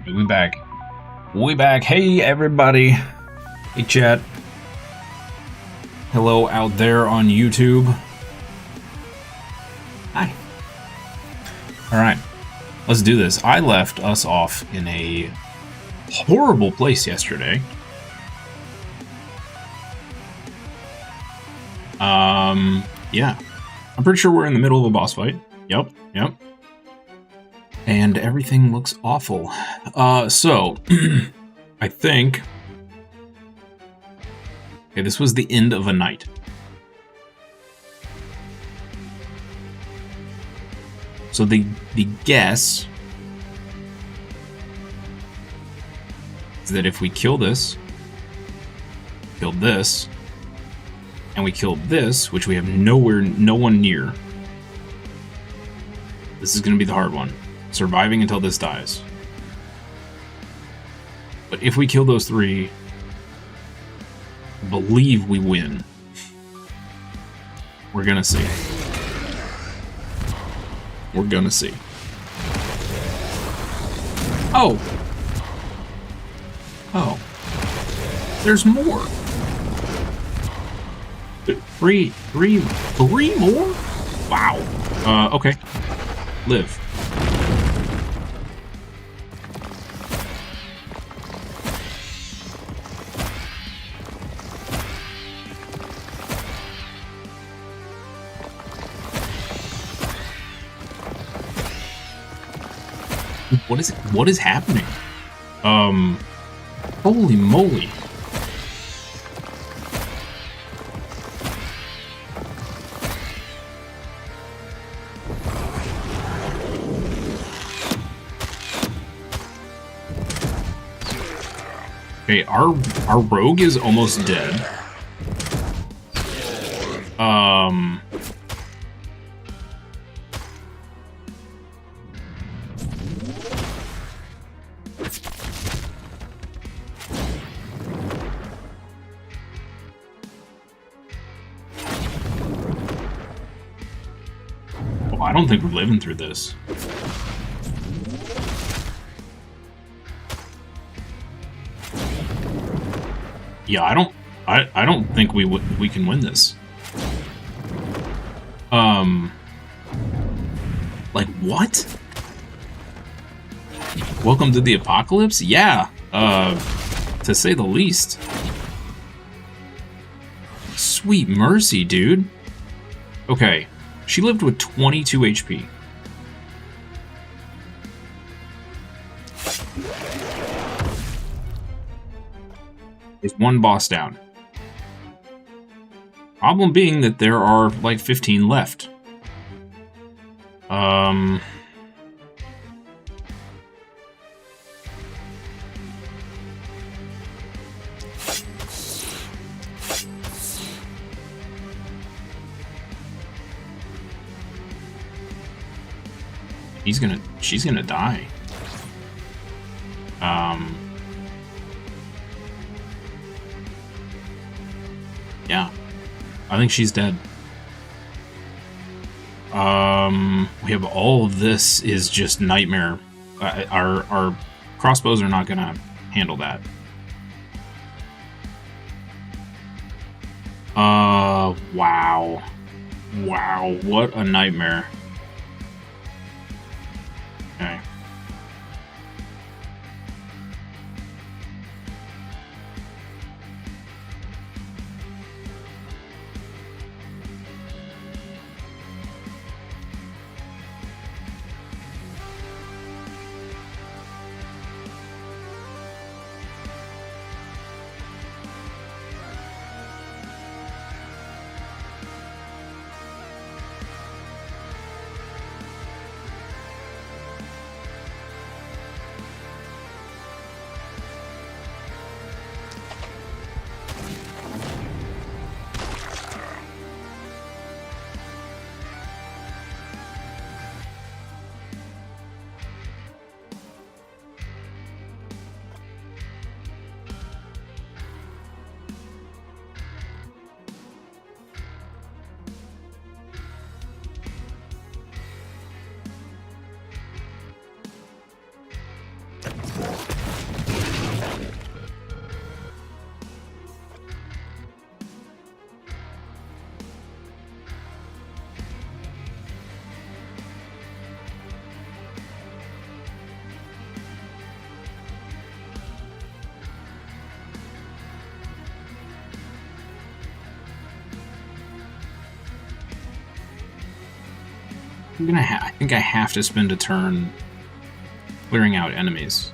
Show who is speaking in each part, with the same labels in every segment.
Speaker 1: We back. We back. Hey, everybody. Hey, chat. Hello out there on YouTube. Hi. Alright. Let's do this. I left us off in a horrible place yesterday. Yeah. I'm pretty sure we're in the middle of a boss fight. Yep. And everything looks awful. So, I think... Okay, this was the end of a night. So the guess is that if we kill this, and we kill this, which we have no one near, this is going to be the hard one. Surviving until this dies. But if we kill those three, I believe we win. We're gonna see. We're gonna see. Oh! Oh. There's more! Three more? Wow. Okay. Live. What is happening? Holy moly. Okay, our rogue is almost dead. I don't think we're living through this. Yeah, I don't think we can win this. Like what? Welcome to the apocalypse? Yeah, to say the least. Sweet mercy, dude. Okay. She lived with 22 HP. There's one boss down. Problem being that there are like 15 left. She's gonna die. Yeah. I think she's dead. We have all of this is just nightmare. Our crossbows are not gonna handle that. Wow. Wow, what a nightmare. Okay. I think I have to spend a turn clearing out enemies.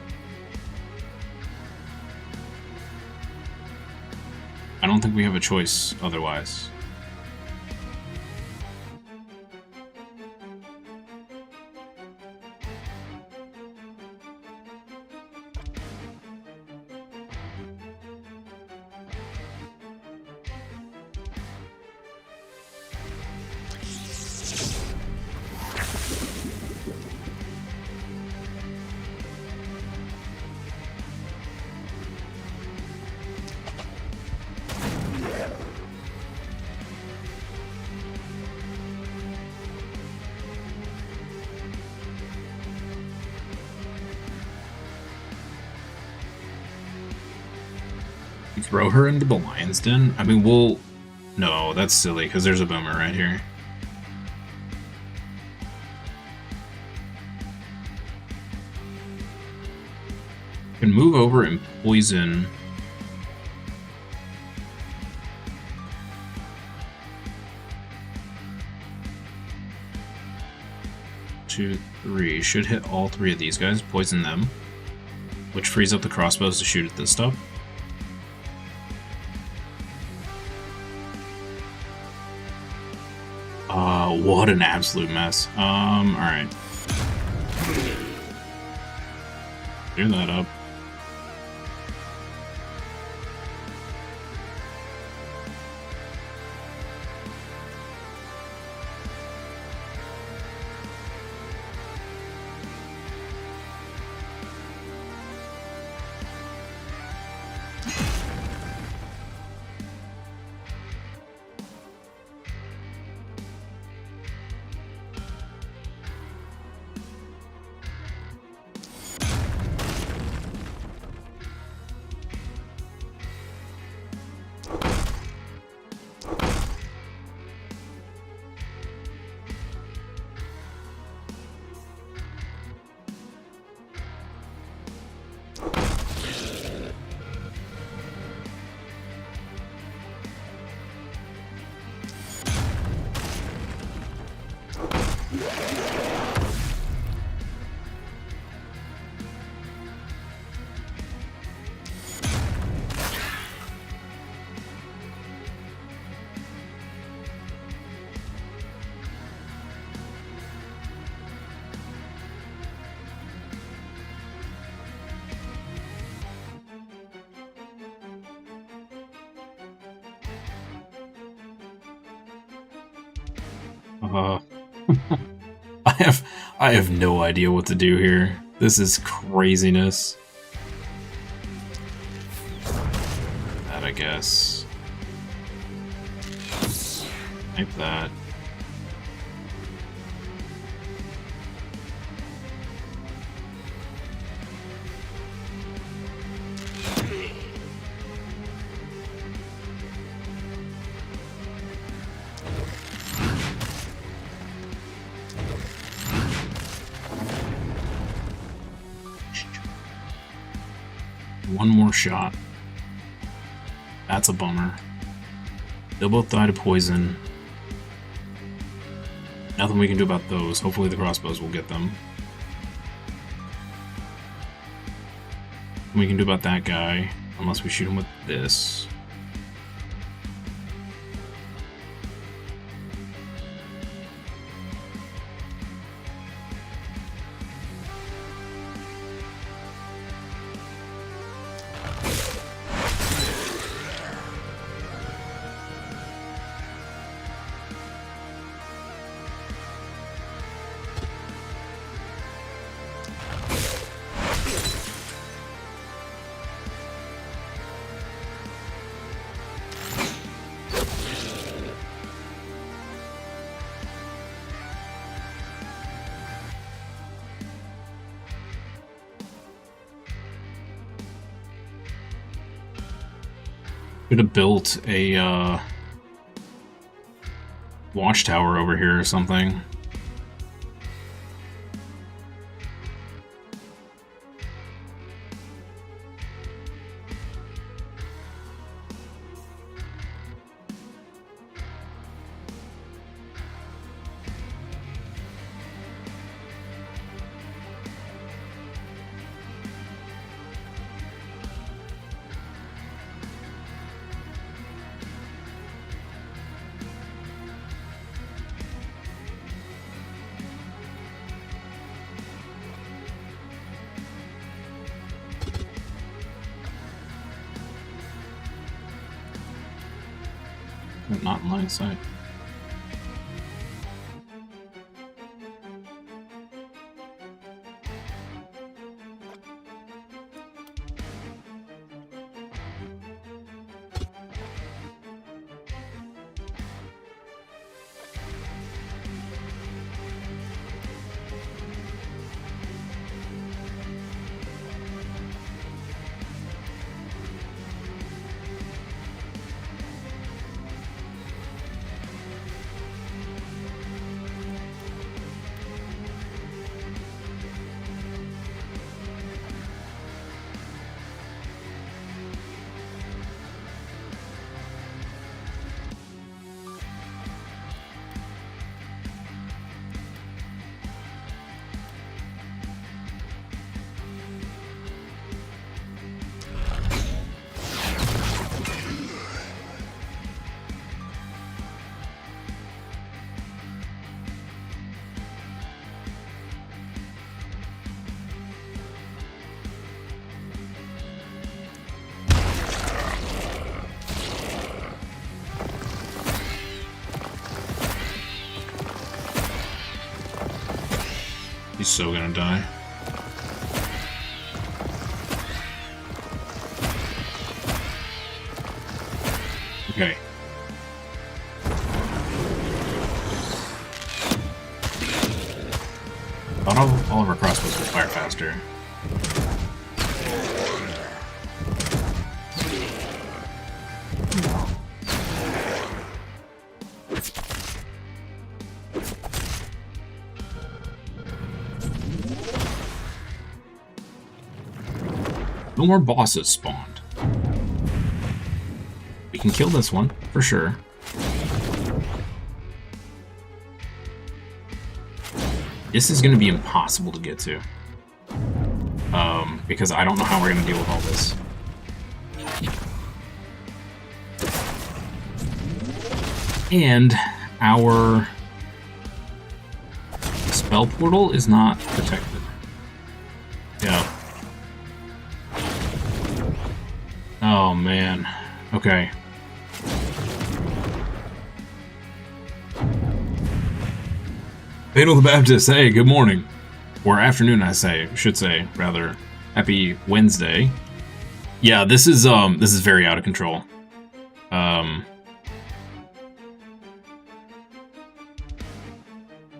Speaker 1: I don't think we have a choice otherwise. Throw her into the lion's den? I mean, we'll... No, that's silly, because there's a boomer right here. Can move over and poison... 2, 3. Should hit all 3 of these guys, poison them. Which frees up the crossbows to shoot at this stuff. What an absolute mess. Alright. Clear that up. I have no idea what to do here. This is craziness. That, I guess. Like that. One more shot. That's a bummer. They'll both die to poison. Nothing we can do about those. Hopefully the crossbows will get them. Nothing we can do about that guy, unless we shoot him with this. Could have built a watchtower over here or something. Not in line of sight. He's so gonna die. Okay. Thought all of our crossbows would fire faster. No more bosses spawned. We can kill this one, for sure. This is going to be impossible to get to. Because I don't know how we're going to deal with all this. And our spell portal is not protected. Yeah. Oh, man. Okay. Fatal the Baptist, hey, good morning. Or afternoon, should say, rather. Happy Wednesday. Yeah, this is very out of control.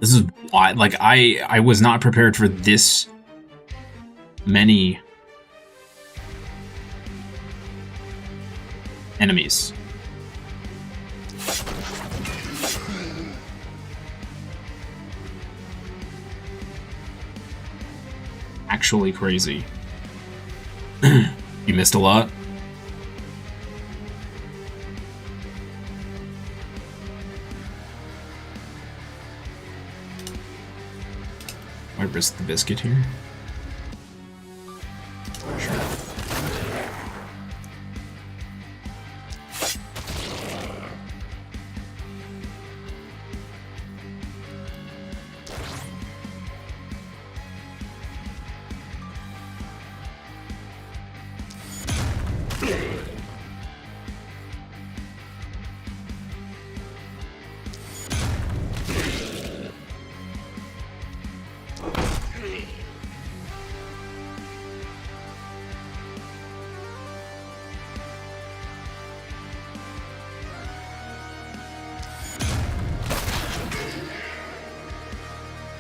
Speaker 1: This is why, like, I was not prepared for this many enemies. Actually crazy. You missed a lot? I risk the biscuit here? Sure.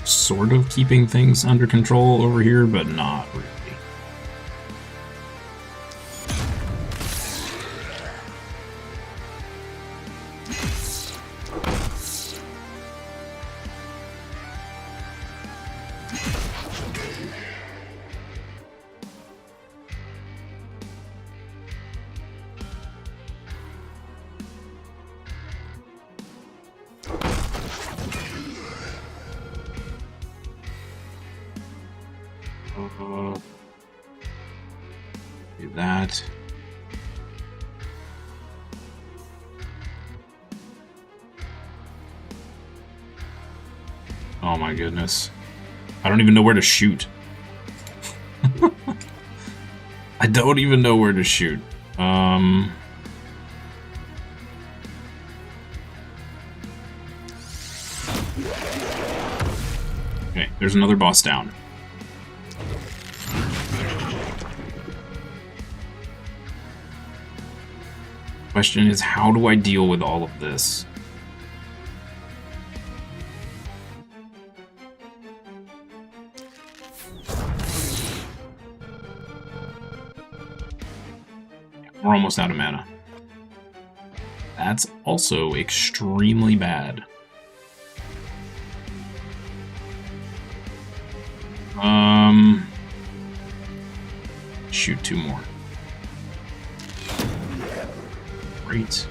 Speaker 1: Sort of keeping things under control over here, but not really. Do that. Oh my goodness. I don't even know where to shoot. I don't even know where to shoot. there's another boss down. Question is, how do I deal with all of this? We're almost out of mana. That's also extremely bad. Shoot 2 more. Great.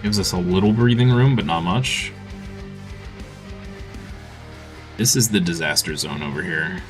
Speaker 1: Gives us a little breathing room, but not much. This is the disaster zone over here.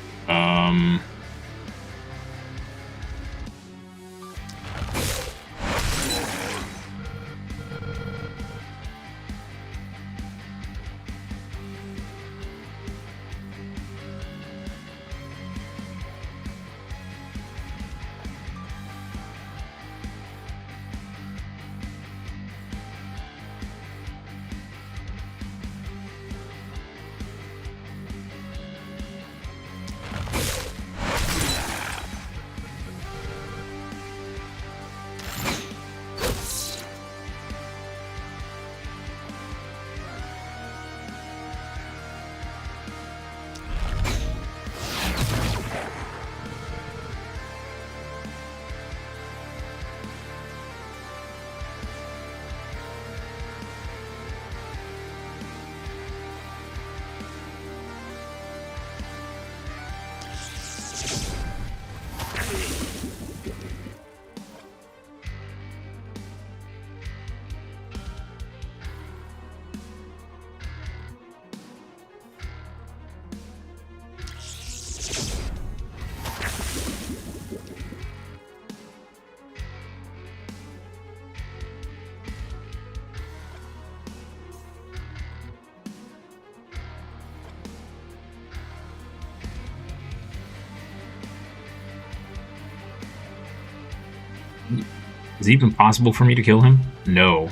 Speaker 1: Is it even possible for me to kill him? No.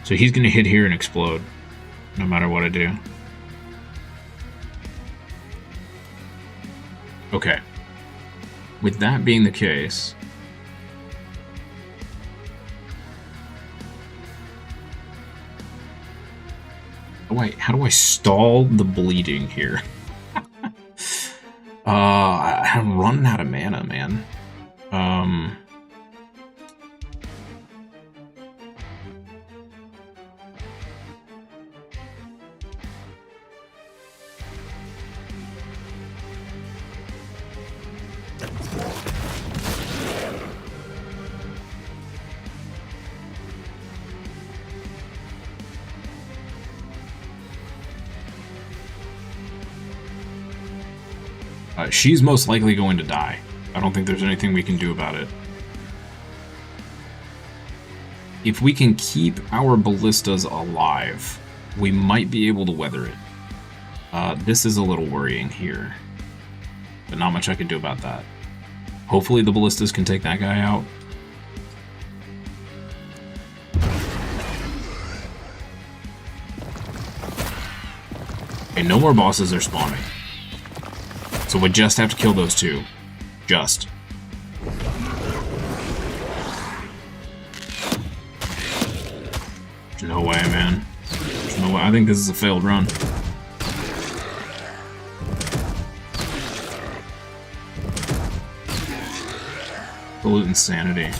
Speaker 1: So he's going to hit here and explode, no matter what I do. Okay. With that being the case... How do I stall the bleeding here? I'm running out of mana, man. She's most likely going to die. I don't think there's anything we can do about it. If we can keep our ballistas alive, we might be able to weather it. This is a little worrying here, but not much I can do about that. Hopefully the ballistas can take that guy out. Okay, no more bosses are spawning. So we just have to kill those 2. Just. There's no way, man. There's no way. I think this is a failed run. Absolute insanity.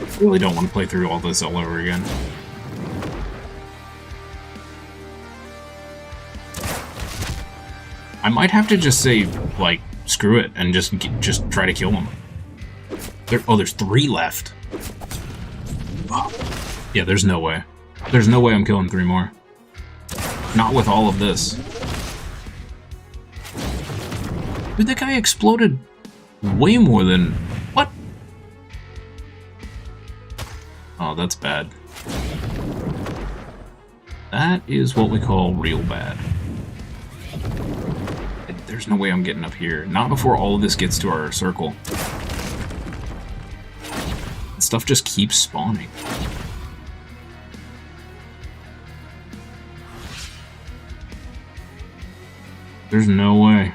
Speaker 1: I really don't want to play through all this all over again. I might have to just say, like, screw it, and just try to kill them. There's 3 left. Oh. Yeah, there's no way. There's no way I'm killing 3 more. Not with all of this. Dude, that guy exploded way more than... What? Oh, that's bad. That is what we call real bad. There's no way I'm getting up here. Not before all of this gets to our circle. Stuff just keeps spawning. There's no way.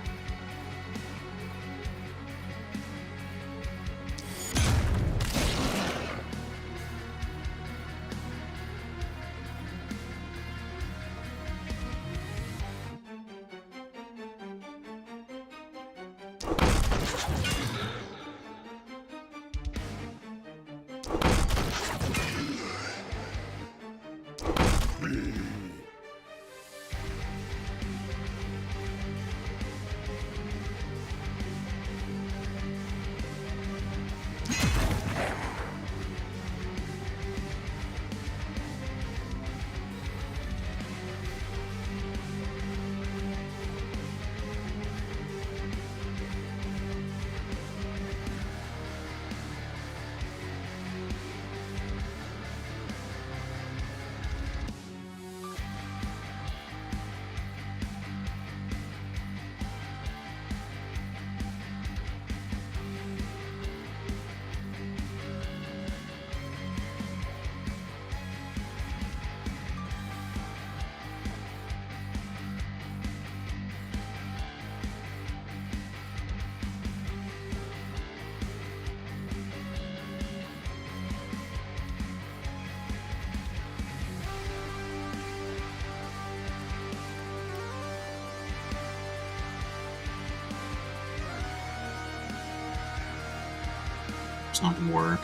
Speaker 1: It's not gonna work.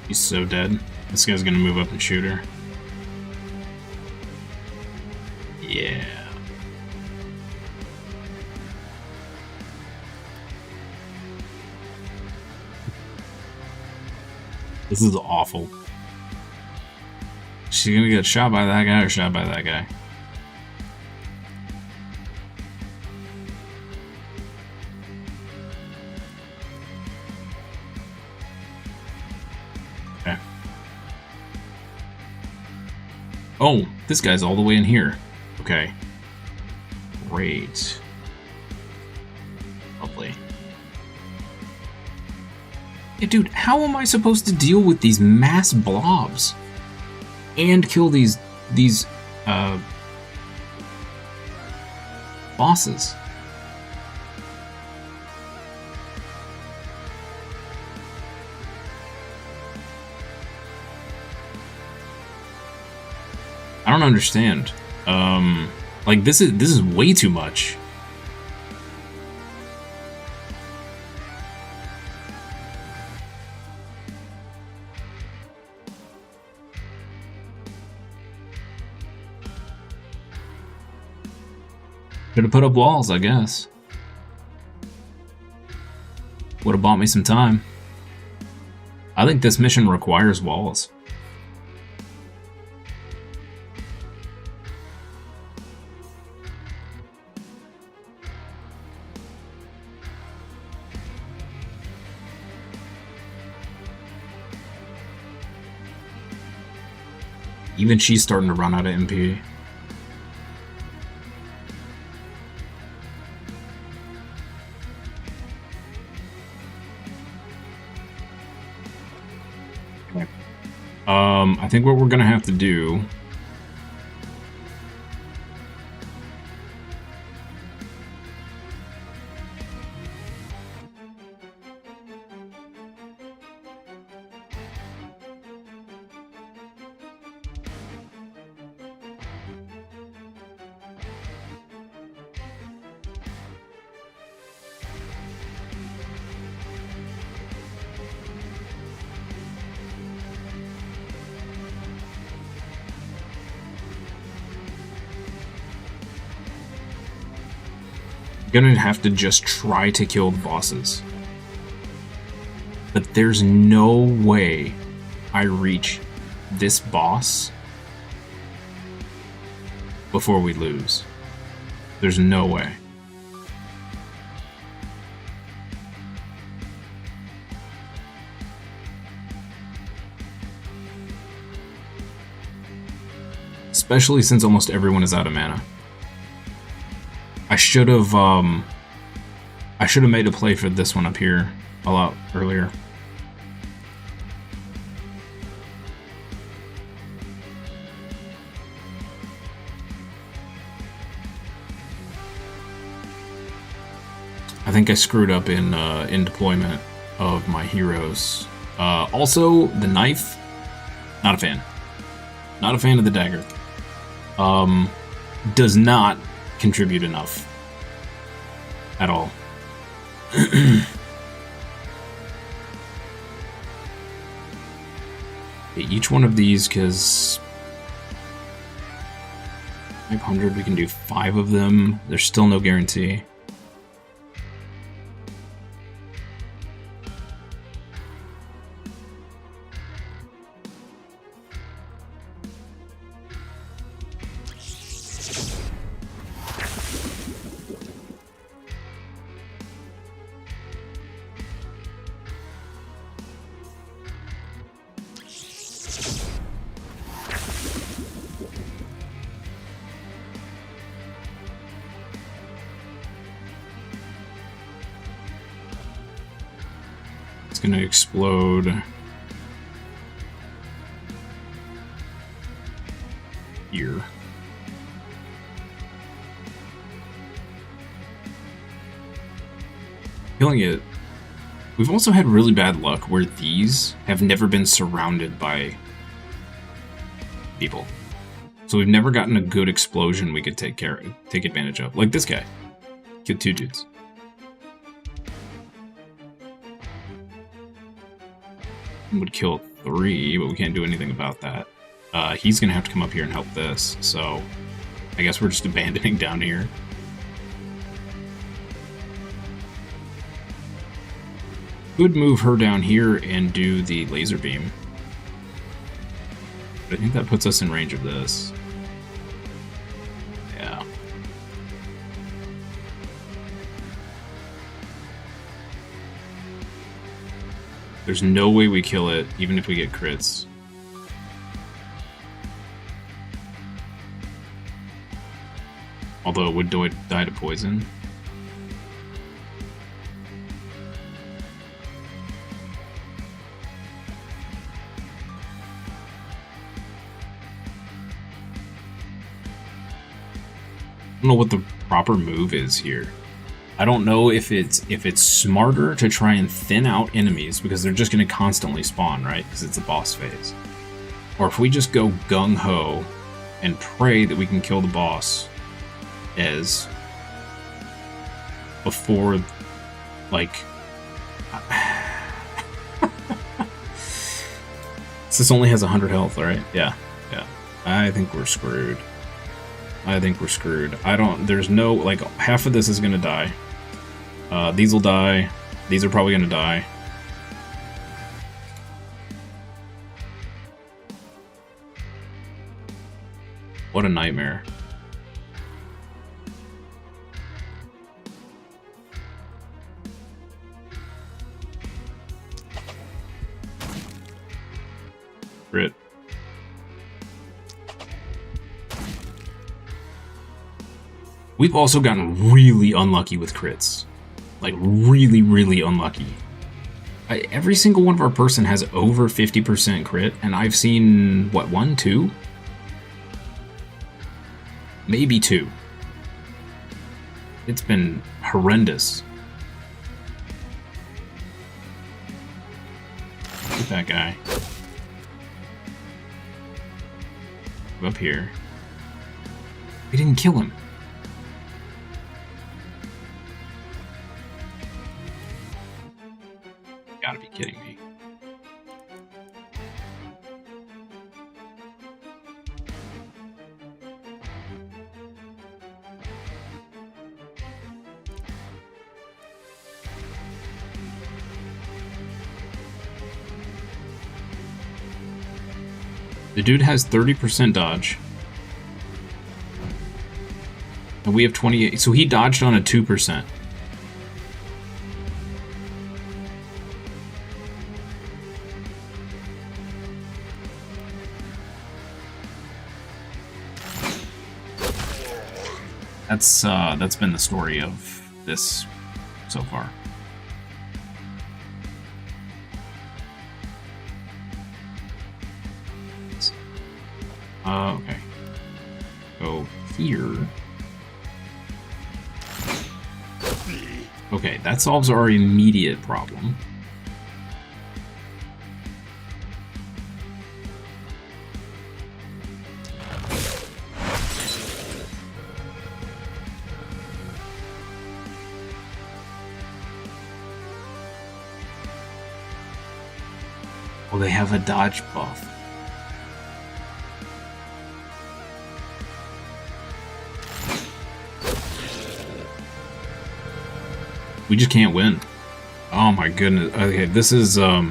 Speaker 1: He's so dead. This guy's gonna move up and shoot her. Yeah. This is awful. She's gonna get shot by that guy or shot by that guy. Okay. Oh, this guy's all the way in here. Okay. Great. Lovely. Yeah, dude, how am I supposed to deal with these mass blobs? And kill these bosses? I don't understand. Like this is way too much. Could have put up walls, I guess. Would have bought me some time. I think this mission requires walls. Even she's starting to run out of MP. I think what we're gonna have to do gonna have to just try to kill the bosses. But there's no way I reach this boss before we lose. There's no way. Especially since almost everyone is out of mana. I should have made a play for this one up here a lot earlier. I think I screwed up in deployment of my heroes. Also, the knife, not a fan. Not a fan of the dagger. Does not contribute enough at all. Each one of these, because 500, we can do 5 of them. There's still no guarantee. Gonna explode here. Killing it. We've also had really bad luck where these have never been surrounded by people. So we've never gotten a good explosion we could take advantage of. Like this guy. Killed 2 dudes. Would kill 3, but we can't do anything about that. He's gonna have to come up here and help this, so I guess we're just abandoning down here. Could move her down here and do the laser beam. But I think that puts us in range of this. Yeah. There's no way we kill it, even if we get crits. Although it would die to poison. I don't know what the proper move is here. I don't know if it's smarter to try and thin out enemies because they're just going to constantly spawn, right? Because it's a boss phase. Or if we just go gung-ho and pray that we can kill the boss as before, like... This only has 100 health, right? Yeah. I think we're screwed. There's no, like, half of this is gonna die. These will die. These are probably gonna die. What a nightmare. Crit. We've also gotten really unlucky with crits. Like, really, really unlucky. Every single one of our person has over 50% crit, and I've seen, what, 1, 2? Maybe 2. It's been horrendous. Get that guy. Up here. We didn't kill him. Gotta be kidding me. The dude has 30% dodge. And we have 28, so he dodged on a 2%. That's been the story of this so far. Okay. Go here. Okay, that solves our immediate problem. Well, they have a dodge buff. We just can't win. Oh my goodness. Okay, this is I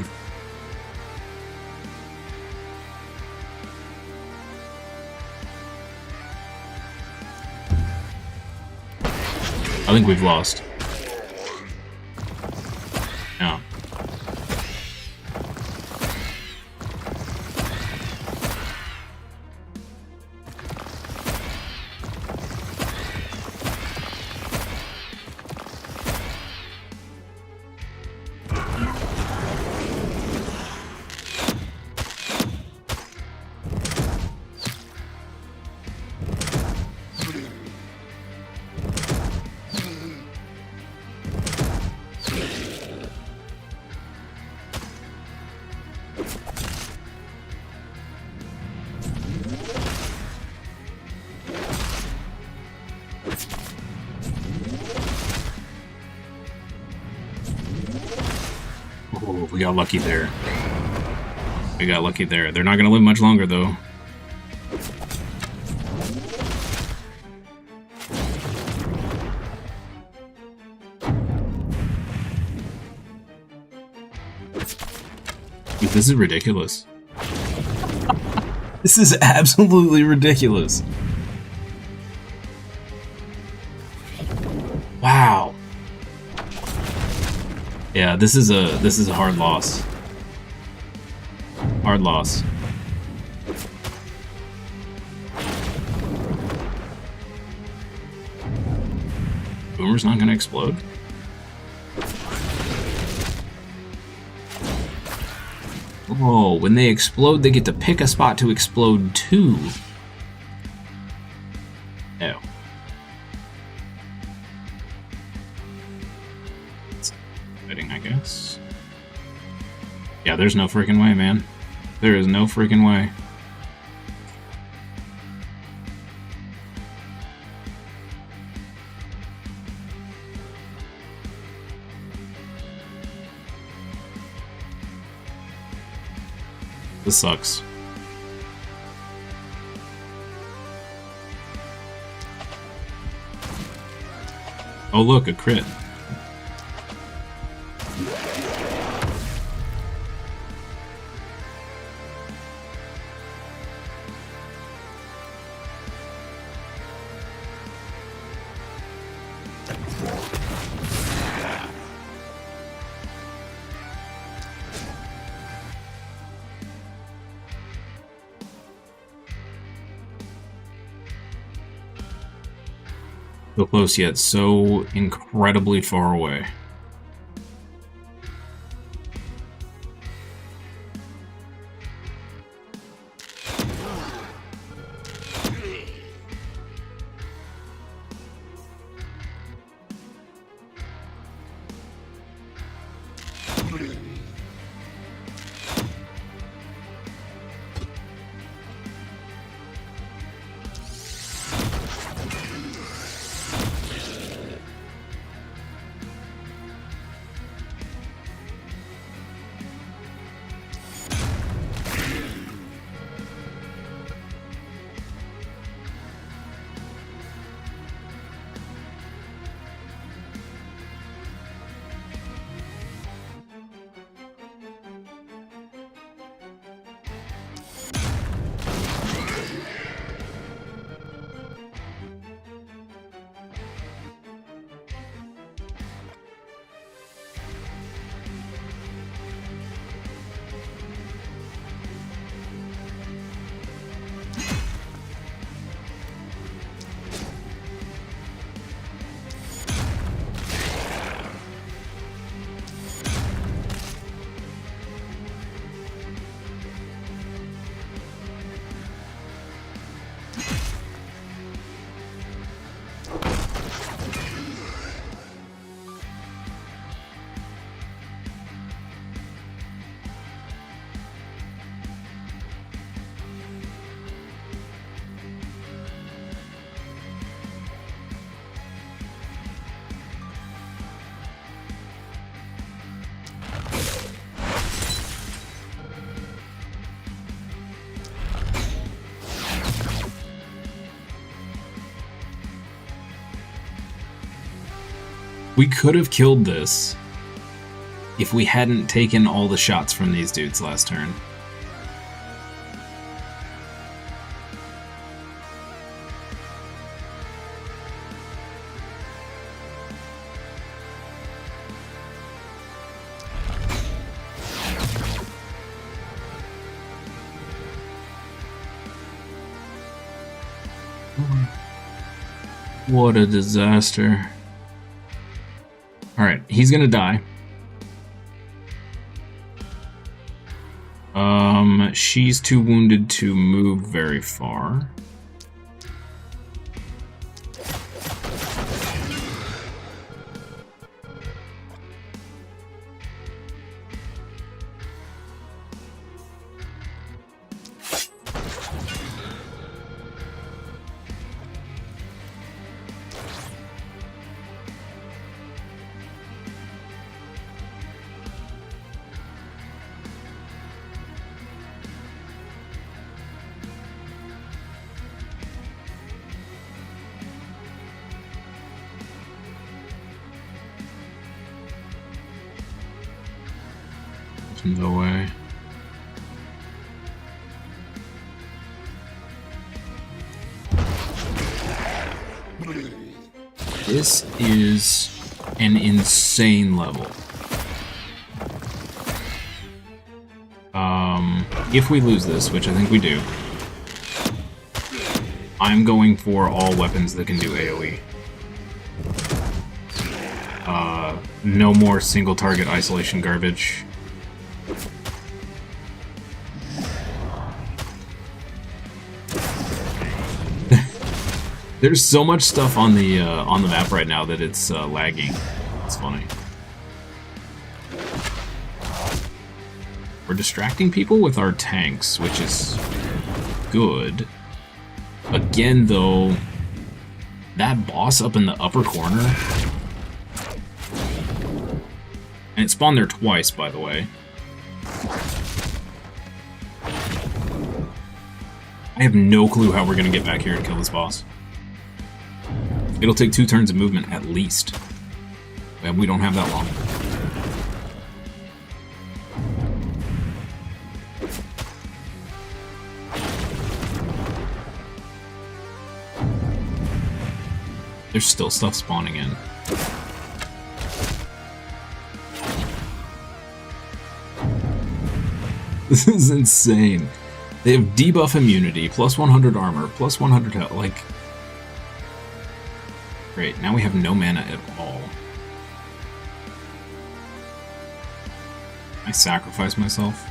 Speaker 1: think we've lost. Yeah. Oh, we got lucky there. We got lucky there. They're not gonna live much longer, though. Dude, this is ridiculous. This is absolutely ridiculous. Wow. Yeah, this is a hard loss. Hard loss. Boomer's not gonna explode. Oh, when they explode, they get to pick a spot to explode to. No. It's fitting, I guess. Yeah, there's no freaking way, man. There is no freaking way. This sucks. Oh look, a crit. So close yet so incredibly far away. We could have killed this if we hadn't taken all the shots from these dudes last turn. What a disaster. Alright, he's gonna die. She's too wounded to move very far. No way. This is an insane level. If we lose this, which I think we do, I'm going for all weapons that can do AoE. No more single target isolation garbage. There's so much stuff on the map right now that it's lagging. It's funny. We're distracting people with our tanks, which is good. Again, though, that boss up in the upper corner, and it spawned there twice, by the way. I have no clue how we're gonna get back here and kill this boss. It'll take 2 turns of movement at least. And we don't have that long. There's still stuff spawning in. This is insane. They have debuff immunity, plus 100 armor, plus 100 health. Like, great. Now we have no mana at all. I sacrifice myself.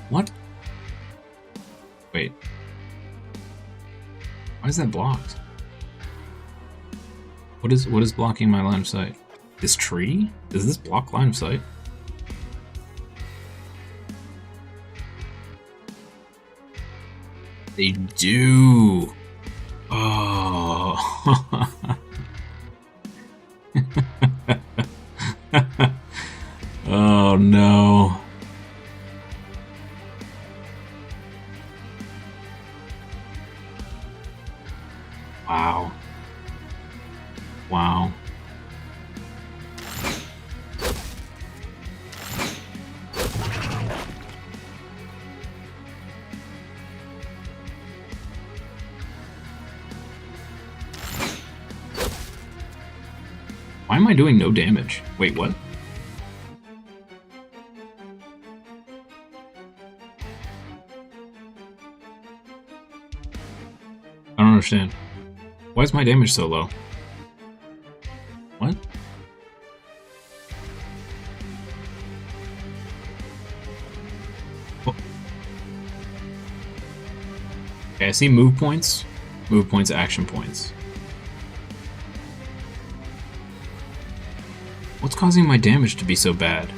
Speaker 1: What? Wait. Why is that blocked? What is blocking my line of sight? This tree? Does this block line of sight? They do. Oh. Oh no. Wow. Wow. Why am I doing no damage? Wait, what? I don't understand. Why is my damage so low? What? Oh. Okay, I see move points, action points. What's causing my damage to be so bad?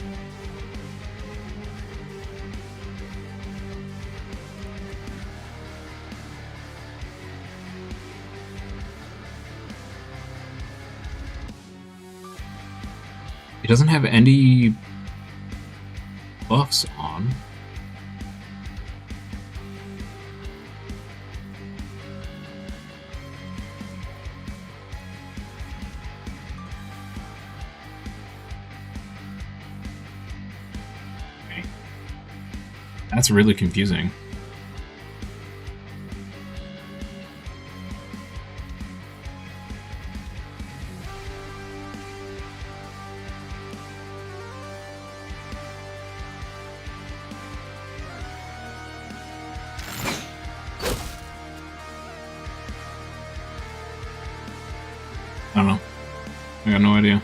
Speaker 1: It doesn't have any buffs on. Okay. That's really confusing. I don't know. I got no idea.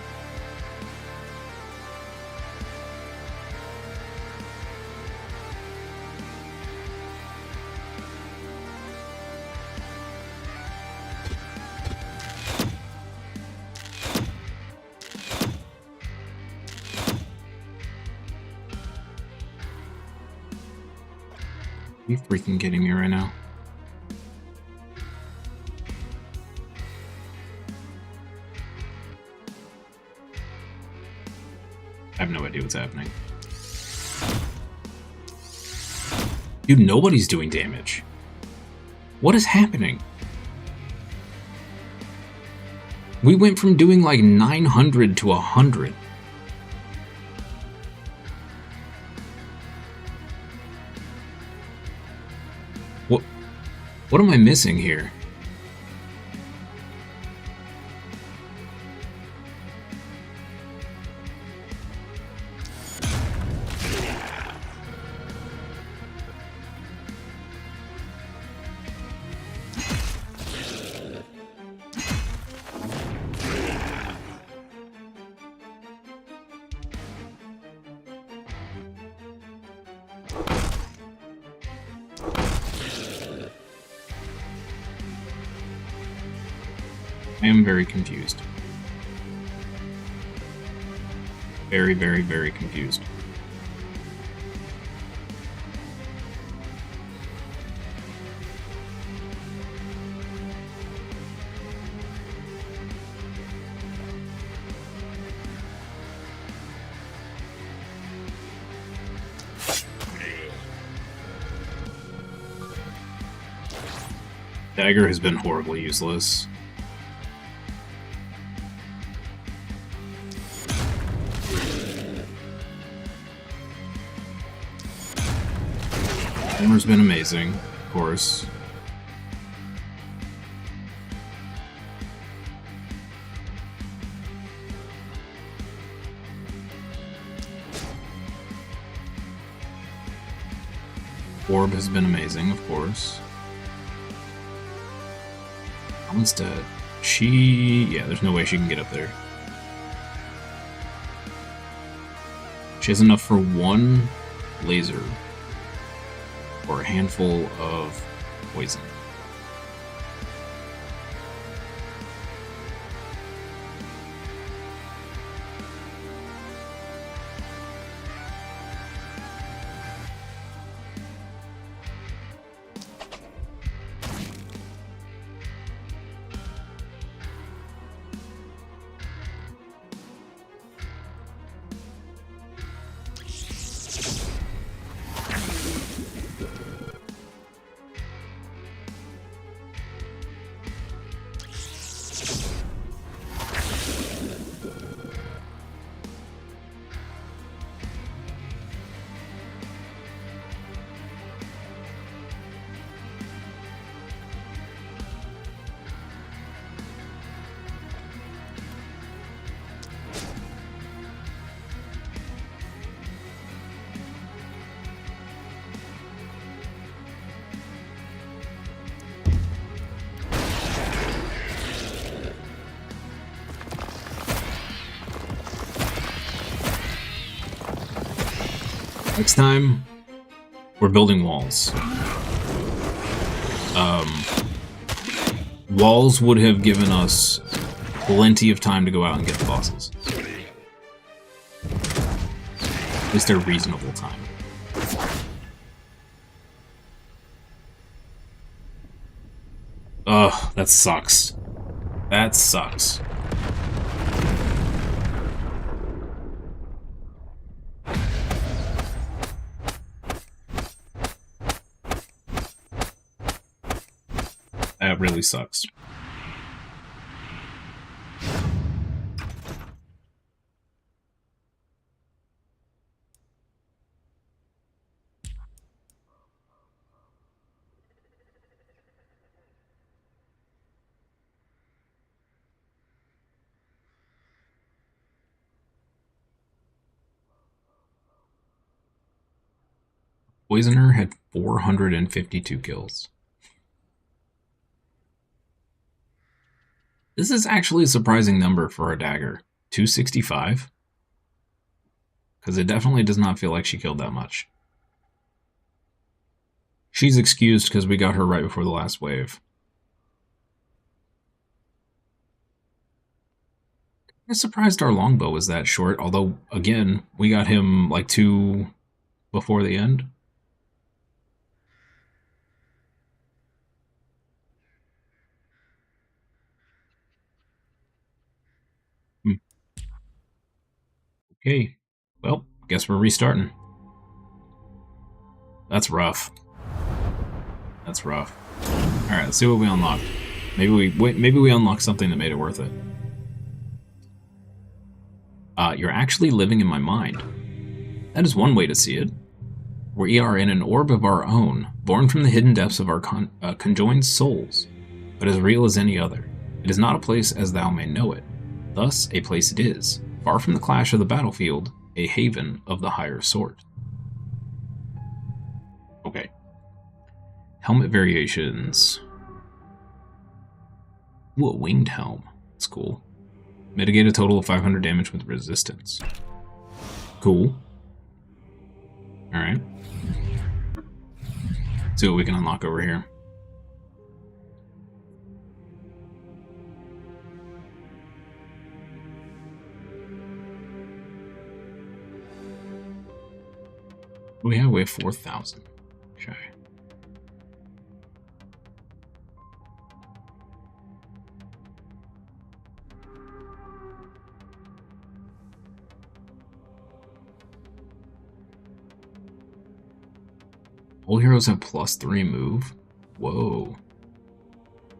Speaker 1: Are you freaking kidding me right now? I have no idea what's happening. Dude, nobody's doing damage. What is happening? We went from doing like 900 to 100. What am I missing here? I am very confused. Very, very, very confused. Dagger has been horribly useless. Armor's been amazing, of course. Orb has been amazing, of course. Almost dead. Yeah, there's no way she can get up there. She has enough for one laser or a handful of poison. Next time, we're building walls. Walls would have given us plenty of time to go out and get the bosses. At least they're reasonable time. Ugh, that sucks. That sucks. That really sucks. Poisoner had 452 kills. This is actually a surprising number for a dagger. 265? Because it definitely does not feel like she killed that much. She's excused because we got her right before the last wave. I'm surprised our longbow was that short, although, again, we got him like 2 before the end. Okay, well, guess we're restarting. That's rough. That's rough. Alright, let's see what we unlocked. Maybe we unlocked something that made it worth it. You're actually living in my mind. That is one way to see it. We are in an orb of our own, born from the hidden depths of our conjoined souls, but as real as any other. It is not a place as thou may know it. Thus, a place it is, far from the clash of the battlefield, a haven of the higher sort. Okay. Helmet variations. Ooh, a winged helm. That's cool. Mitigate a total of 500 damage with resistance. Cool. Alright. See what we can unlock over here. We have 4,000. Okay. All heroes have +3 move. Whoa.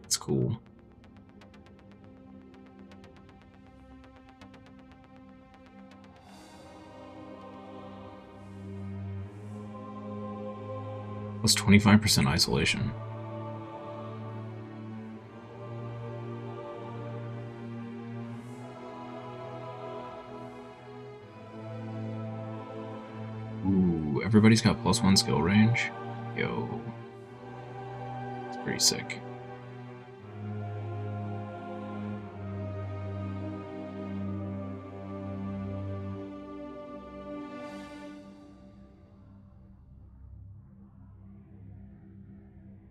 Speaker 1: That's cool. +25% isolation. Ooh, everybody's got +1 skill range. Yo. It's pretty sick.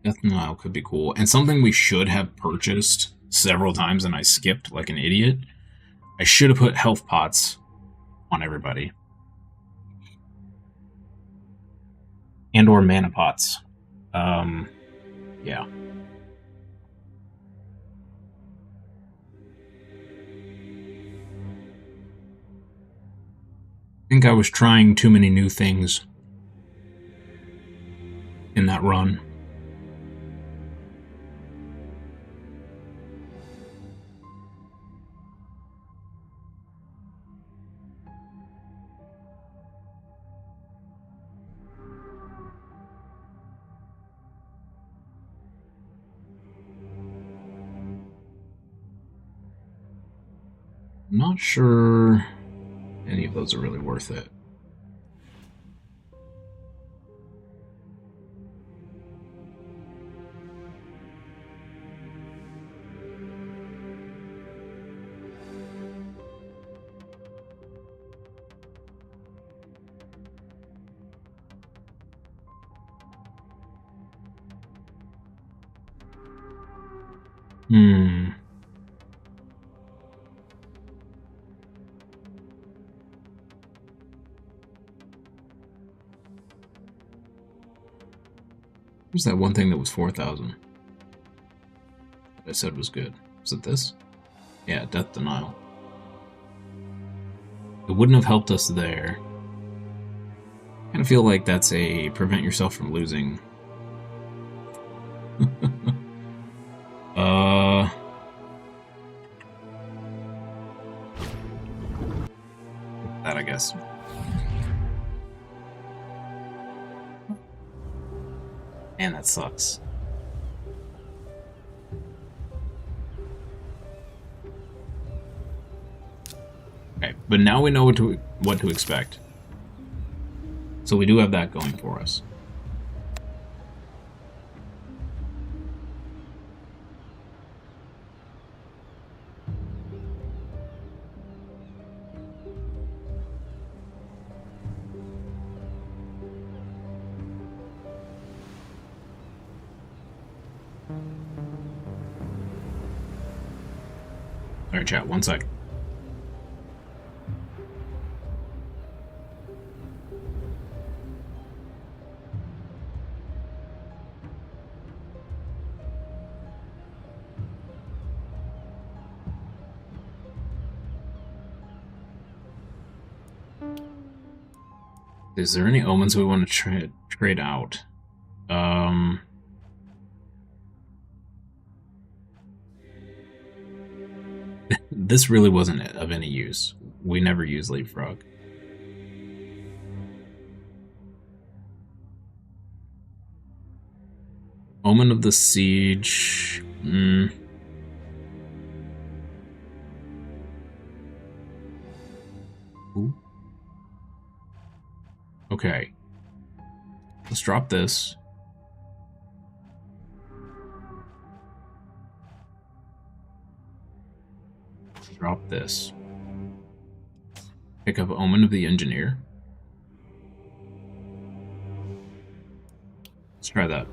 Speaker 1: Death Denial could be cool. And something we should have purchased several times and I skipped like an idiot. I should have put health pots on everybody. And or mana pots. Yeah. I think I was trying too many new things in that run. I'm not sure any of those are really worth it. Where's that one thing that was 4,000? That I said was good. Was it this? Yeah, Death Denial. It wouldn't have helped us there. I kind of feel like that's a prevent yourself from losing. That, I guess. Man, that sucks. Okay, but now we know what to expect. So we do have that going for us. Alright, chat, one sec. Is there any omens we want to trade out? This really wasn't of any use. We never use Leapfrog. Omen of the Siege. Ooh. Okay. Let's drop this. Drop this. Pick up Omen of the Engineer. Let's try that.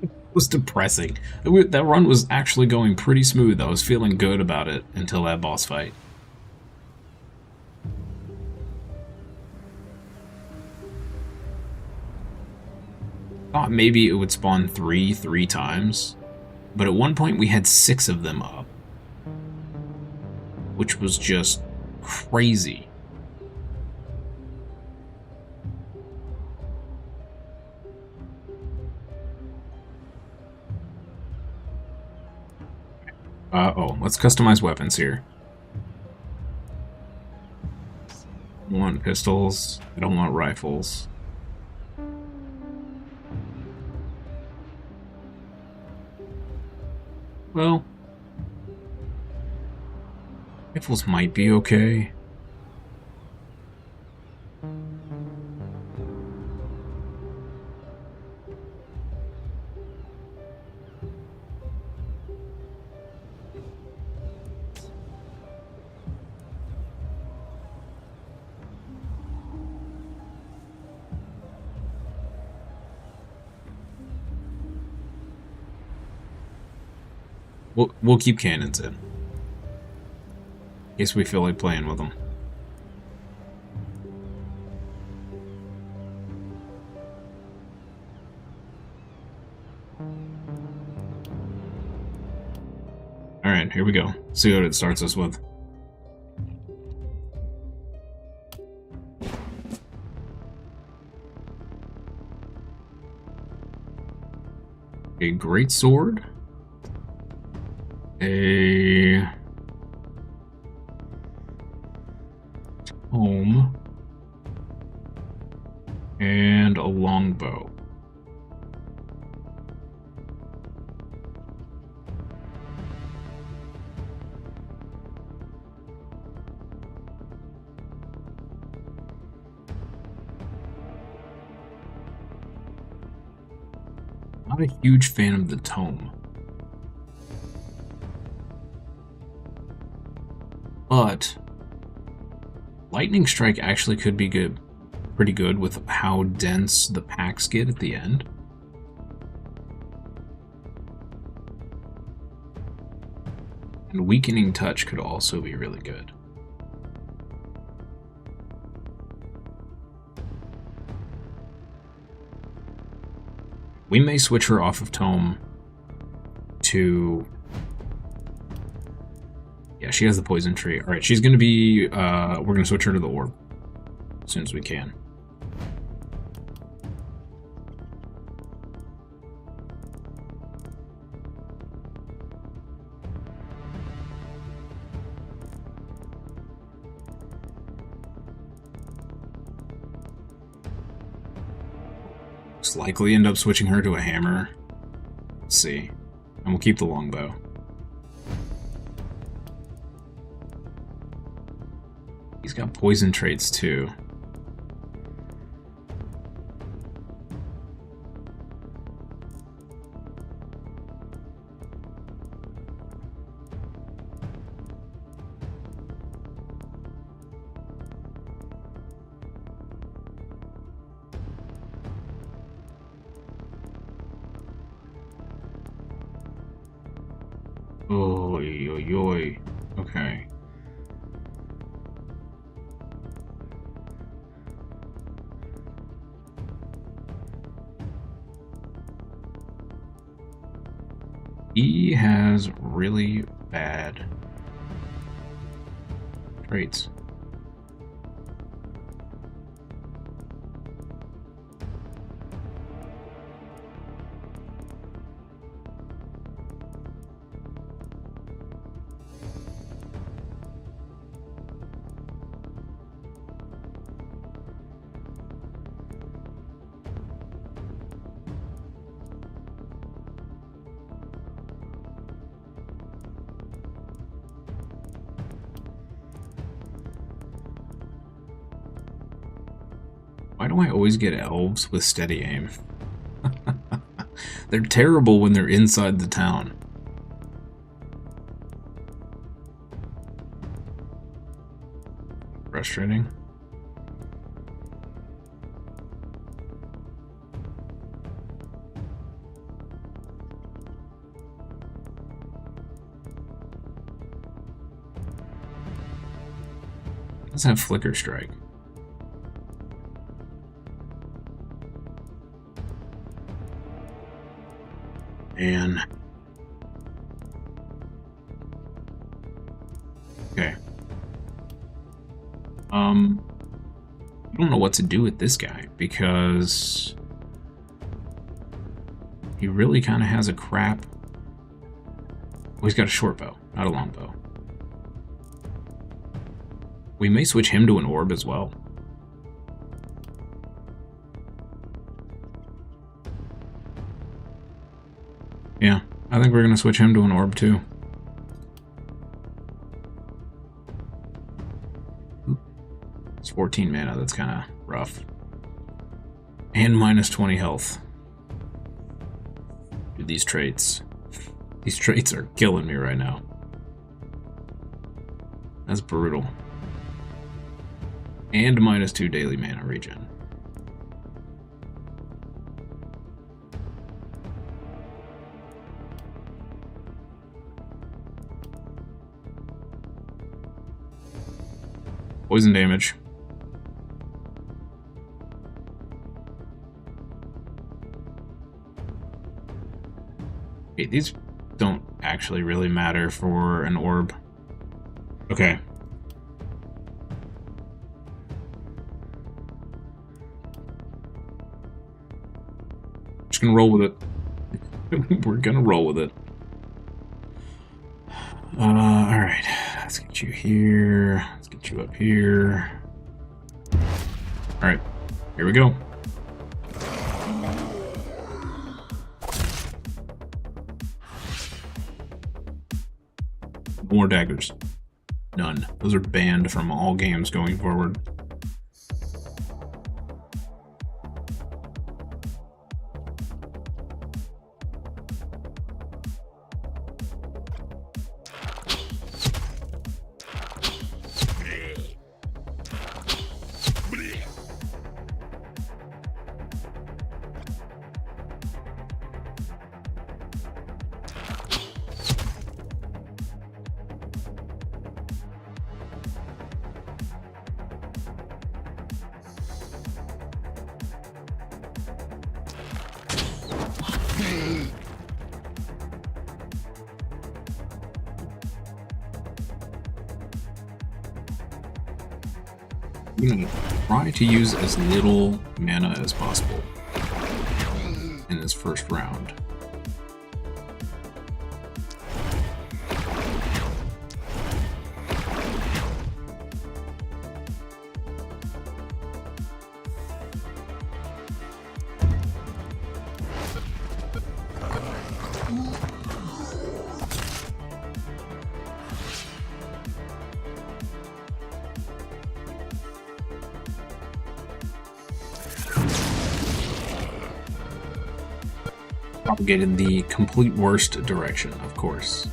Speaker 1: It was depressing. That run was actually going pretty smooth. I was feeling good about it until that boss fight. Thought maybe it would spawn three times, but at one point we had 6 of them up, which was just crazy. Oh, let's customize weapons here. I don't want pistols. I don't want rifles. Well, rifles might be okay. We'll keep cannons in case we feel like playing with them. Alright, here we go. See what it starts us with. A great sword. A tome. And a longbow. Not a huge fan of the tome. But lightning strike actually could be good, pretty good with how dense the packs get at the end. And weakening touch could also be really good. We may switch her off of tome to... Yeah, she has the poison tree. Alright, she's gonna be, we're gonna switch her to the orb as soon as we can. Most likely end up switching her to a hammer. Let's see. And we'll keep the longbow. He's got poison traits too. Oy, oy, oy. Okay. He has really bad traits. Why do I always get elves with steady aim? They're terrible when they're inside the town. Frustrating. Let's have Flicker Strike. And okay. I don't know what to do with this guy because he really kind of has a crap. Oh, he's got a short bow, not a long bow. We may switch him to an orb as well. Yeah, I think we're gonna switch him to an orb too. It's 14 mana, that's kind of rough. And minus 20 health. Dude, these traits are killing me right now. That's brutal. And minus 2 daily mana regen. Poison damage. Okay, these don't actually really matter for an orb. Okay. Just gonna roll with it. We're gonna roll with it. Alright. Let's get you here. Let's get you up here. Alright. Here we go. More daggers. None. Those are banned from all games going forward. I'm gonna try to use as little mana as possible in this first round. Propagate in the complete worst direction, of course.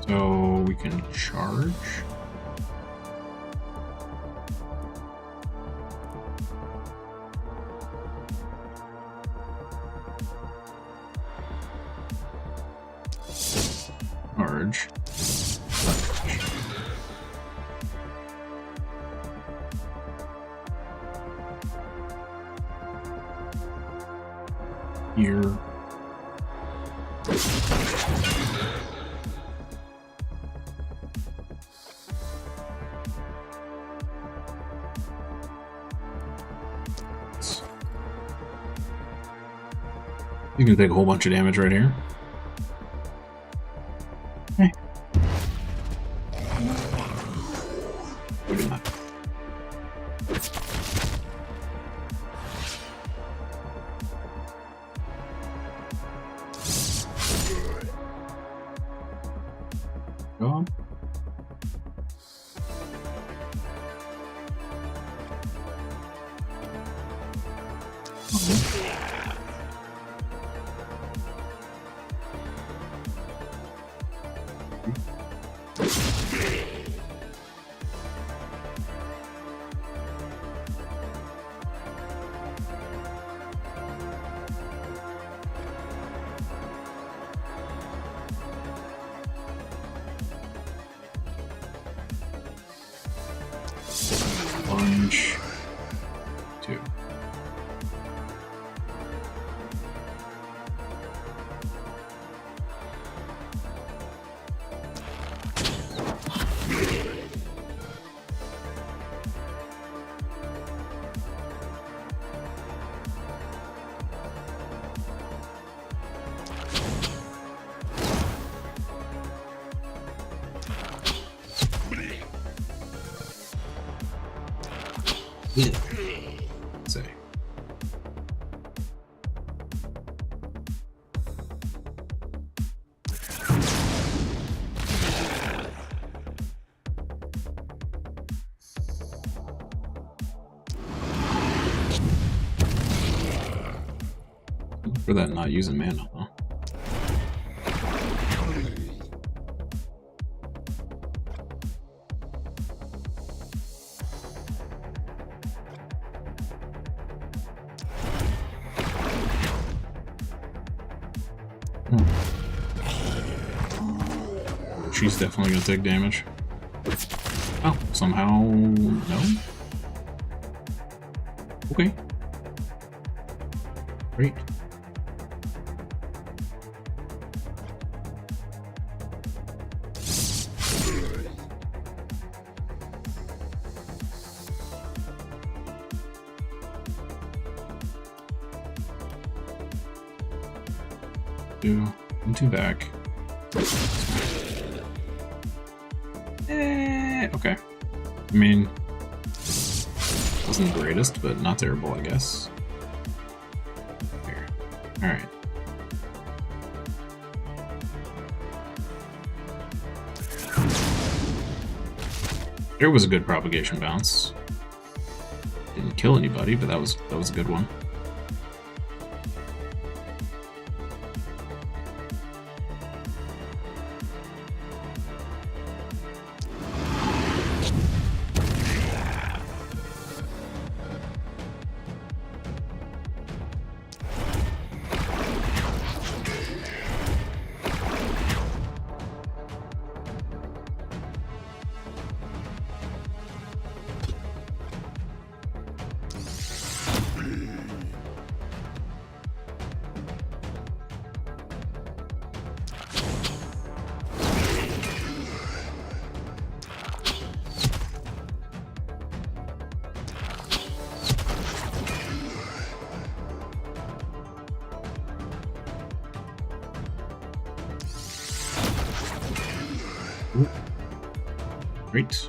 Speaker 1: So we can charge. Charge. Here. You can take a whole bunch of damage right here. Okay. Look at that. Go on. too. Say. For that not using mana, huh? She's definitely gonna take damage. Oh, somehow no? Okay. Great. Two back. Okay. I mean, wasn't the greatest, but not terrible, I guess. Here. Alright. There was a good propagation bounce. Didn't kill anybody, but that was a good one. Ooh. Great.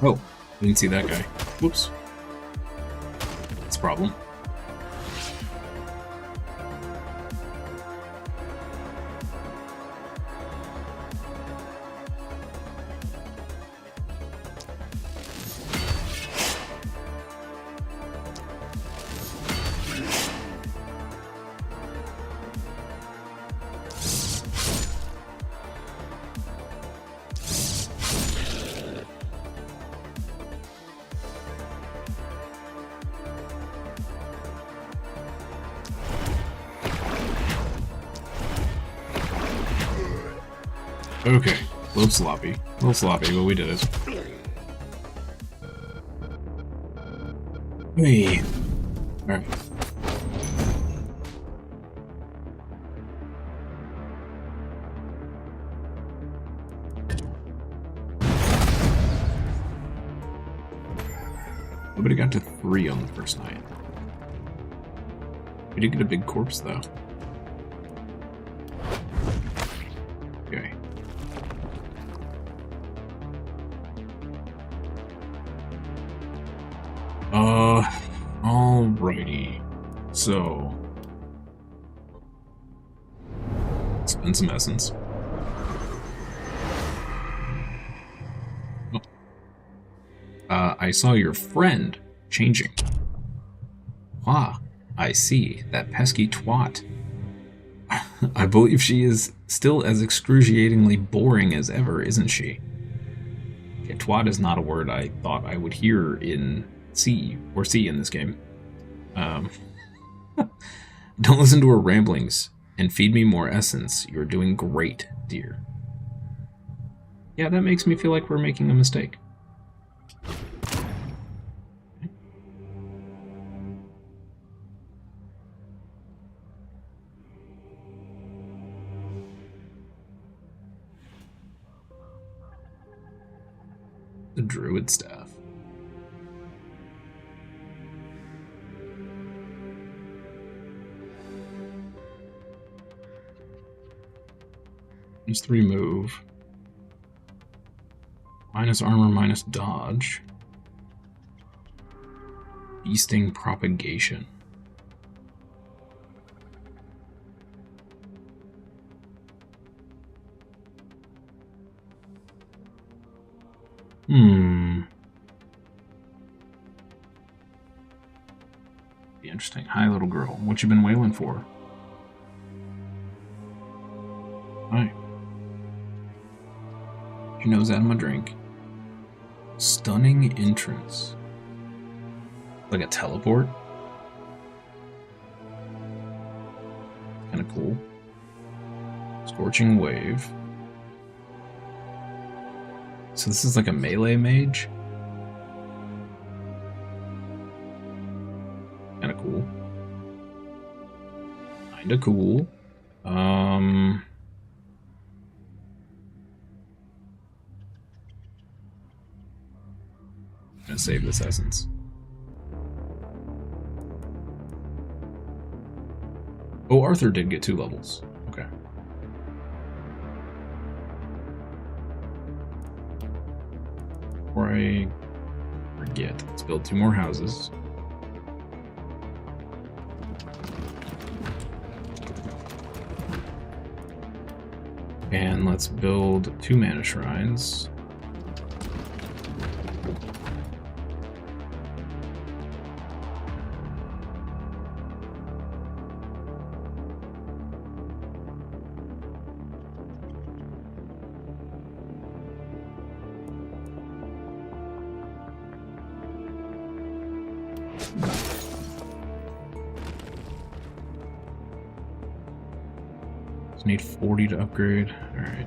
Speaker 1: Oh, didn't see that guy. Whoops. That's a problem. Okay, a little sloppy, but we did it. Hey. Alright. Nobody got to 3 on the first night. We did get a big corpse, though. Okay. Alrighty. So... spend some essence. I saw your friend changing. Ah, I see. That pesky twat. I believe she is still as excruciatingly boring as ever, isn't she? Okay, twat is not a word I thought I would hear in C in this game. Don't listen to her ramblings and feed me more essence. You're doing great, dear. Yeah, that makes me feel like we're making a mistake. The druid staff. Use 3 move. Minus armor, minus dodge. Beasting propagation. Be interesting. Hi, little girl. What you been wailing for? Hi. She knows out of my drink. Stunning entrance. Like a teleport? Kinda cool. Scorching wave. So this is like a melee mage? Kinda cool. Kinda cool. I'm gonna save this essence. Oh, Arthur did get 2 levels. Okay. Before I forget, let's build 2 more houses. And let's build 2 mana shrines. Just need 40 to upgrade. Alright.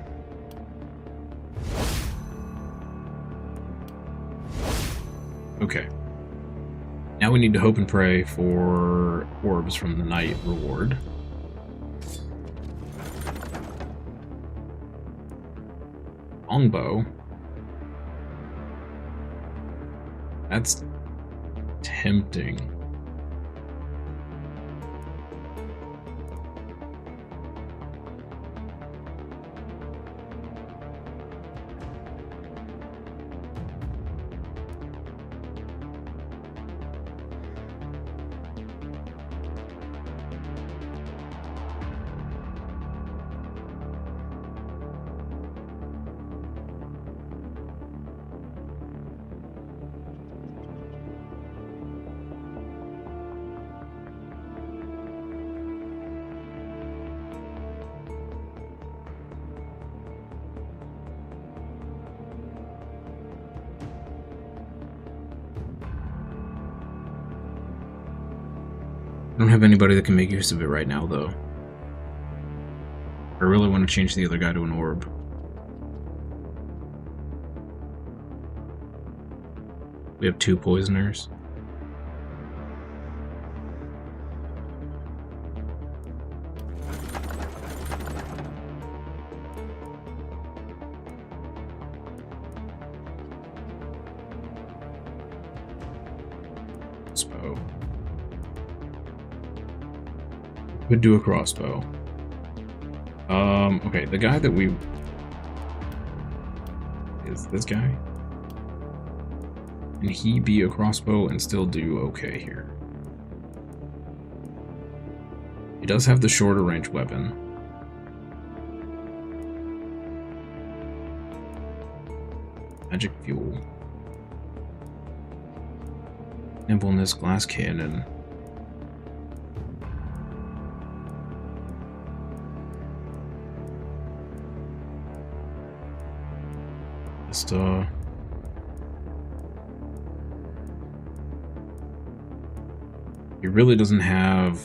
Speaker 1: Okay. Now we need to hope and pray for orbs from the night reward. Longbow. That's tempting. I don't have anybody that can make use of it right now, though. I really want to change the other guy to an orb. We have 2 poisoners. crossbow. Could do a crossbow. Okay, the guy that we... Is this guy? Can he be a crossbow and still do okay here? He does have the shorter range weapon. Magic fuel. Nimbleness, glass cannon. Just, he really doesn't have...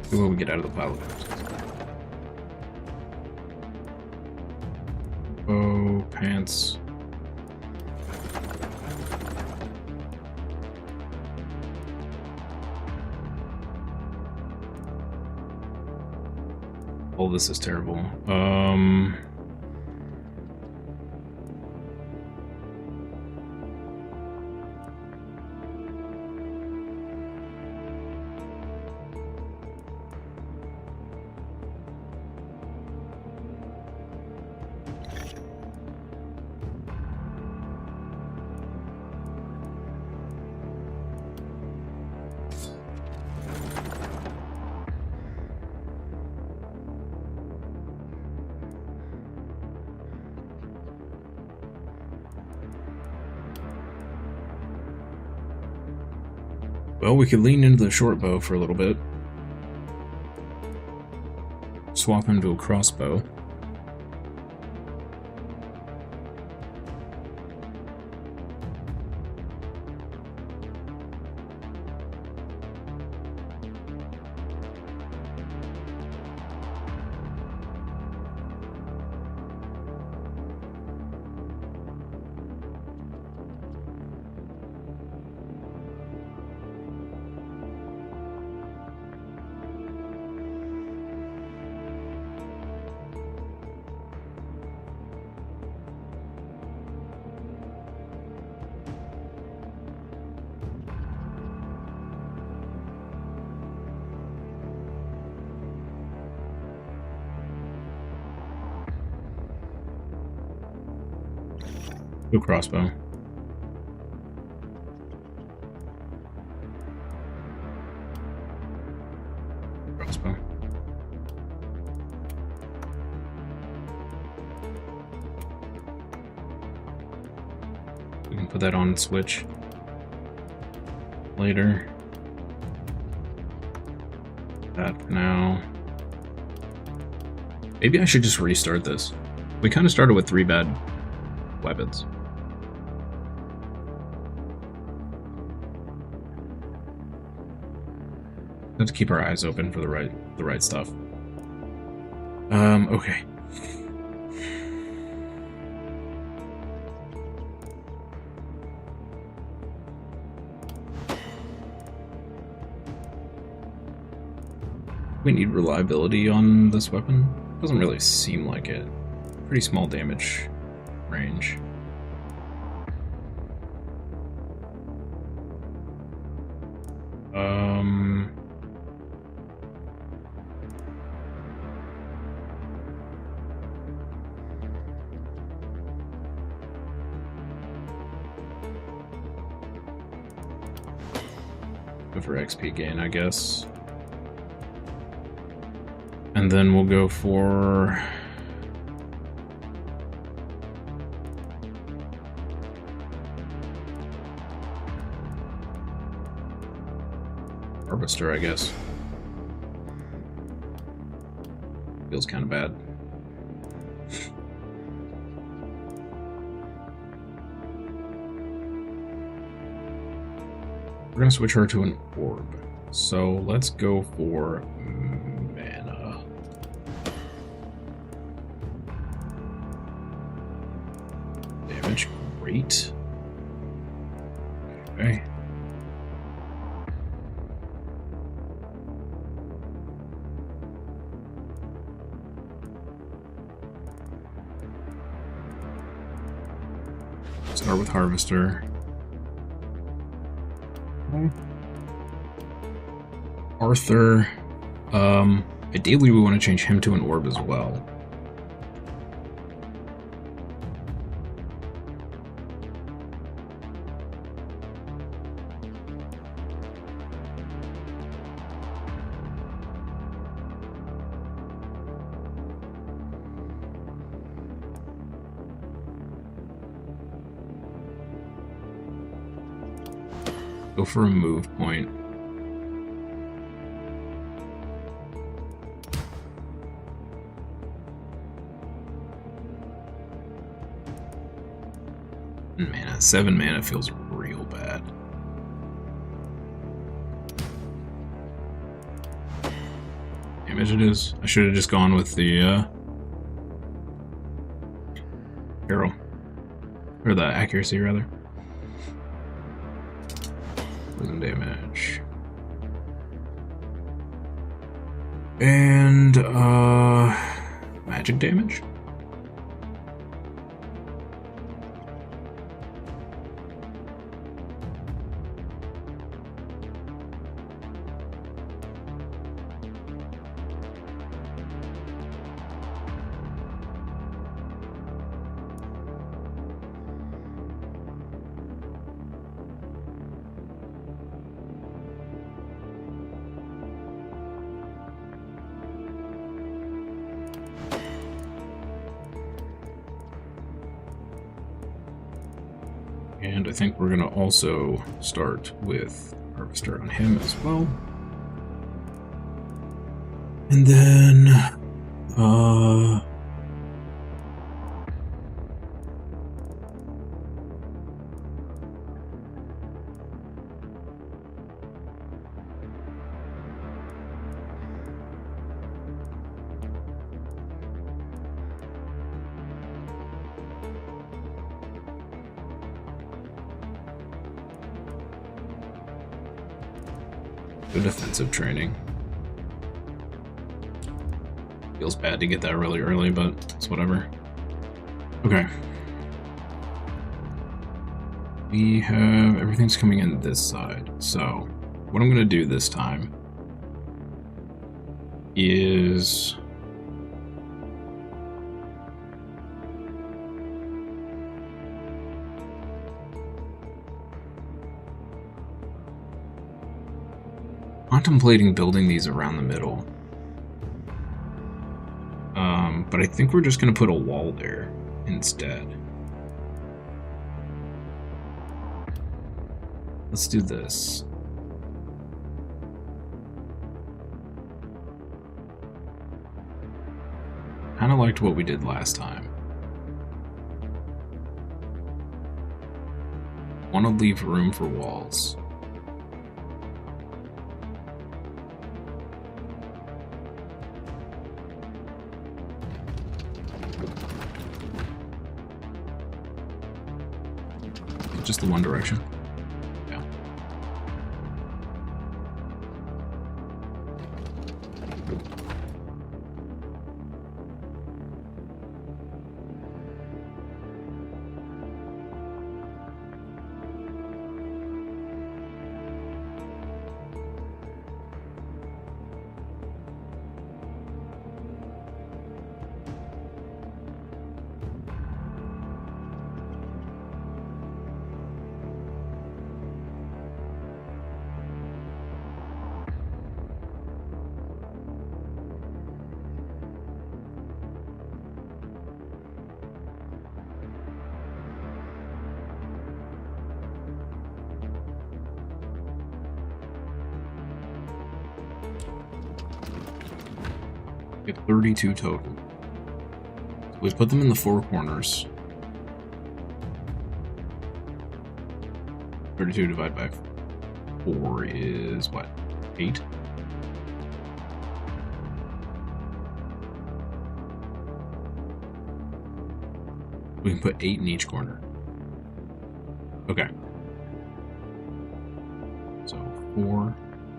Speaker 1: See what we get out of the pile of bow, pants. All this is terrible. Well, we could lean into the short bow for a little bit. Swap him to a crossbow. Go crossbow. Crossbow. We can put that on switch later. That for now. Maybe I should just restart this. We kind of started with 3 bad weapons. Have to keep our eyes open for the right stuff. Okay. We need reliability on this weapon. Doesn't really seem like it. Pretty small damage range. Go for XP gain, I guess. And then we'll go for... Harvester, I guess. Feels kind of bad. We're gonna switch her to an orb. So let's go for mana. Damage, great. Okay. Start with Harvester. Arthur. Ideally, we want to change him to an orb as well. Go for a move point. Mana, 7 mana feels real bad. Damage it is. I should have just gone with the barrel. Or the accuracy, rather. Poison damage. And, magic damage? And I think we're going to also start with Harvester on him as well. And then, the defensive training. Feels bad to get that really early, but it's whatever. Okay. We have everything's coming in this side. So what I'm gonna do this time is contemplating building these around the middle. But I think we're just going to put a wall there instead. Let's do this. Kind of liked what we did last time. Want to leave room for walls. Just the one direction. Yeah. We have 32 total. We put them in the 4 corners. 32 divided by 4 is what? 8? We can put 8 in each corner. Okay. So 4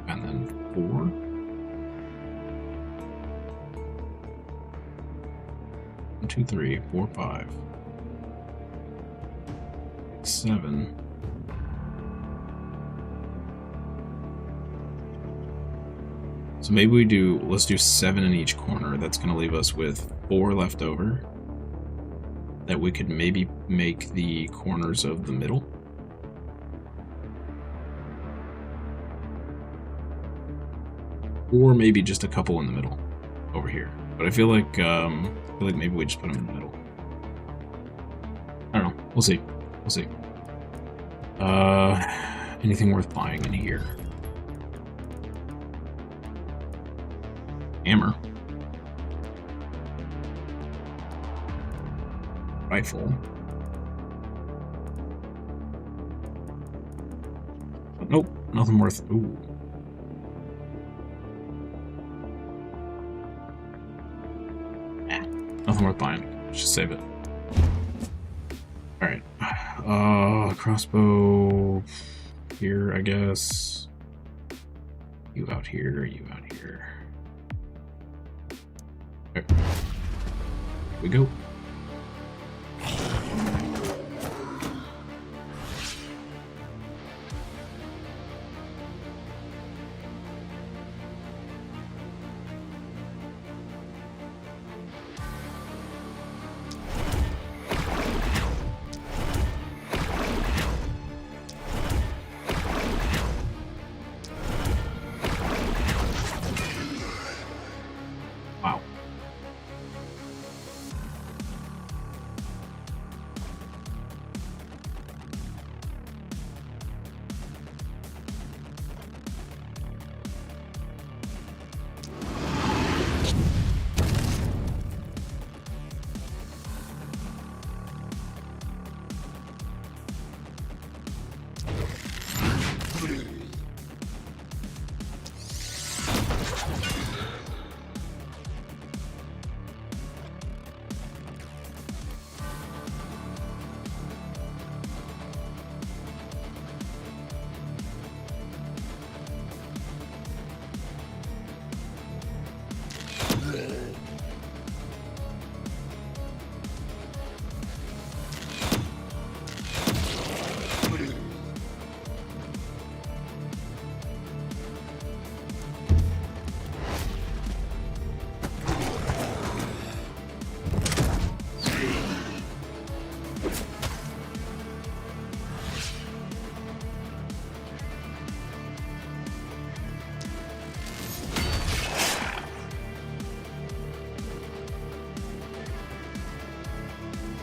Speaker 1: and then 4. One, 2, 3, 4, 5. 7. So maybe let's do 7 in each corner. That's going to leave us with 4 left over that we could maybe make the corners of the middle. Or maybe just a couple in the middle over here. But I feel like maybe we just put them in the middle. I don't know. We'll see. We'll see. Anything worth buying in here? Hammer. Rifle. Nope, nothing worth. Ooh. Nothing worth buying. Let's just save it. Alright. Crossbow here, I guess. You out here, you out here. Okay. Here we go.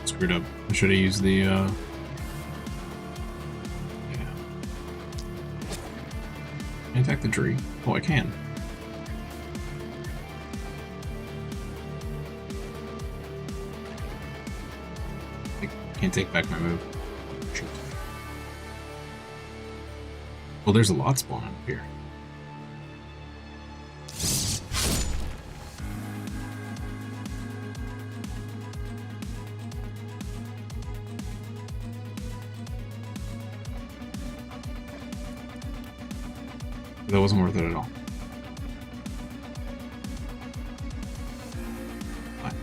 Speaker 1: Screwed up. I should have used the, yeah. Can I attack the tree? Oh, I can. I can't take back my move. Shoot. Well, there's a lot spawning up here. That wasn't worth it at all. What?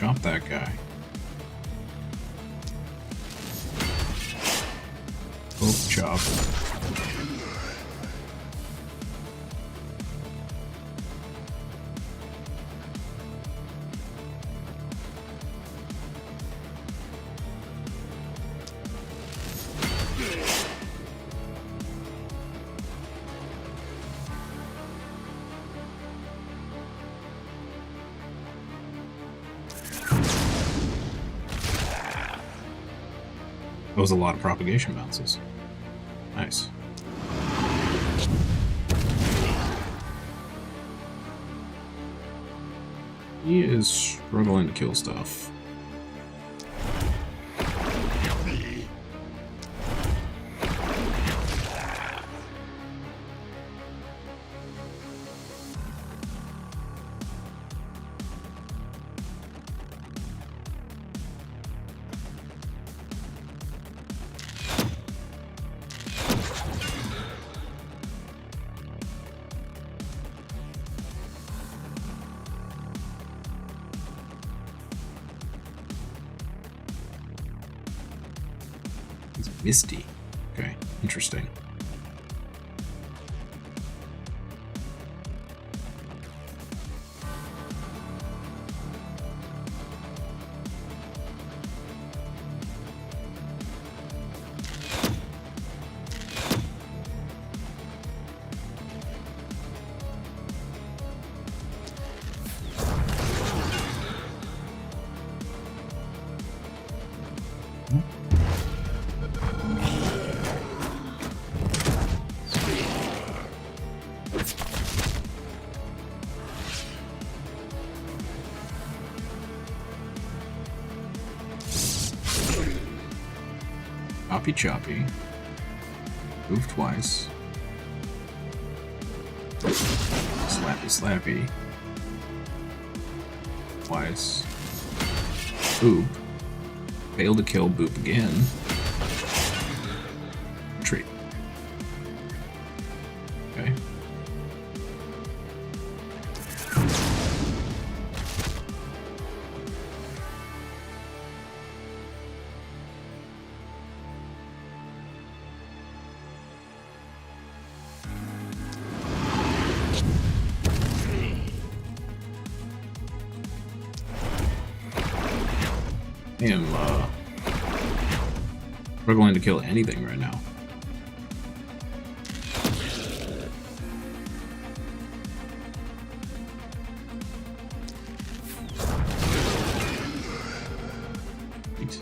Speaker 1: chop that guy. Both chop. That was a lot of propagation bounces. Nice. He is struggling to kill stuff. It's misty. Okay, interesting. Choppy choppy. Move twice. Slappy slappy. Twice. Boop. Fail to kill, boop again. Retreat. Okay. I am struggling to kill anything right now. Sweet.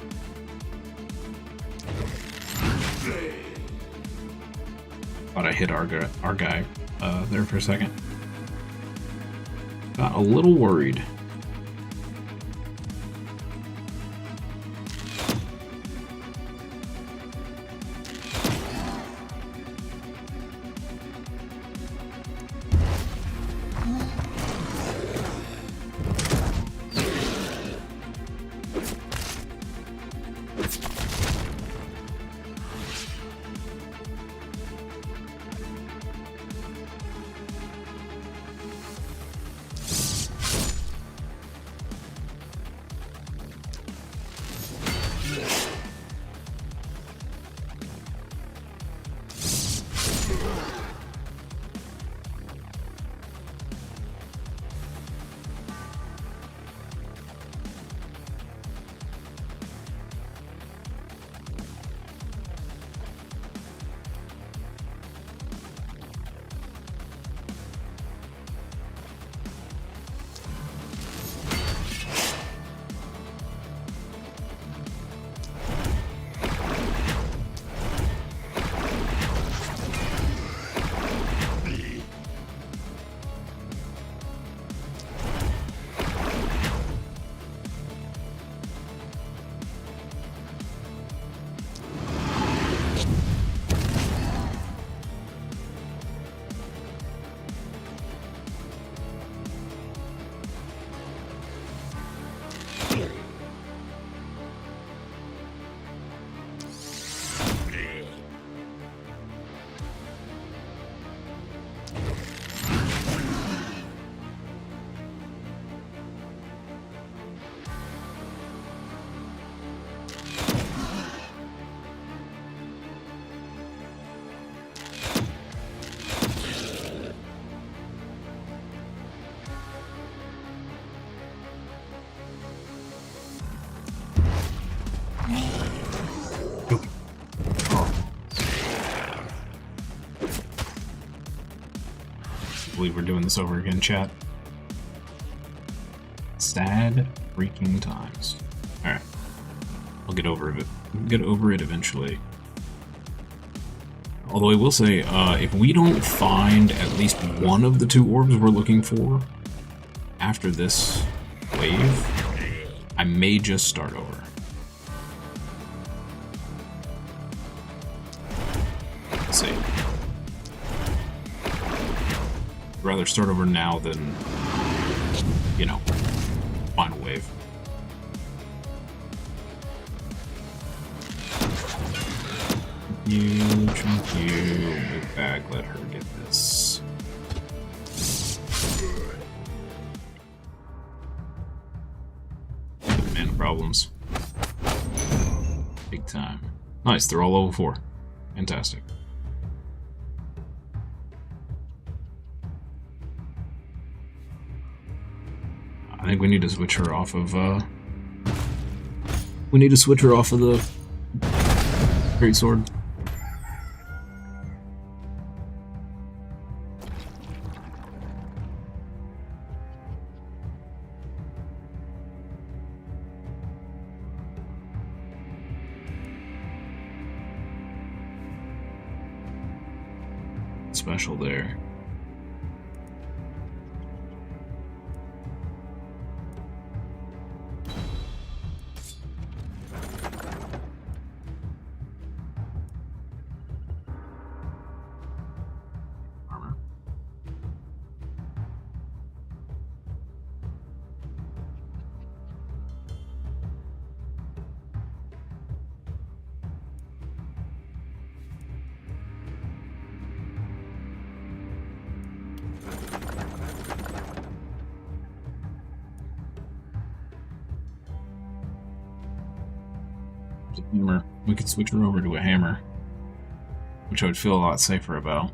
Speaker 1: Thought I hit our guy there for a second. Got a little worried. believe we're doing this over again, chat. Sad freaking times. Alright. I'll get over it. Get over it eventually. Although I will say, if we don't find at least one of the 2 orbs we're looking for after this wave, I may just start over. Let's see. I'd rather start over now than, you know, final wave. Thank you. Move back, let her get this. Mana problems. Big time. Nice, they're all level 4. Fantastic. I think we need to switch her off of, the greatsword. Special there. Armor. Hammer. We could switch her over to a hammer, which I would feel a lot safer about.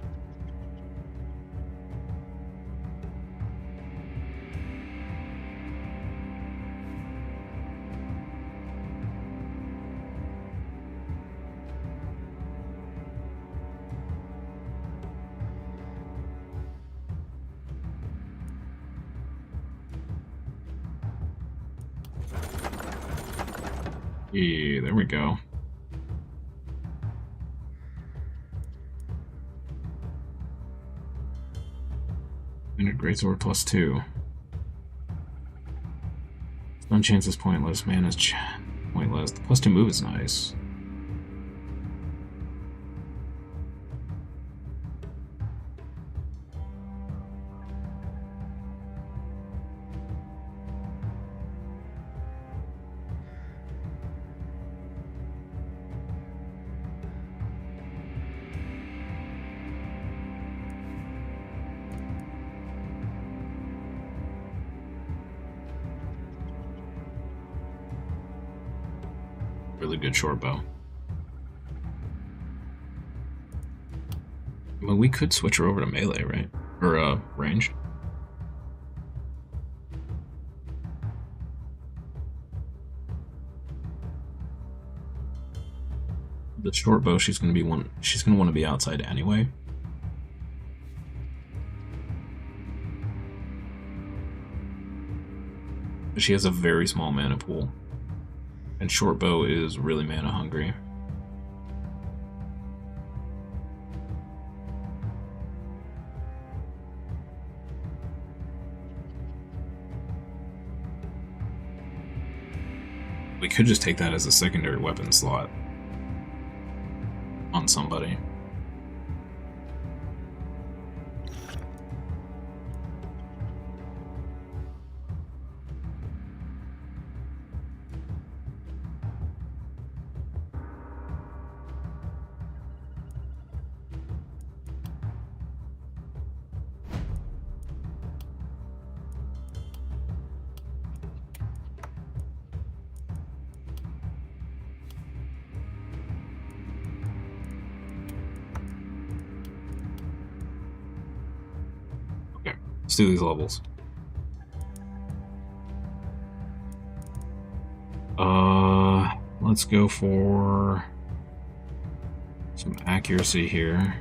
Speaker 1: Yeah, there we go. Standard greatsword +2. Stun chance is pointless. Man is pointless. The +2 move is nice. Really good short bow. I mean, we could switch her over to melee, right? Or, ranged. The short bow, she's gonna want to be outside anyway. But she has a very small mana pool. And short bow is really mana hungry. We could just take that as a secondary weapon slot on somebody. Let's do these levels. Let's go for some accuracy here.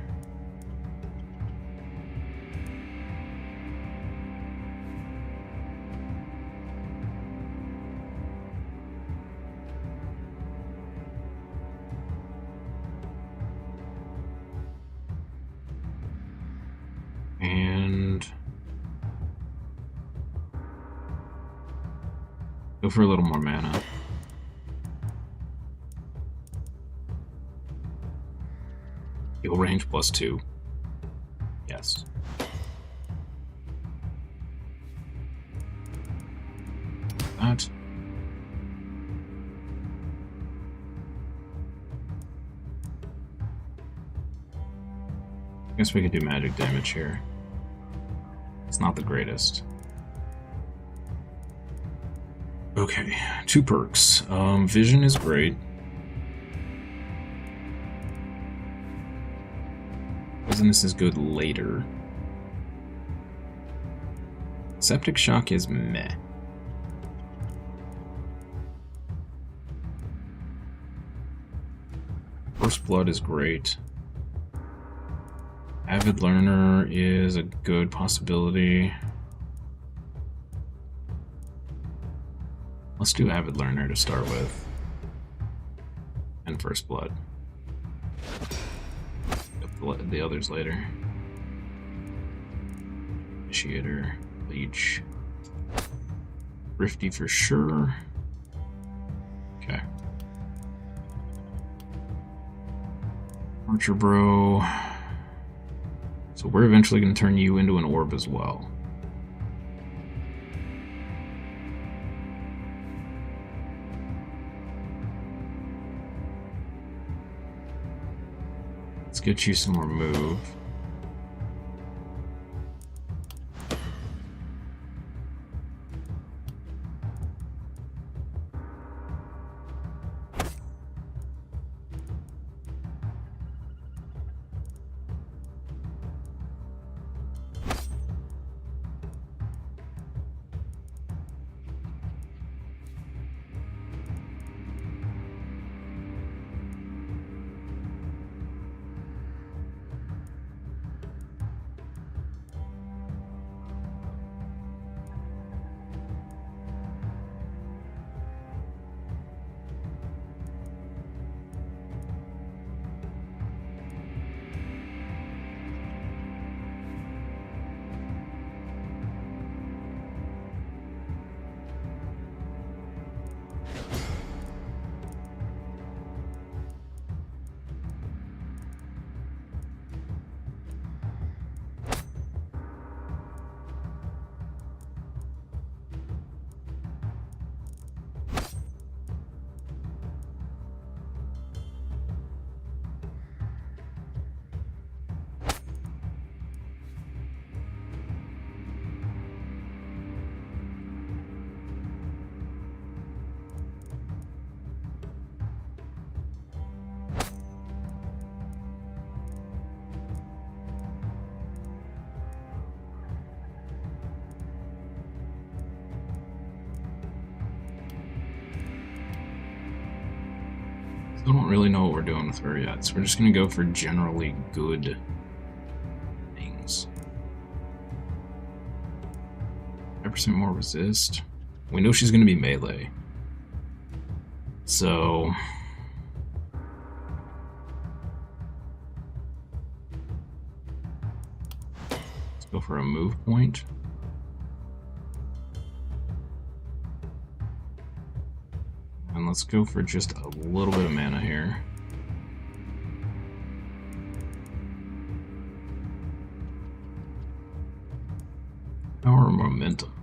Speaker 1: for a little more mana. Heal range +2. Yes. That. I guess we could do magic damage here. It's not the greatest. Okay, 2 perks. Vision is great. Poisonous is good later. Septic Shock is meh. First Blood is great. Avid Learner is a good possibility. Let's do Avid Learner to start with. And First Blood. The others later. Initiator, Leech. Thrifty for sure. Okay. Archer Bro. So we're eventually going to turn you into an orb as well. Let's get you some more move. Still don't really know what we're doing with her yet, so we're just gonna go for generally good things. 5% more resist. We know she's gonna be melee. So let's go for a move point. And let's go for just a little bit of mana here. Power momentum.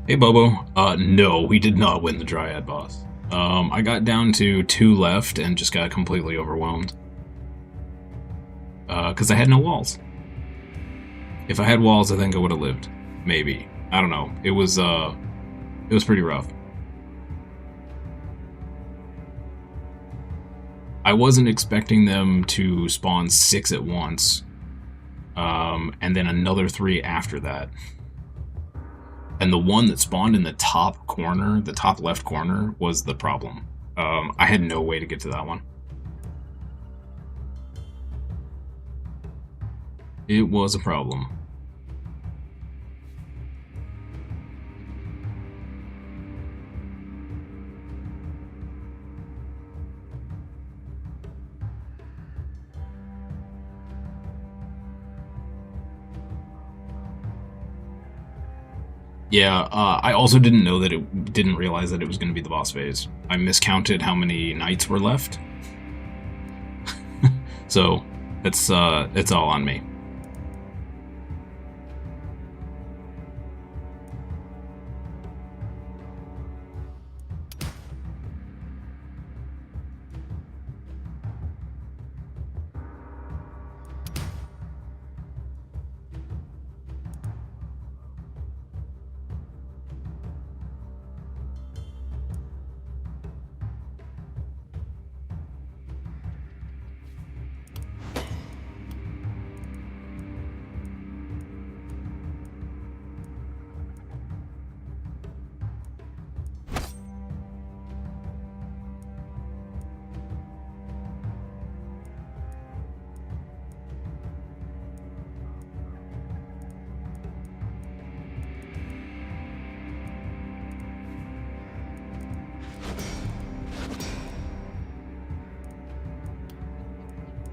Speaker 1: Hey Bobo. No, we did not win the Dryad boss. I got down to 2 left and just got completely overwhelmed. Because I had no walls. If I had walls, I think I would have lived. Maybe. I don't know. It was pretty rough. I wasn't expecting them to spawn 6 at once, and then another 3 after that. And the one that spawned in the top corner, the top left corner, was the problem. I had no way to get to that one. It was a problem. Yeah, I also didn't know that didn't realize that it was going to be the boss phase. I miscounted how many knights were left. So, it's all on me.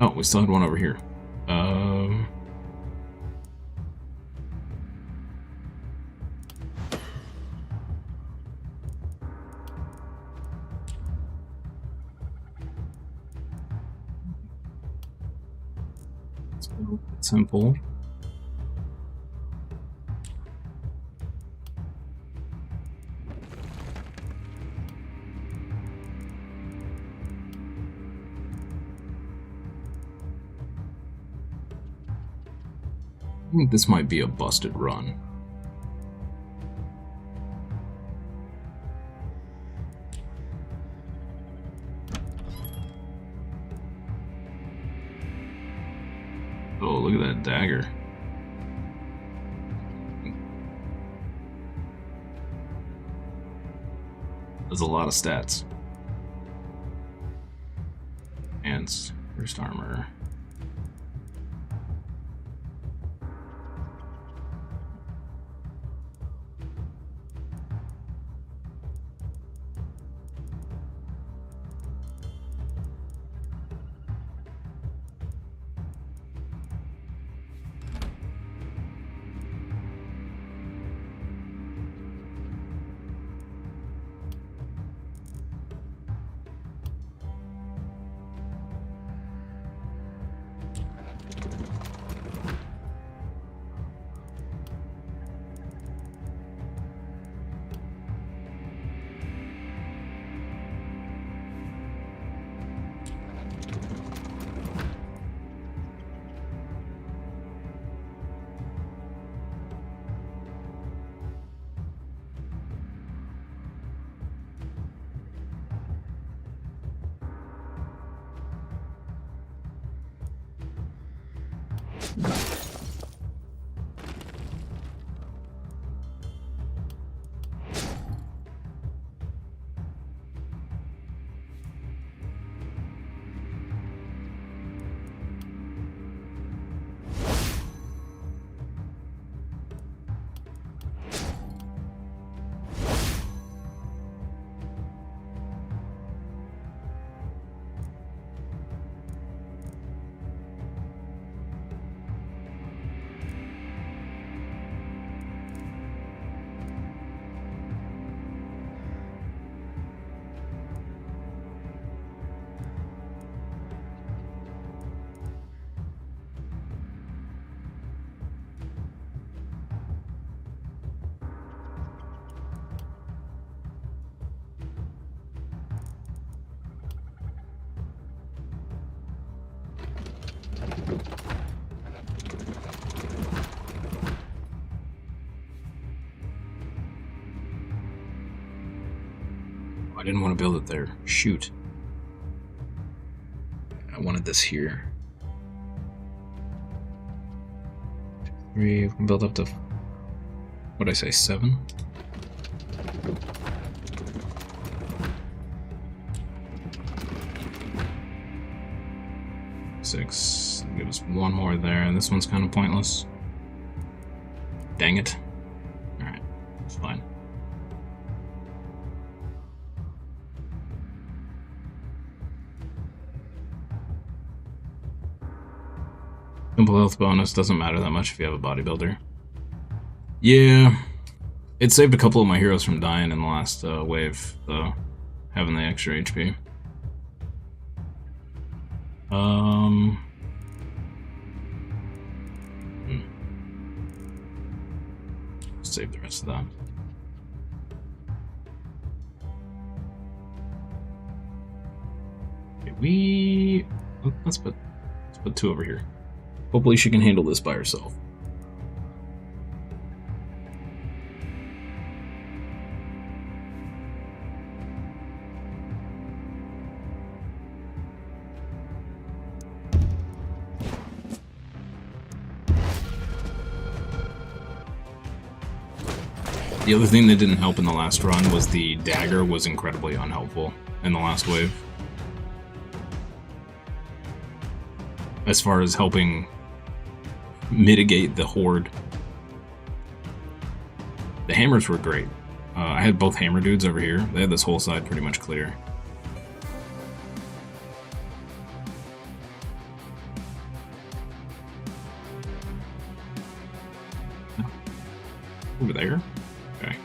Speaker 1: Oh, we still had one over here. It's a little bit simple. I think this might be a busted run. Oh, look at that dagger. That's a lot of stats. And first armor. I didn't want to build it there. Shoot. I wanted this here. 3, we can build up to, what'd I say, 7? Six. Give us one more there, and this one's kind of pointless. Dang it. Alright, it's fine. Simple health bonus doesn't matter that much if you have a bodybuilder. Yeah. It saved a couple of my heroes from dying in the last wave, though, having the extra HP. Save the rest of that. Okay, let's put 2 over here. Hopefully she can handle this by herself. The other thing that didn't help in the last run was the dagger was incredibly unhelpful in the last wave. As far as helping mitigate the horde. The hammers were great. I had both hammer dudes over here. They had this whole side pretty much clear. Over there? Okay.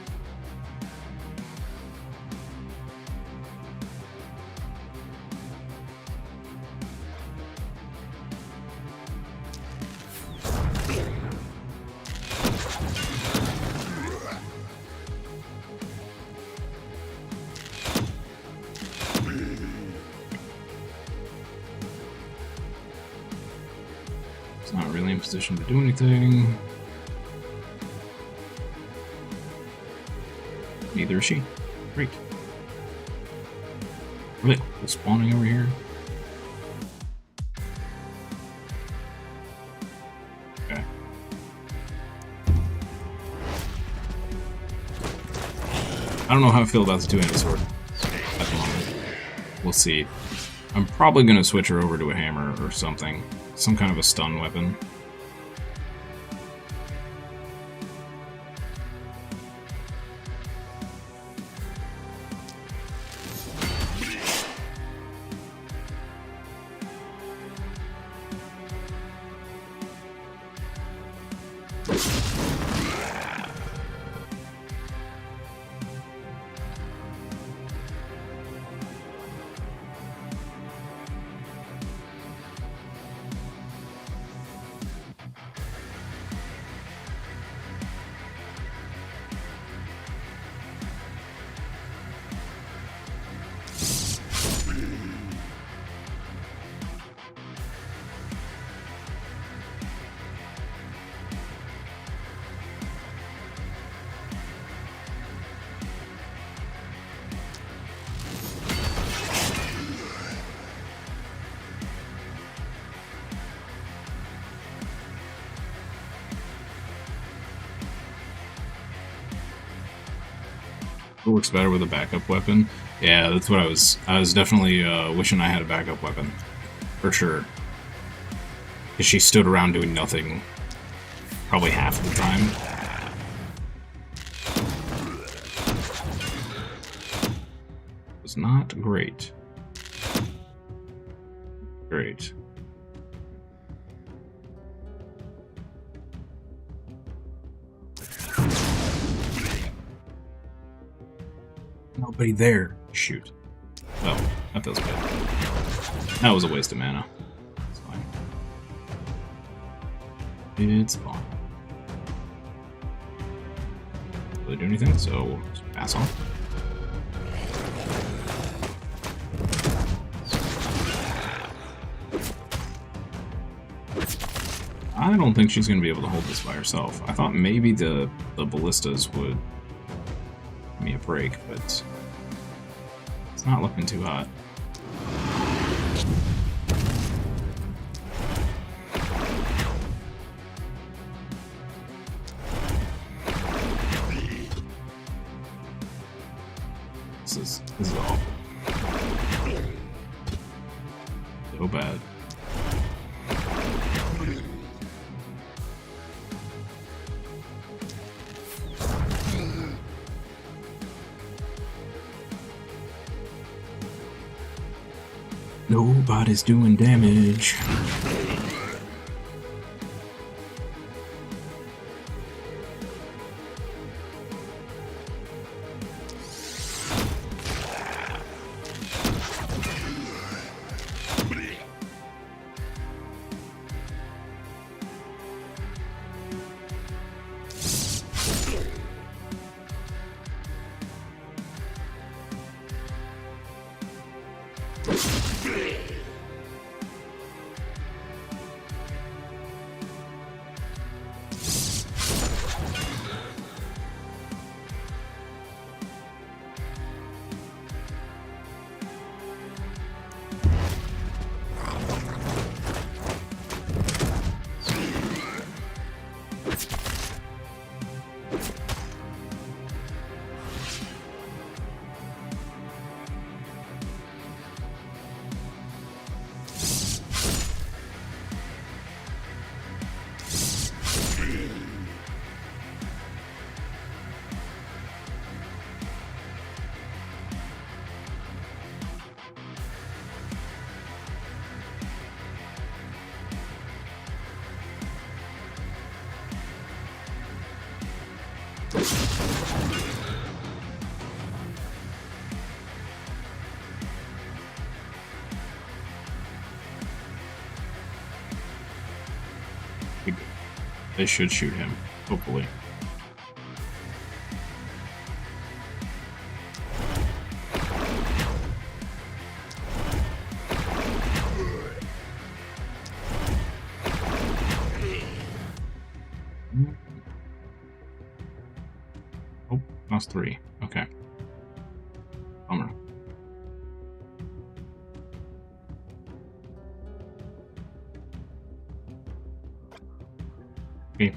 Speaker 1: It's not really in position to do anything. Neither is she. Great. Really? Spawning over here? Okay. I don't know how I feel about the two-handed sword at the moment. We'll see. I'm probably going to switch her over to a hammer or something. Some kind of a stun weapon. It works better with a backup weapon. Yeah, that's what I was definitely wishing I had a backup weapon. For sure. Because she stood around doing nothing probably half the time. It was not great. Great. Nobody there. Shoot. Oh, that feels bad. That was a waste of mana. It's fine. It's fine. Doesn't really do anything, so we'll just pass on. I don't think she's going to be able to hold this by herself. I thought maybe the ballistas would give me a break, but it's not looking too hot. This is awful. So bad. Nobody's doing damage. They should shoot him, hopefully. Oh, that's 3. Okay. Bummer. Okay.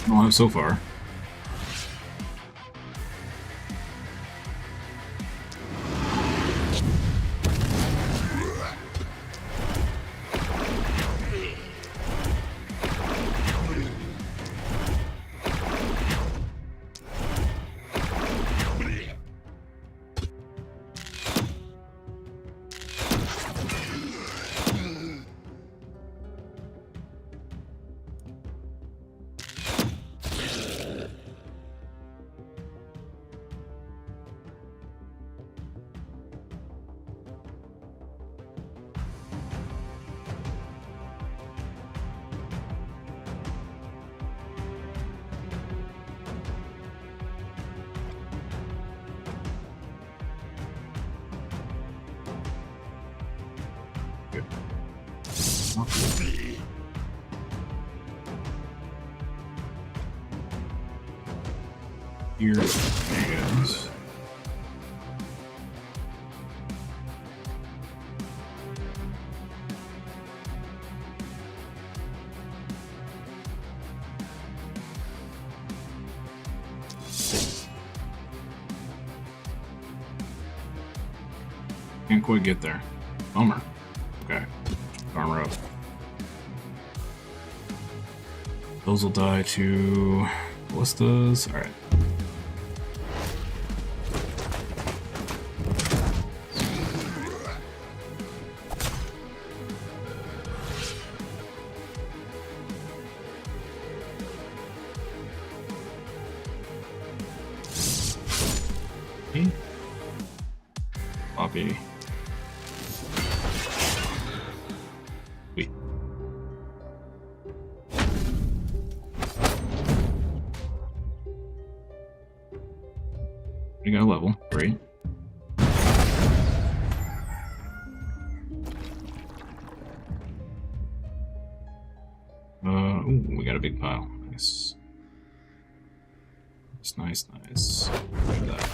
Speaker 1: Well, so far. Here is. Can't quite get there. Bummer. Okay. Armor up. Those will die to ballistas. Alright. Poppy. Wait. We got a level. Great. Ooh, we got a big pile. Nice. Nice. Look at that.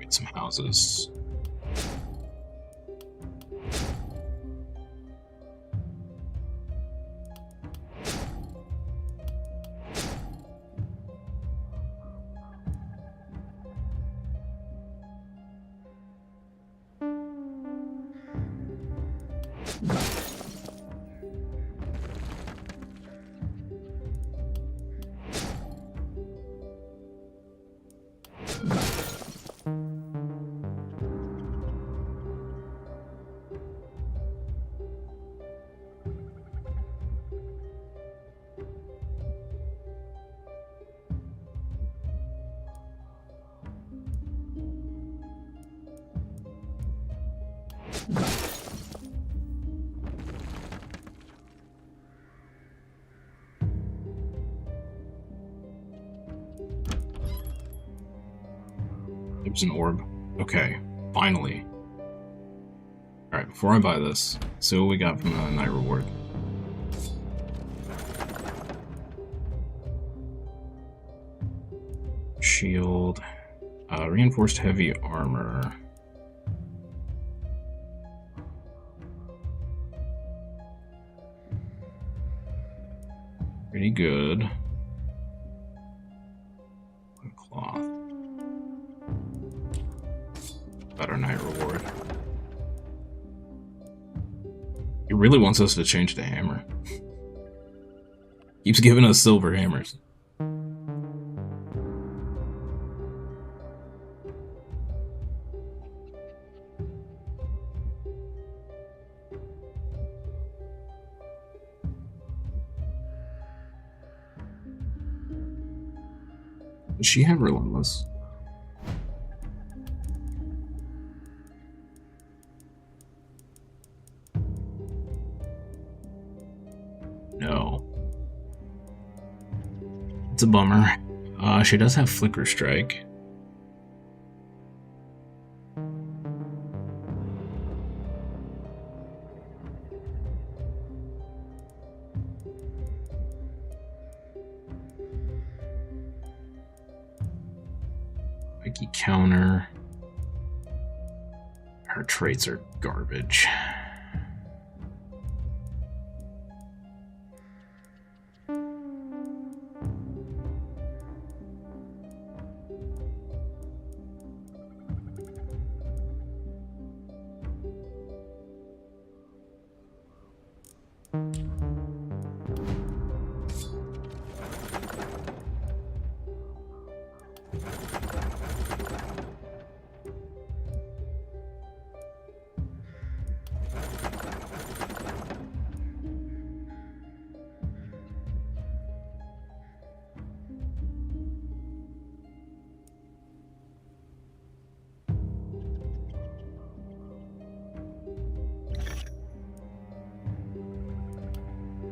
Speaker 1: Get some houses. There's an orb. Okay, finally. Alright, before I buy this, see what we got from the night reward. Shield. Reinforced heavy armor. Pretty good. Cloth. Better night reward. He really wants us to change to hammer. Keeps giving us silver hammers. Does she have relentless? No. It's a bummer. She does have flicker strike. Mikey counter. Her traits are garbage.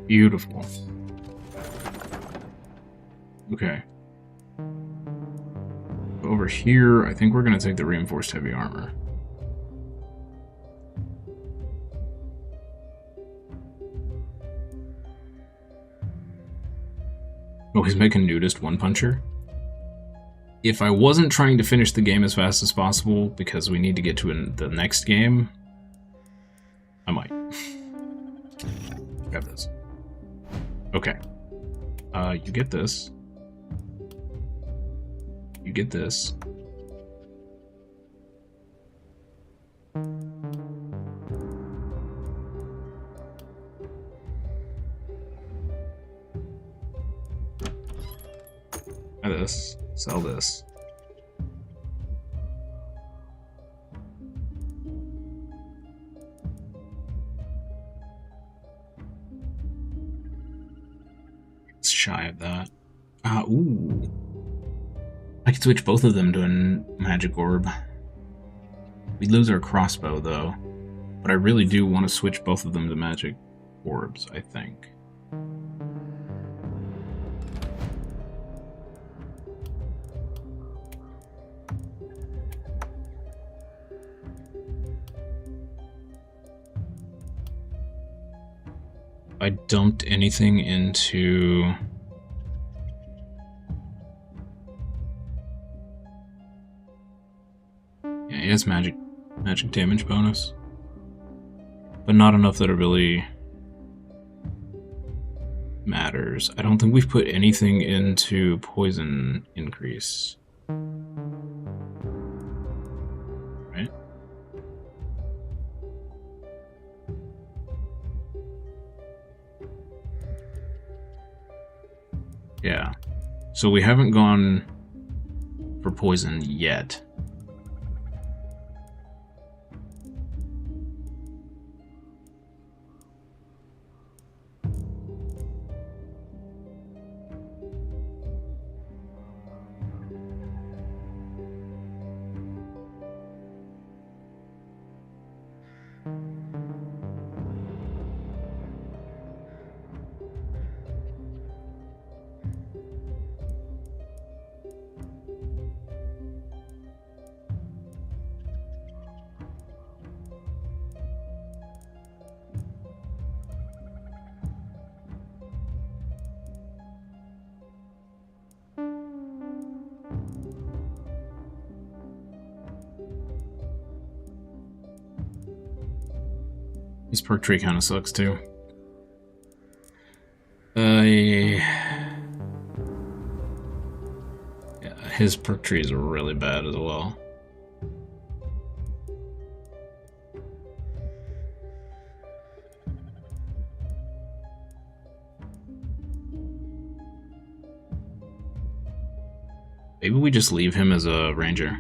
Speaker 1: Beautiful. Okay. Over here, I think we're going to take the reinforced heavy armor. Oh, he's making nudist one-puncher? If I wasn't trying to finish the game as fast as possible, because we need to get to the next game, I might. Grab this. Okay. You get this. You get this. Buy this. Sell this. It's shy of that. Ooh. I could switch both of them to a magic orb. We'd lose our crossbow, though. But I really do want to switch both of them to magic orbs, I think. I dumped anything into... Yeah, he has magic damage bonus. But not enough that it really matters. I don't think we've put anything into poison increase. Right? Yeah. So we haven't gone for poison yet. This perk tree kind of sucks too. Yeah, his perk tree is really bad as well. Maybe we just leave him as a ranger.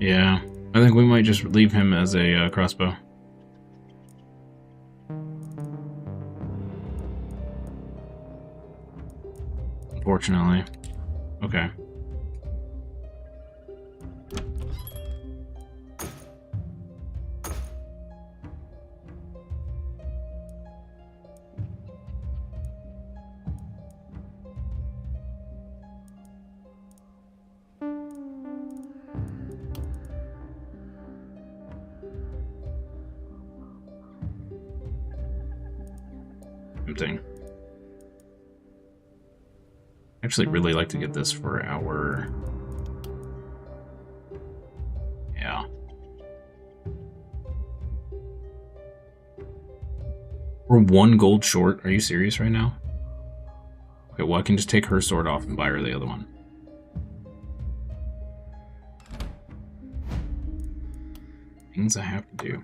Speaker 1: Yeah, I think we might just leave him as a crossbow. Unfortunately. Okay. Thing. I actually really like to get this for our... Yeah. We're 1 gold short. Are you serious right now? Okay, well I can just take her sword off and buy her the other one. Things I have to do.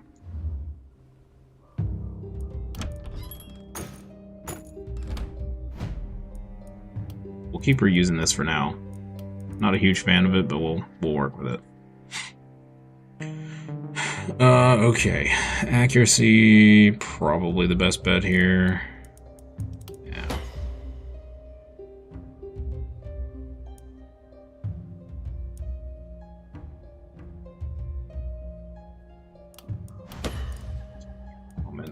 Speaker 1: We'll keep reusing this for now. Not a huge fan of it, but we'll work with it. Okay. Accuracy, probably the best bet here. Yeah.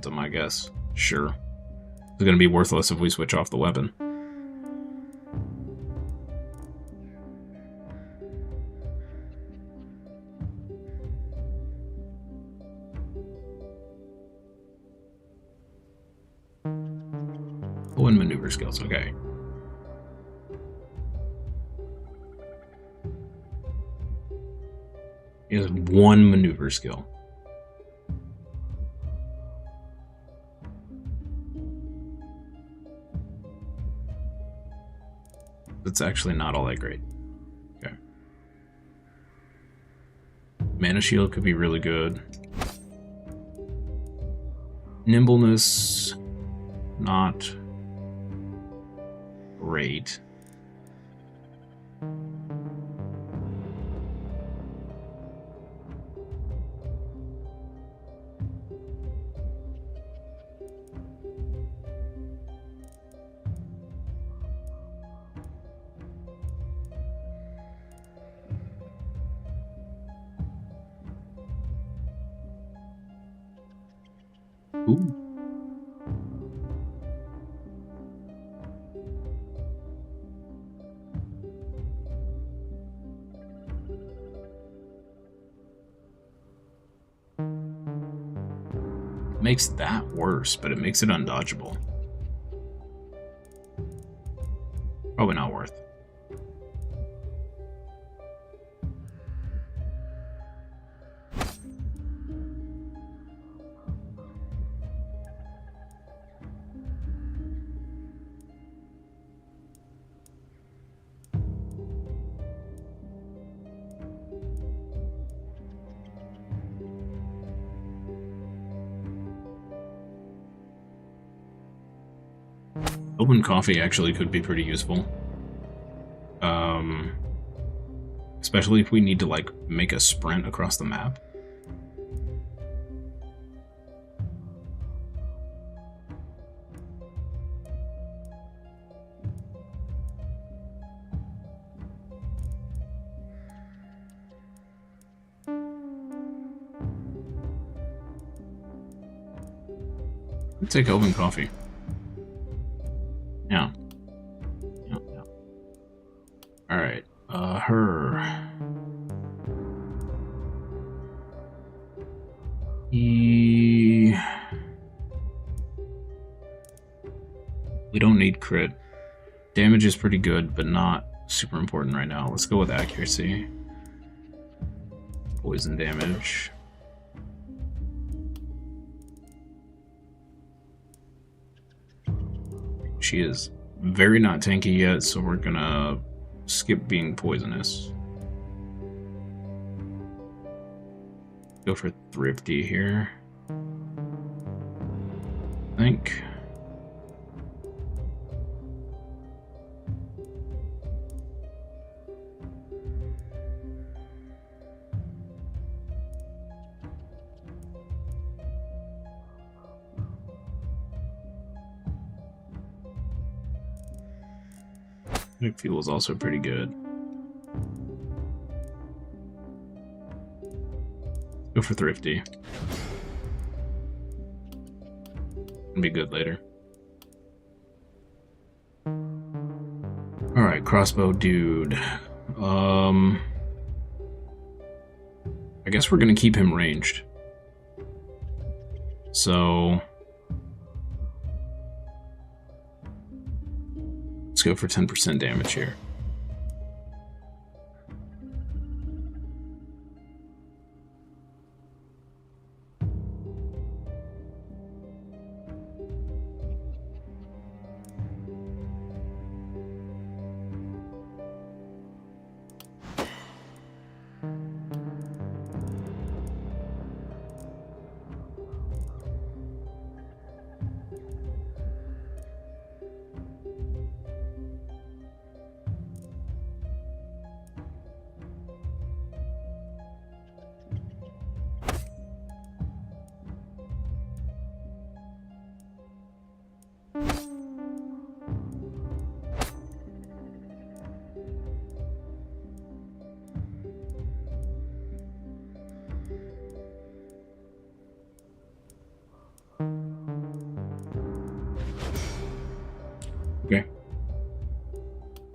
Speaker 1: momentum, I guess. Sure. It's going to be worthless if we switch off the weapon. Oh, and maneuver skills, okay. He has one maneuver skill. That's actually not all that great. Okay. Mana shield could be really good. Nimbleness, not great. Ooh. Makes that worse, but it makes it undodgeable. Probably not worth. Open coffee actually could be pretty useful. Especially if we need to, like, make a sprint across the map. Let's take open coffee. Yeah. Yeah. Alright. Her. We don't need crit. Damage is pretty good, but not super important right now. Let's go with accuracy. Poison damage. She is very not tanky yet, so we're gonna skip being poisonous. Go for thrifty here. I think. Fuel is also pretty good. Go for thrifty. It'll be good later. Alright, crossbow dude. I guess we're gonna keep him ranged. So let's go for 10% damage here.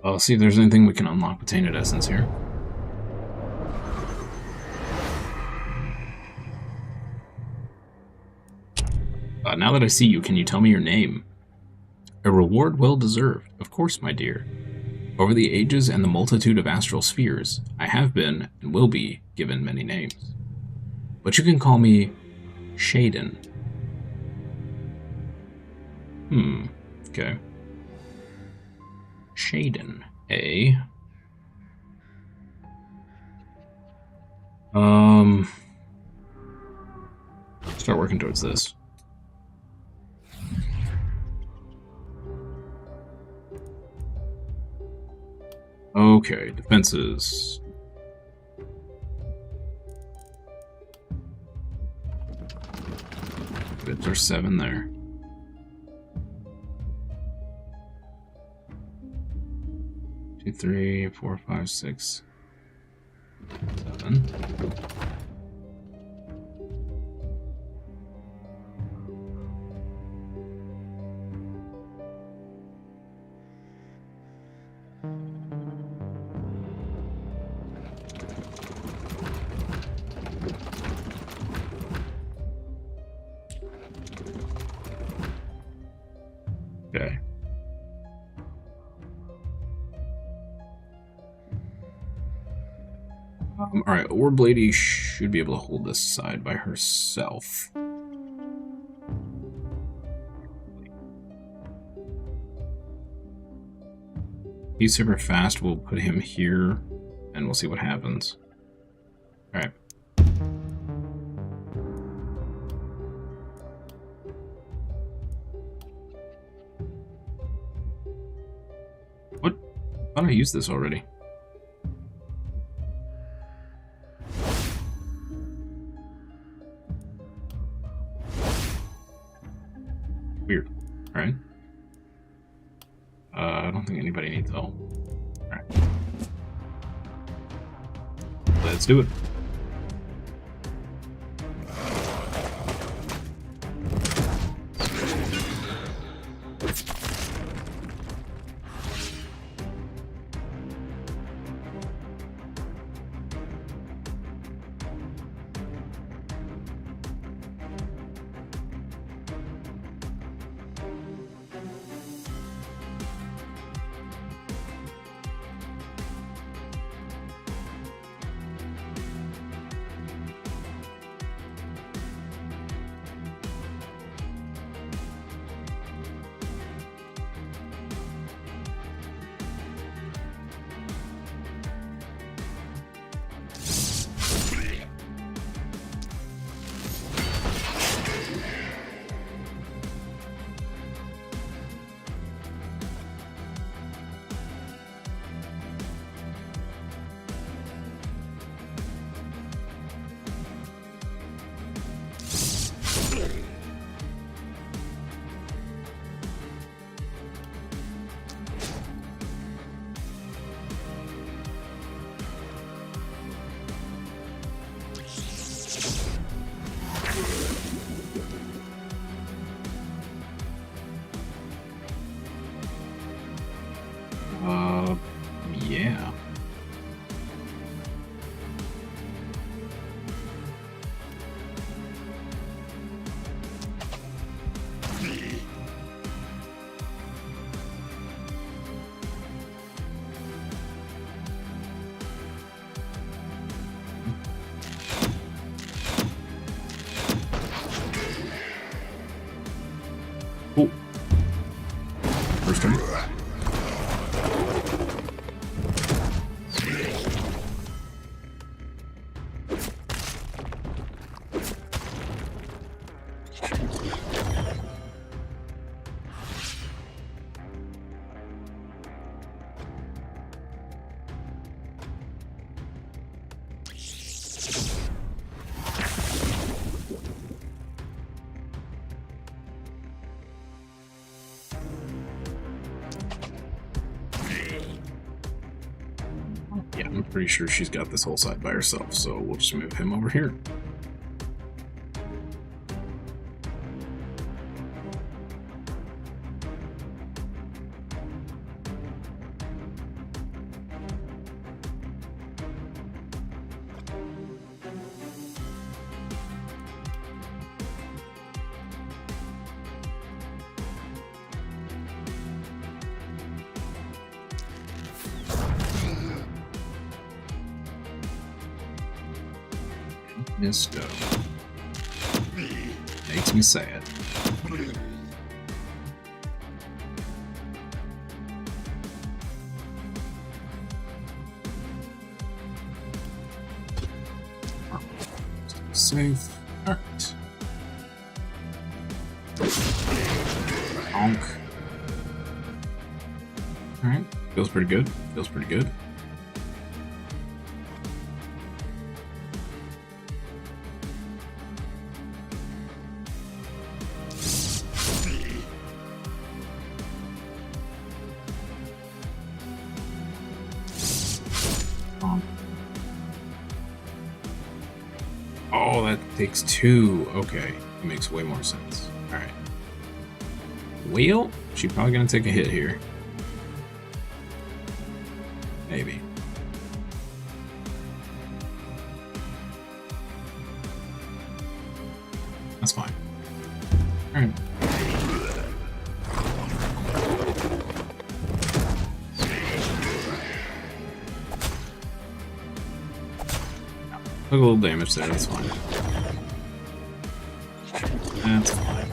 Speaker 1: I'll see if there's anything we can unlock with Tainted Essence here. Now that I see you, can you tell me your name? A reward well deserved, of course, my dear. Over the ages and the multitude of astral spheres, I have been and will be given many names. But you can call me Shaden. Okay. Shaden, eh? Start working towards this. Okay, defenses. Bits are 7 there. Two, 3, 4, 5, 6, 7. Okay. Alright, Orb Lady should be able to hold this side by herself. He's super fast, we'll put him here, and we'll see what happens. Alright. What? I thought I used this already. Weird. Alright. I don't think anybody needs help. Alright. Let's do it. Yeah. Cool. First turn. Yeah, I'm pretty sure she's got this whole side by herself, so we'll just move him over here. Misto. Makes me sad. Safe. Alright. Honk. Alright. Feels pretty good. Feels pretty good. Oh, that takes 2. Okay, it makes way more sense. Alright. Well, she's probably gonna take a hit here. Maybe. That's fine. Alright. Took a little damage there, that's fine. That's fine.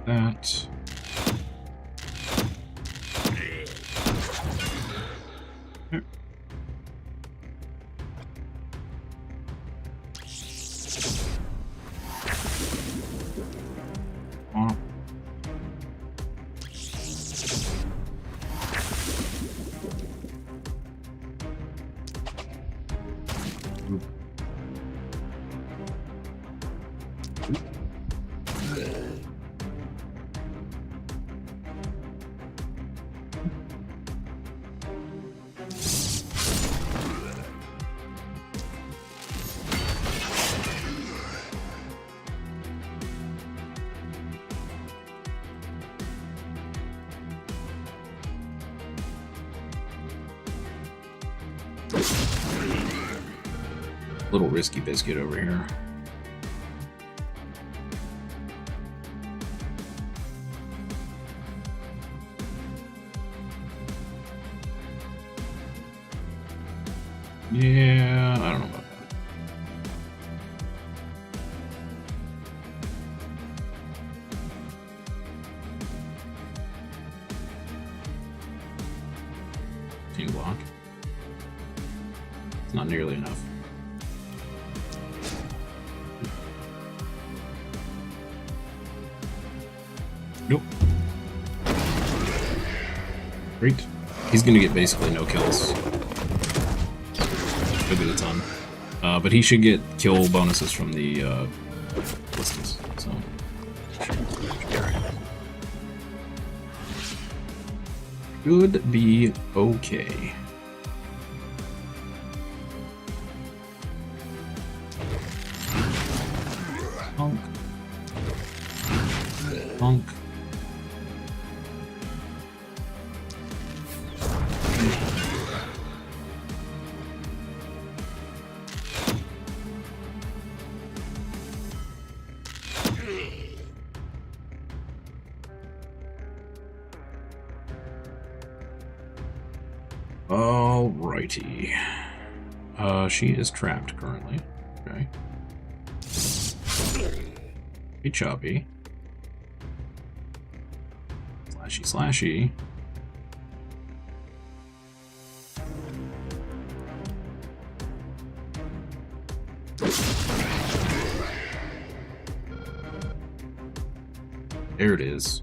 Speaker 1: That. Here. Little risky biscuit over here. Yeah, I don't know about that. Team block. It's not nearly enough. Nope. Great. He's gonna get basically no kills. Could be a ton. But he should get kill bonuses from the listings, so should be okay. Honk. Honk. Alrighty. She is trapped currently. Okay. Be choppy. Slashy, slashy. There it is.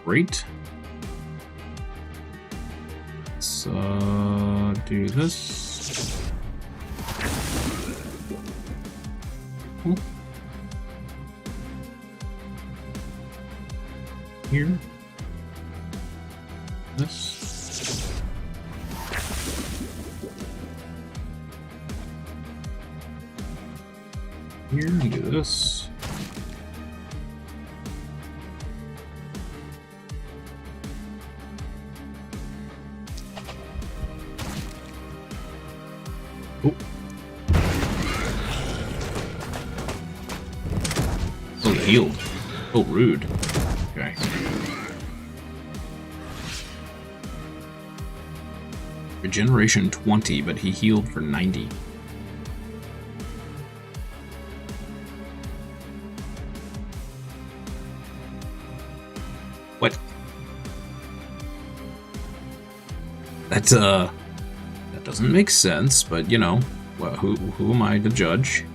Speaker 1: Great. Let's do this. here. This. Here, and do this. Oh. Oh, healed. Oh, rude. Okay. Regeneration 20, but he healed for 90. What? That doesn't make sense, but you know, well, who am I to judge?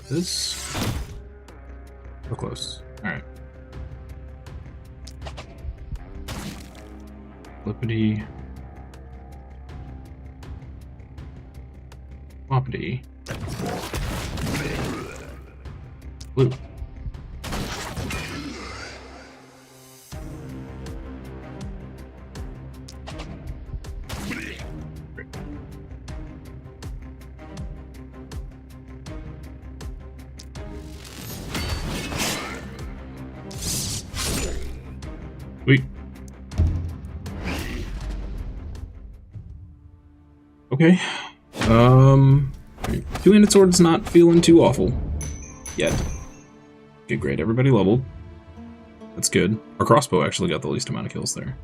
Speaker 1: This. We're close. Alright. Flippity. Floppity. Blue. Sweet. Okay. Two-handed sword's not feeling too awful yet. Okay, great. Everybody leveled. That's good. Our crossbow actually got the least amount of kills there.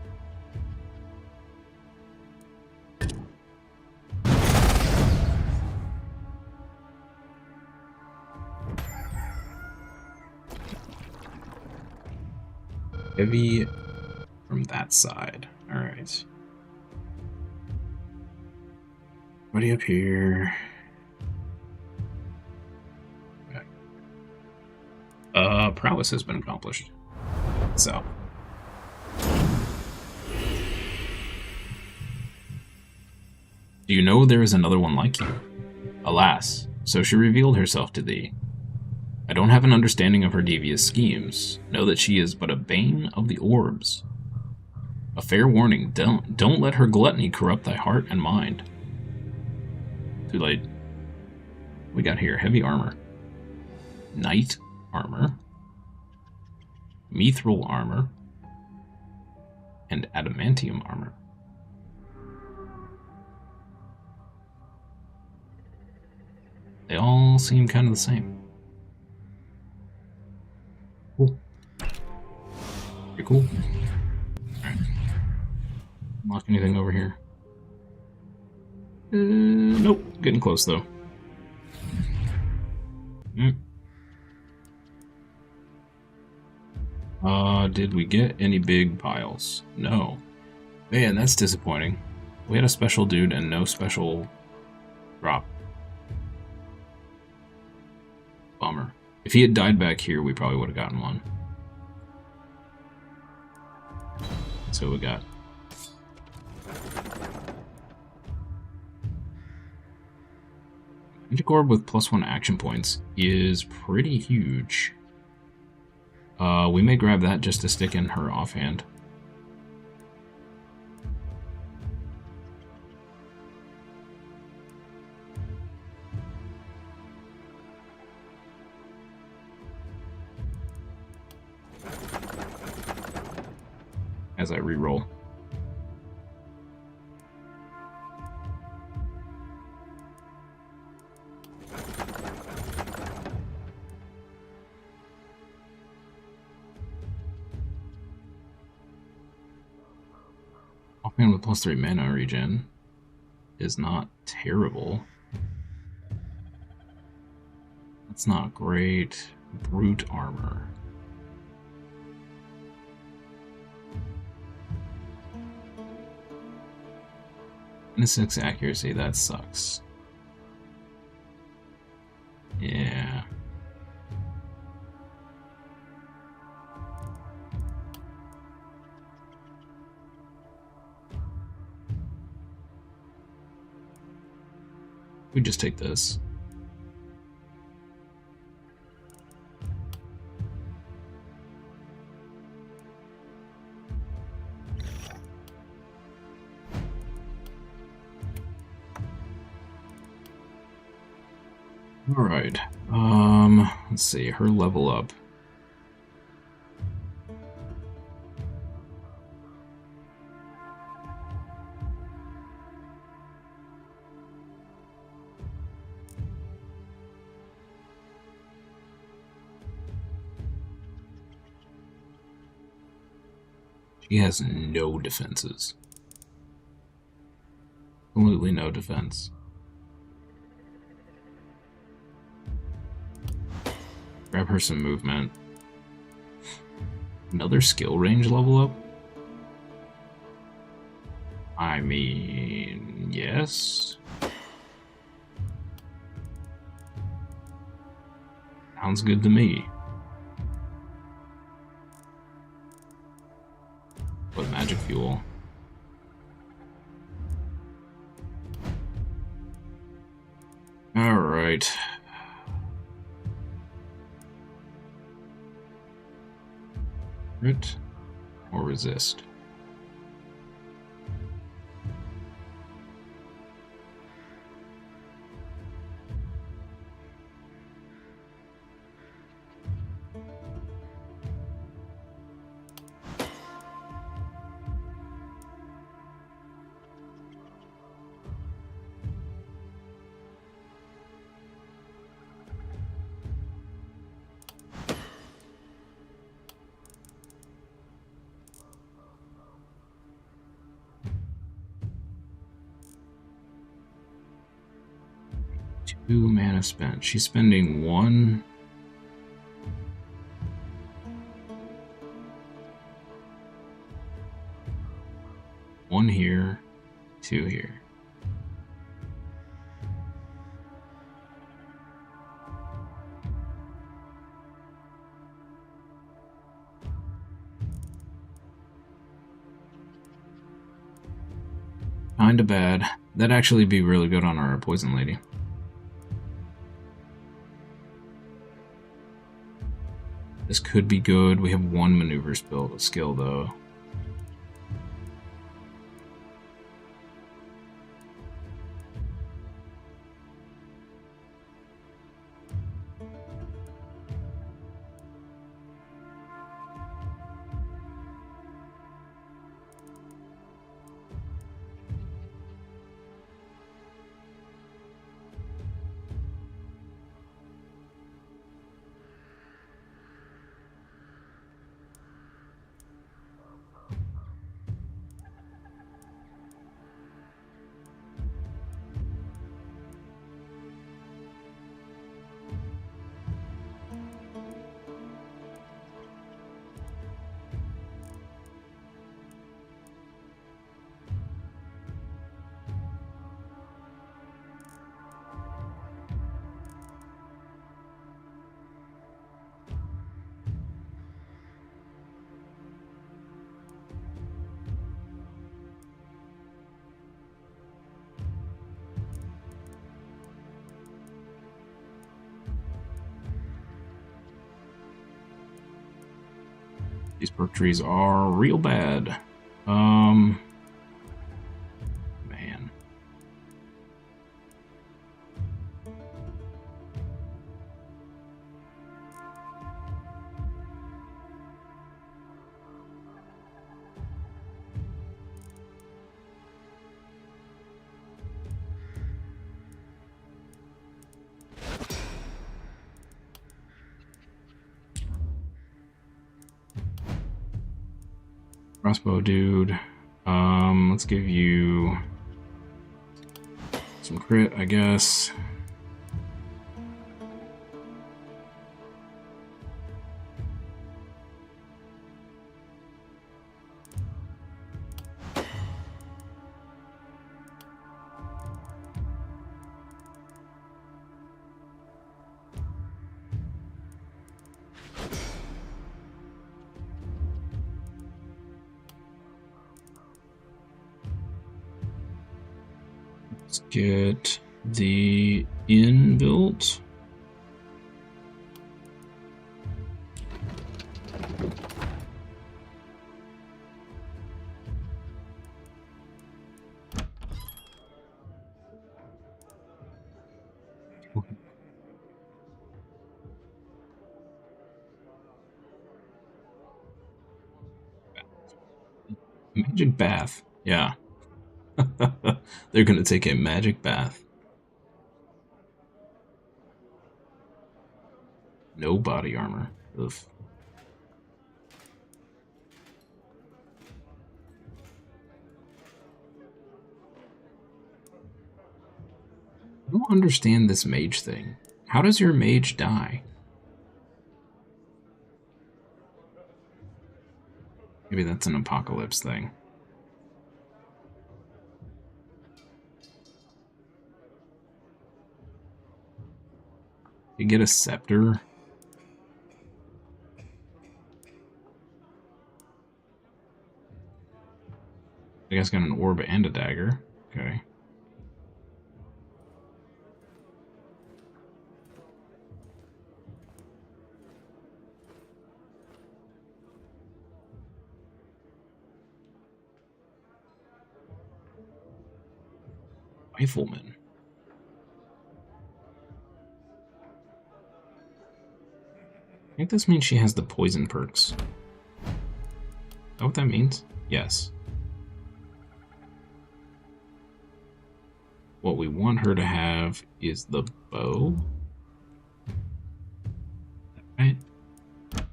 Speaker 1: Heavy from that side. Alright. Buddy up here. Okay. Prowess has been accomplished. So. Do you know there is another one like you? Alas, so she revealed herself to thee. I don't have an understanding of her devious schemes. Know that she is but a bane of the orbs. A fair warning, don't let her gluttony corrupt thy heart and mind. Too late. We got here heavy armor, knight armor, mithril armor, and adamantium armor. They all seem kind of the same. Cool. Pretty cool. Alright. Unlock anything over here? Nope. Getting close, though. Did we get any big piles? No. Man, that's disappointing. We had a special dude and no special drop. Bummer. If he had died back here, we probably would have gotten one. So we got. Magic Orb with +1 action points is pretty huge. We may grab that just to stick in her offhand. As I re-roll. Offhand with +3 mana regen is not terrible. That's not great. Brute armor. -6 accuracy, that sucks. Yeah. We just take this. Alright, let's see, her level up. She has no defenses. Absolutely no defense. Grab her some movement. Another skill range level up? I mean, yes. Sounds good to me. What magic fuel? Alright. Crit or resist? Two mana spent. She's spending one. One here, two here. Kinda bad. That'd actually be really good on our poison lady. This could be good. We have one maneuver skill though. These perk trees are real bad. Man. Crossbow dude. Let's give you some crit, I guess. Let's get the inbuilt. Magic bath. Yeah. They're gonna take a magic bath. No body armor. Ugh. I don't understand this mage thing. How does your mage die? Maybe that's an apocalypse thing. You get a scepter. I guess got an orb and a dagger. Okay. Rifleman. I think this means she has the poison perks. Is that what that means? Yes. What we want her to have is the bow. Right? What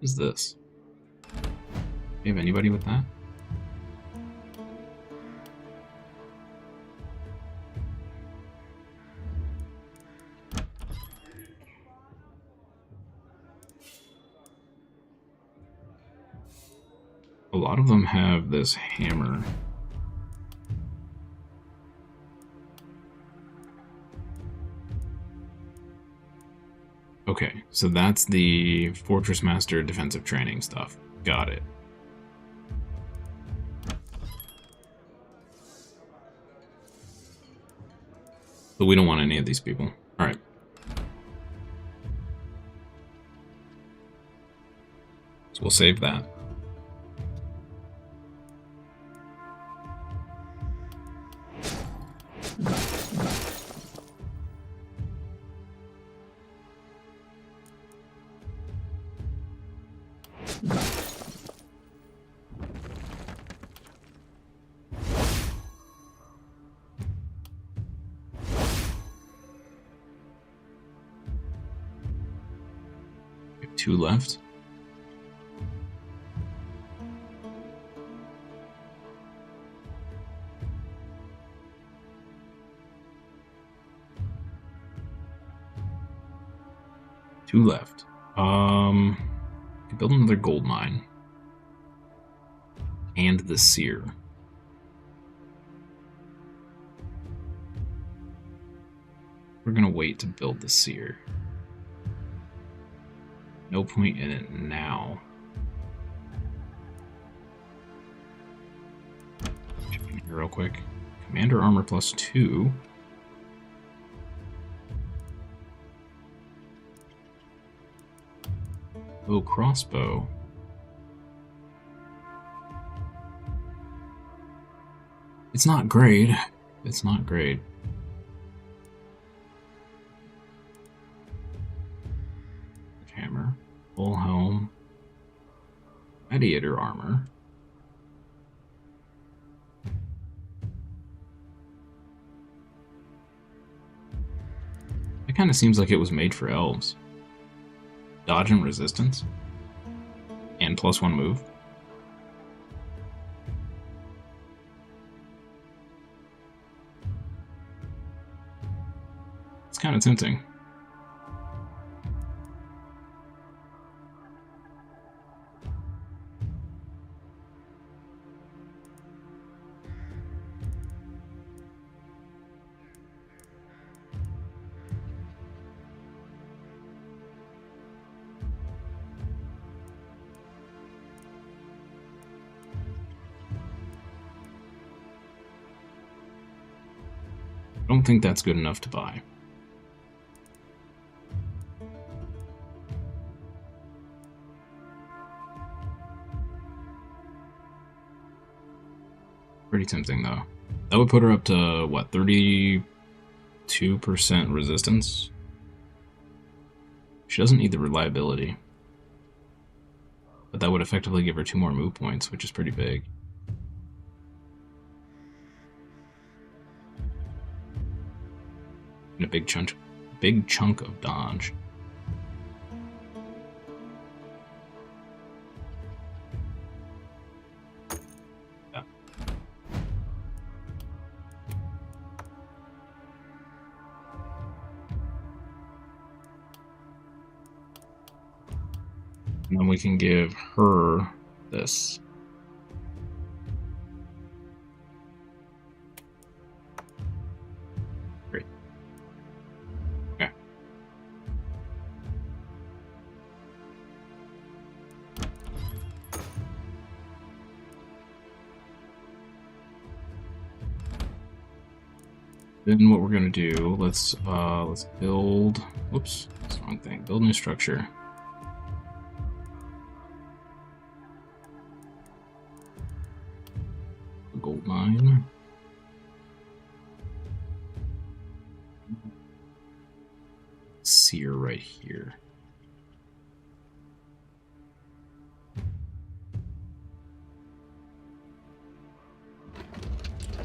Speaker 1: is this? Do you have anybody with that? A lot of them have this hammer. Okay, so that's the Fortress Master defensive training stuff. Got it. But we don't want any of these people. Alright. So we'll save that. We have 2 left. Two left. Could build another gold mine. And the seer. We're gonna wait to build the seer. No point in it now. Check in here real quick. Commander armor +2. Oh, crossbow. It's not great. It's not great. Hammer. Full helm. Gladiator armor. It kind of seems like it was made for elves. Dodge and resistance. And +1 move. It's kind of tempting. don't think that's good enough to buy. Pretty tempting, though. That would put her up to, what, 32% resistance? She doesn't need the reliability. But that would effectively give her 2 more move points, which is pretty big. And a big chunk of dodge. Yeah. And then we can give her this. Great. Okay. Then what we're gonna do, let's build, whoops, that's the wrong thing. Build new structure. Gold mine. Seer right here.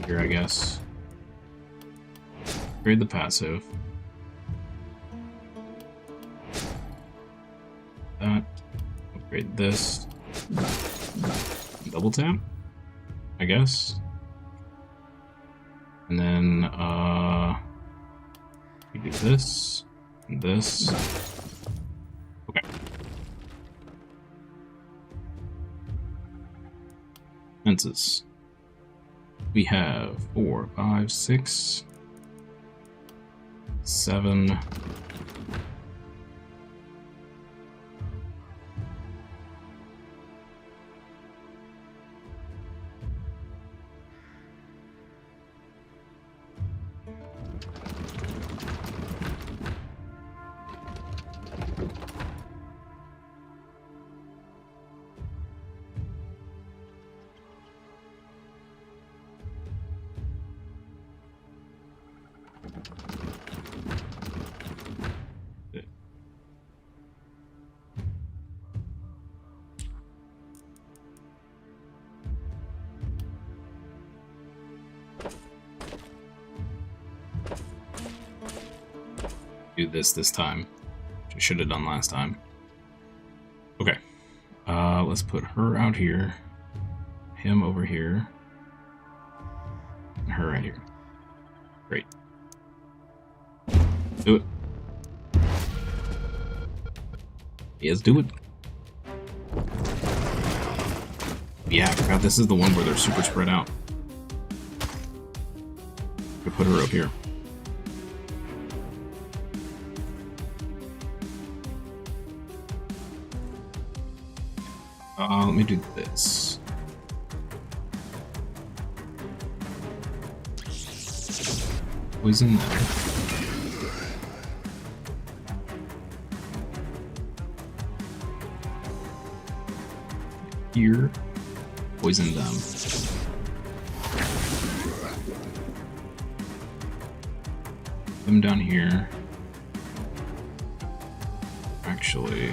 Speaker 1: Here, I guess. Upgrade the passive. That. Upgrade this. Double tap, I guess. And then we do this and this. Okay. Fences. We have 4, 5, 6, 7. Do this time, which I should have done last time. Okay, let's put her out here, him over here, and her right here. Great. Do it. Yes, do it. Yeah, I forgot this is the one where they're super spread out. Could put her up here. Let me do this. Poison there. Here. Poison them. Them down here. Actually.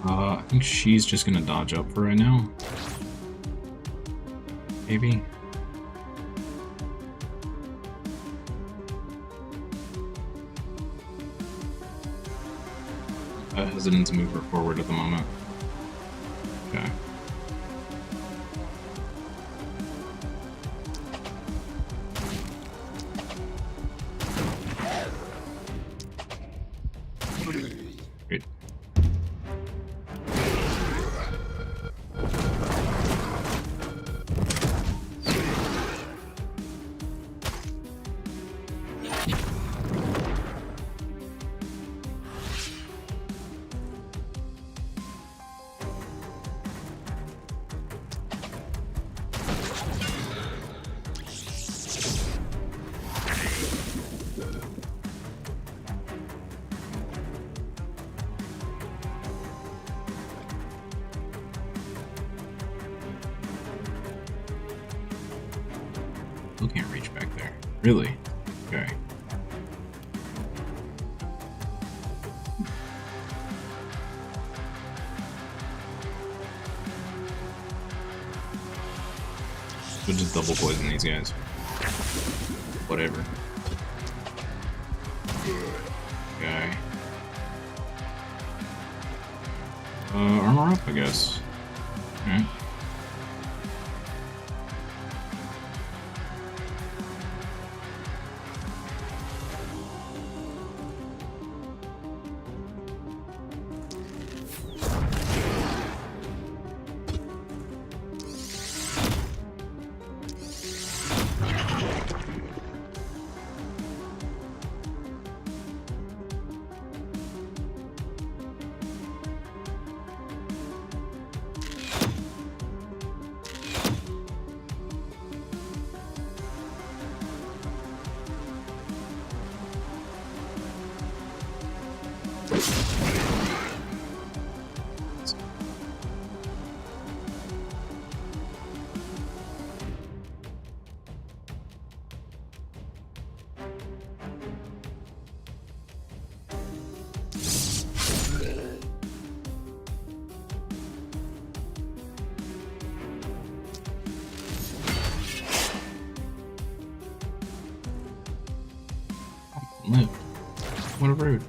Speaker 1: I think she's just gonna dodge up for right now. Maybe. hesitant to move her forward at the moment. Okay. Great. Still can't reach back there. Really? Okay. We'll just double poison these guys. Whatever. Okay. Armor up, I guess. Alright. Live. What a rude.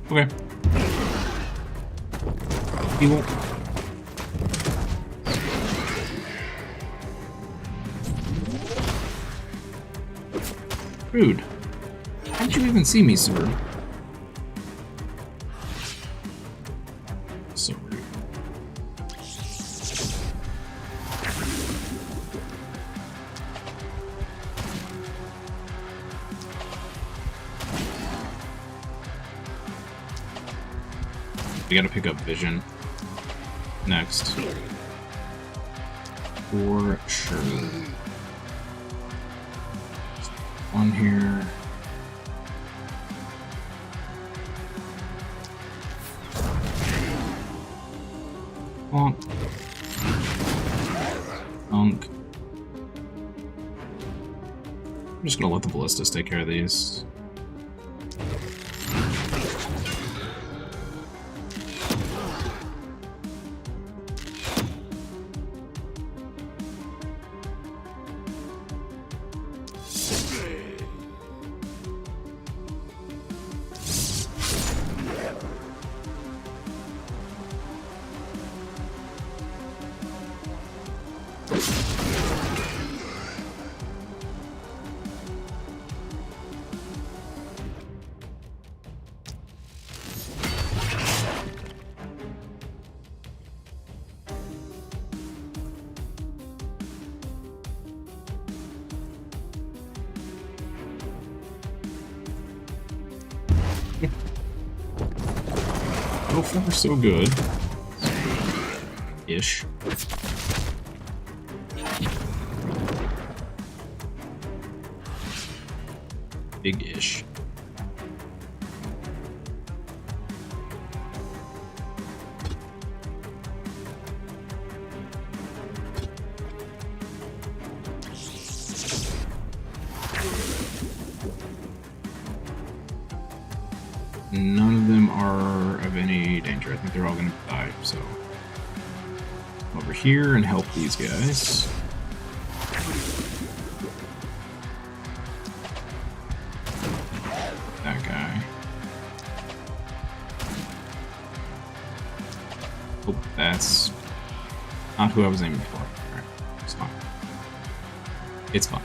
Speaker 1: Okay. He won't. Rude. How'd you even see me, sir? So rude. We gotta pick up vision next. For sure. One here. Bonk. Bonk. I'm just gonna let the ballistas take care of these. So far, so good. Ish. Big-ish. None of them are of any danger. I think they're all gonna die, so over here and help these guys. Oh, that's not who I was aiming for. Alright, it's fine. It's fine.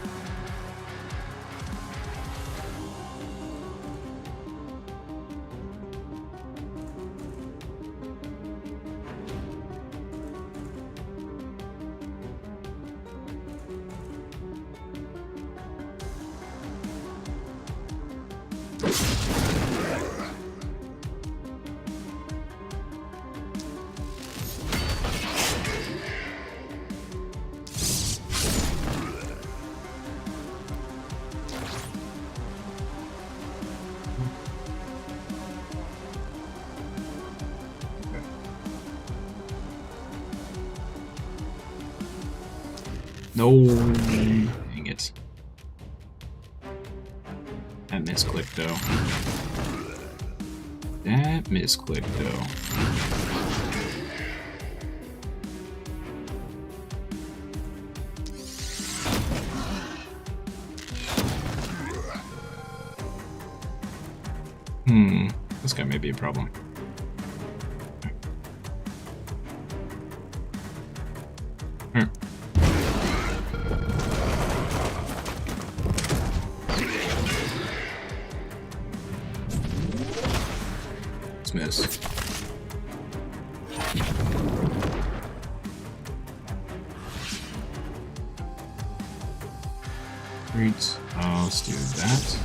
Speaker 1: No, dang it. That misclicked though. That misclicked though. This guy may be a problem. Alright. Let's miss. Great. Let's do that.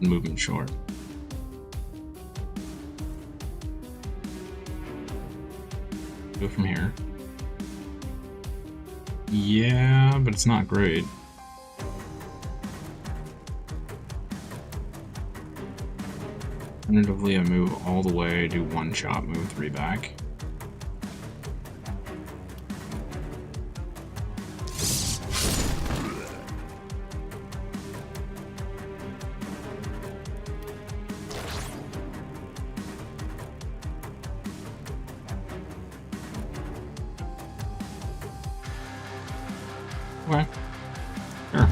Speaker 1: Movement short. Go from here. Yeah, but it's not great. Alternatively, I move all the way, do one shot, move 3 back. Okay. Sure.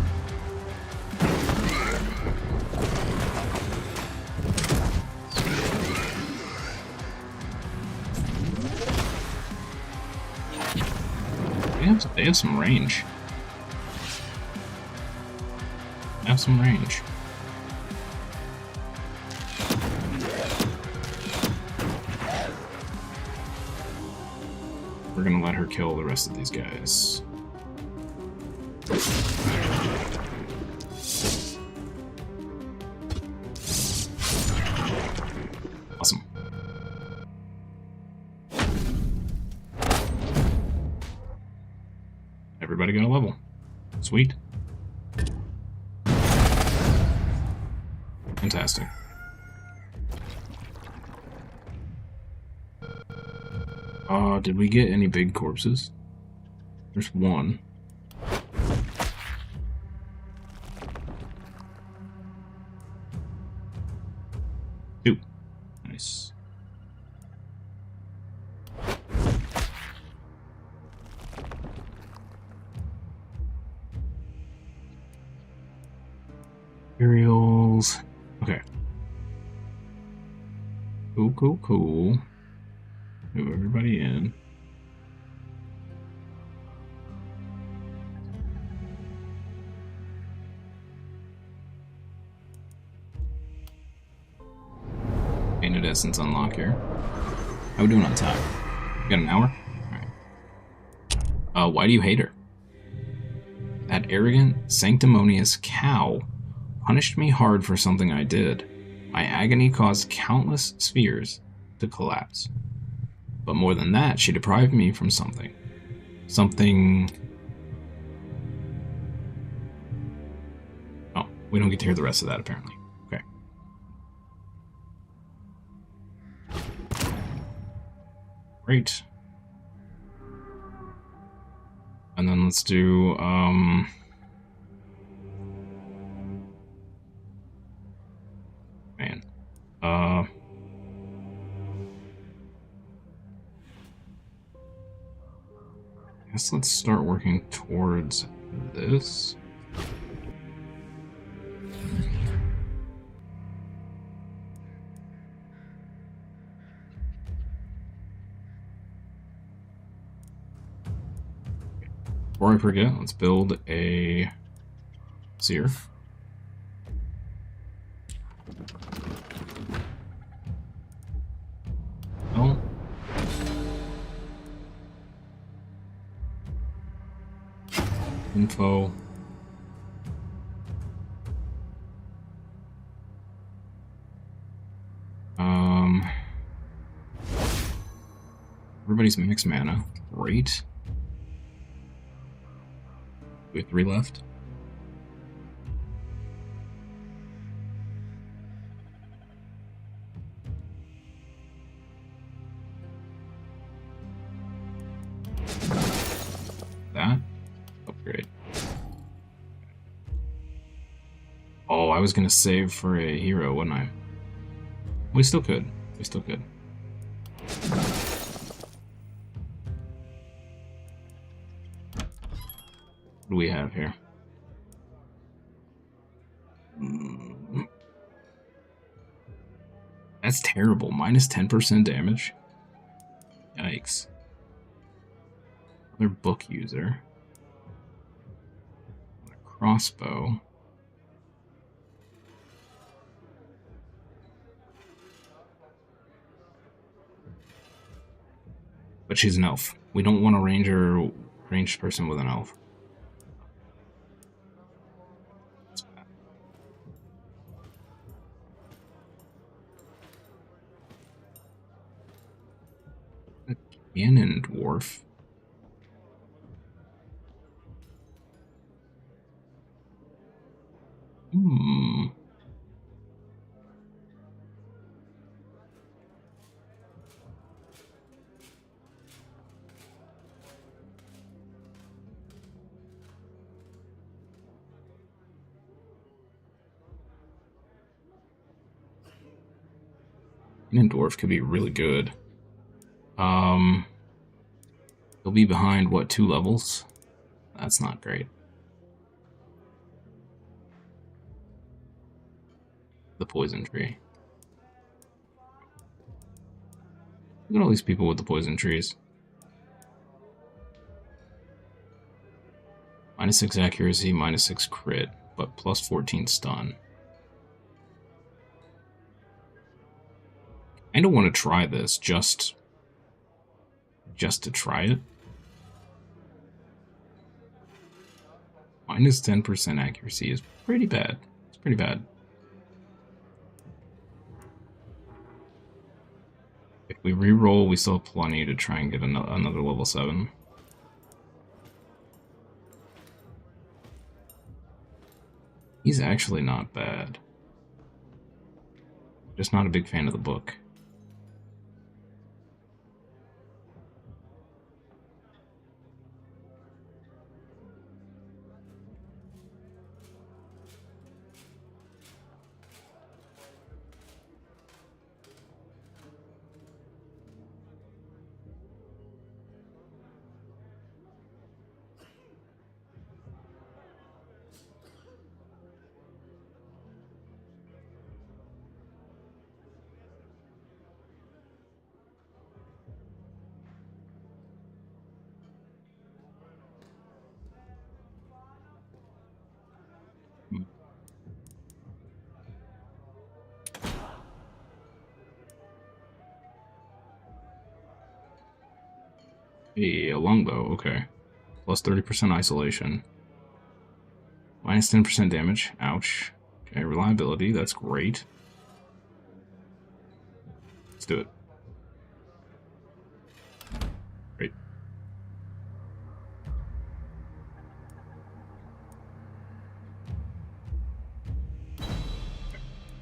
Speaker 1: They have some range. They have some range. We're gonna let her kill the rest of these guys. Awesome. Everybody got a level. Sweet. Fantastic. Did we get any big corpses? There's one. Two. Nice. Materials. Okay. Cool, cool, cool. Move everybody in. exterminate essence unlock here. How we doing on time? We got an hour? Alright. Why do you hate her? That arrogant, sanctimonious cow punished me hard for something I did. My agony caused countless spheres to collapse. But more than that, she deprived me from something. Something... Oh, we don't get to hear the rest of that, apparently. Okay. Great. And then let's do, man. I guess let's start working towards this. Before I forget, let's build a seer. Oh. Info. Everybody's mixed mana. Great. We have 3 left. That. Upgrade. Oh, I was gonna save for a hero, wasn't I? We still could. We still could. What do we have here? That's terrible. Minus 10% damage. Yikes. Another book user. A crossbow. But she's an elf. We don't want a ranged person with an elf. A cannon dwarf. Cannon dwarf could be really good. He'll be behind, what, 2 levels? That's not great. The poison tree. Look at all these people with the poison trees. Minus 6 accuracy, minus 6 crit, but plus 14 stun. I don't want to try this just to try it. Minus 10% accuracy is pretty bad. It's pretty bad. If we re-roll, we still have plenty to try and get another level 7. He's actually not bad. Just not a big fan of the book. A longbow, okay. Plus 30% isolation. Minus 10% damage. Ouch. Okay, reliability, that's great. Let's do it. Great.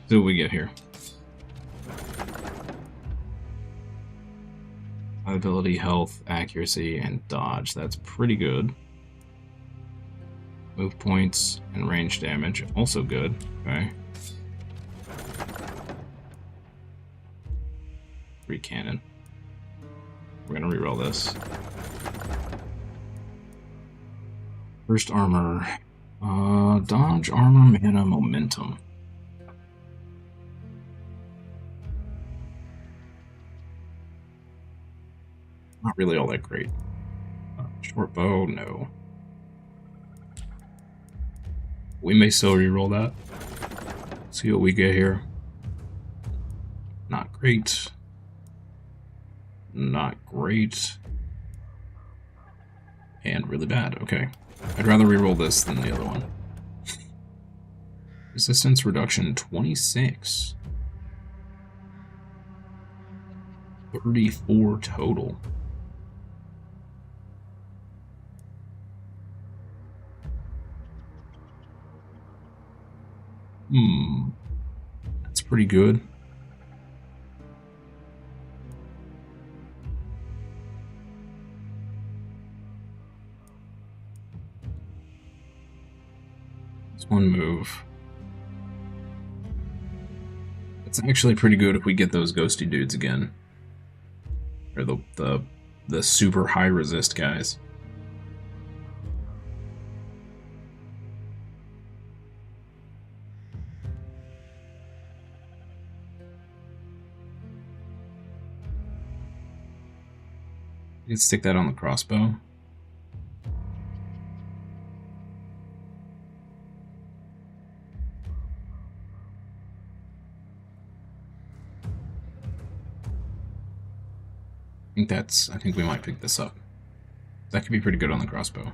Speaker 1: See what we get here. Ability, health, accuracy, and dodge. That's pretty good. Move points and range damage. Also good. Okay. Free cannon. We're gonna reroll this. First armor. Dodge, armor, mana, momentum. Not really all that great. Short bow, no. We may still reroll that. See what we get here. Not great. Not great. And really bad. Okay. I'd rather reroll this than the other one. Resistance reduction 26. 34 total. That's pretty good. It's one move. It's actually pretty good if we get those ghosty dudes again. Or the super high resist guys. You can stick that on the crossbow. I think we might pick this up. That could be pretty good on the crossbow.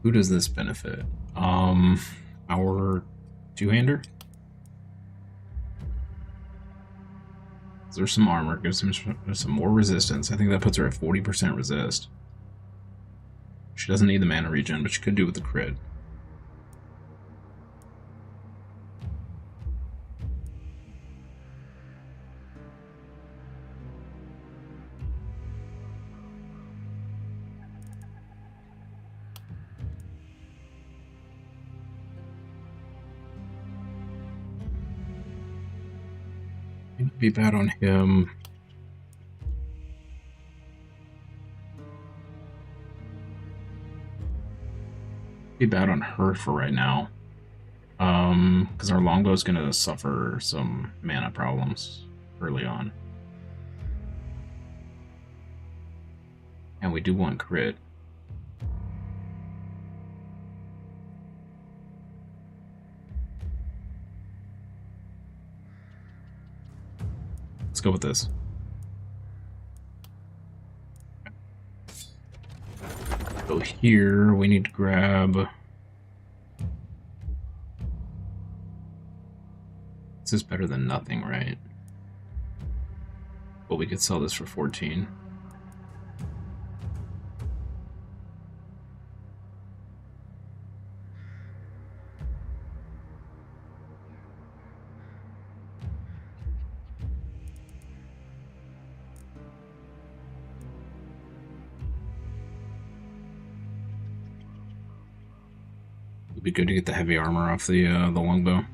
Speaker 1: Who does this benefit? Our two-hander? There's some armor, gives him some more resistance. I think that puts her at 40% resist. She doesn't need the mana regen, but she could do with the crit. It'd be bad on him. Be bad on her for right now. Because our longbow's gonna suffer some mana problems early on. And we do want crit. Let's go with this. So here we need to grab. This is better than nothing, right? But we could sell this for 14. It'd be good to get the heavy armor off the longbow.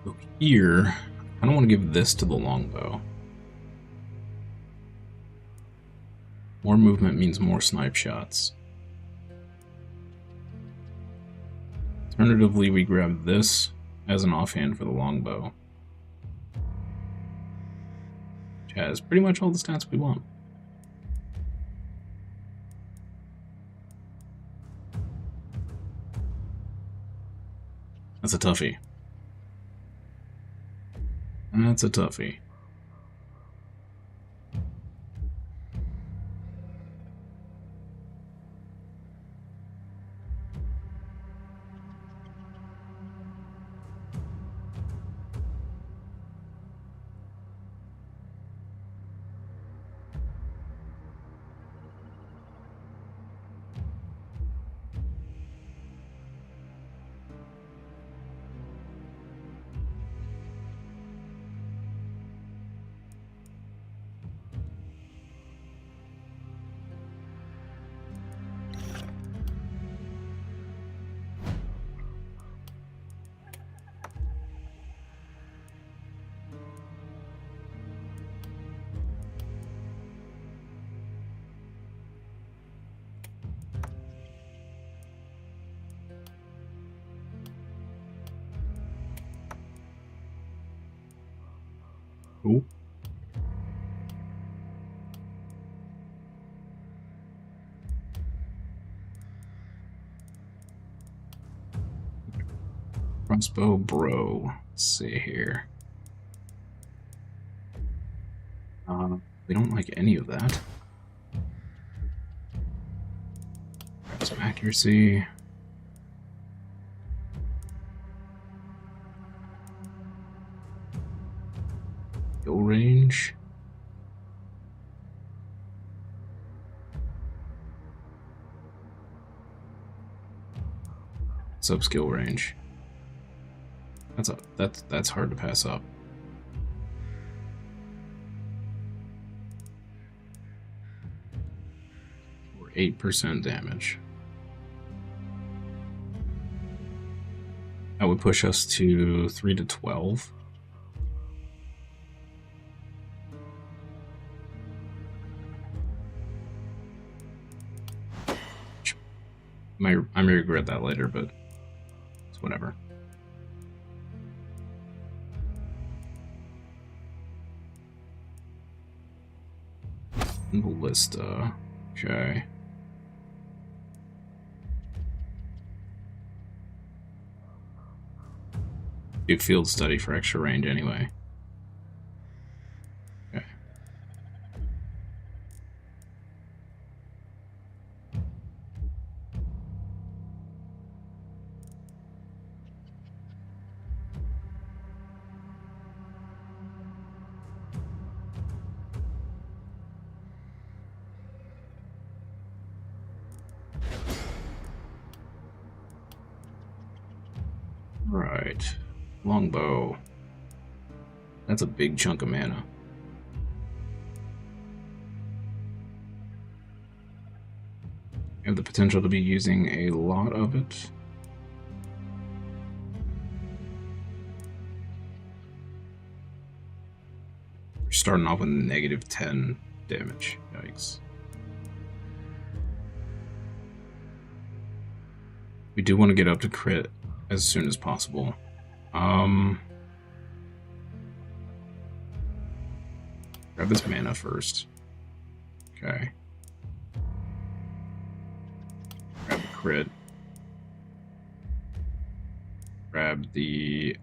Speaker 1: So here, I don't want to give this to the longbow. More movement means more snipe shots. Alternatively, we grab this as an offhand for the longbow. Which has pretty much all the stats we want. That's a toughie. That's a toughie. Cool. Crossbow bro. Let's see here. We don't like any of that. Got some accuracy. Skill range. Sub skill range. That's hard to pass up. Or 8% damage. That would push us to 3 to 12. I may regret that later, but it's whatever. Ballista. Okay. Do field study for extra range anyway. Okay. Right. Longbow. That's a big chunk of mana. You have the potential to be using a lot of it. We're starting off with negative 10 damage. Yikes. We do want to get up to crit as soon as possible. Grab this mana first. Okay. Grab the crit. Grab the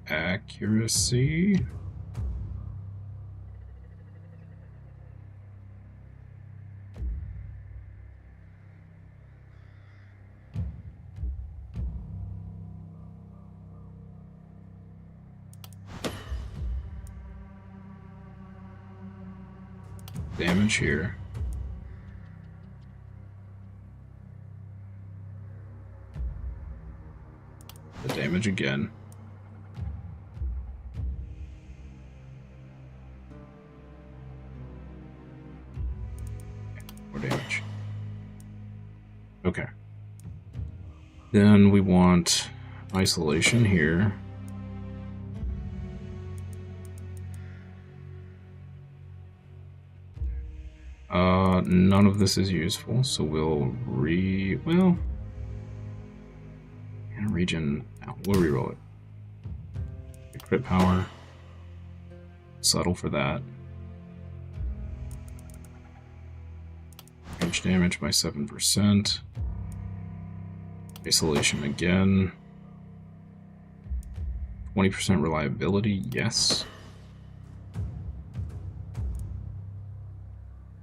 Speaker 1: accuracy. Damage here. The damage again. More damage. Okay. Then we want isolation here. None of this is useful, so we'll and region, we'll reroll it. The crit power, subtle for that. Range damage by 7%. Isolation again. 20% reliability, yes.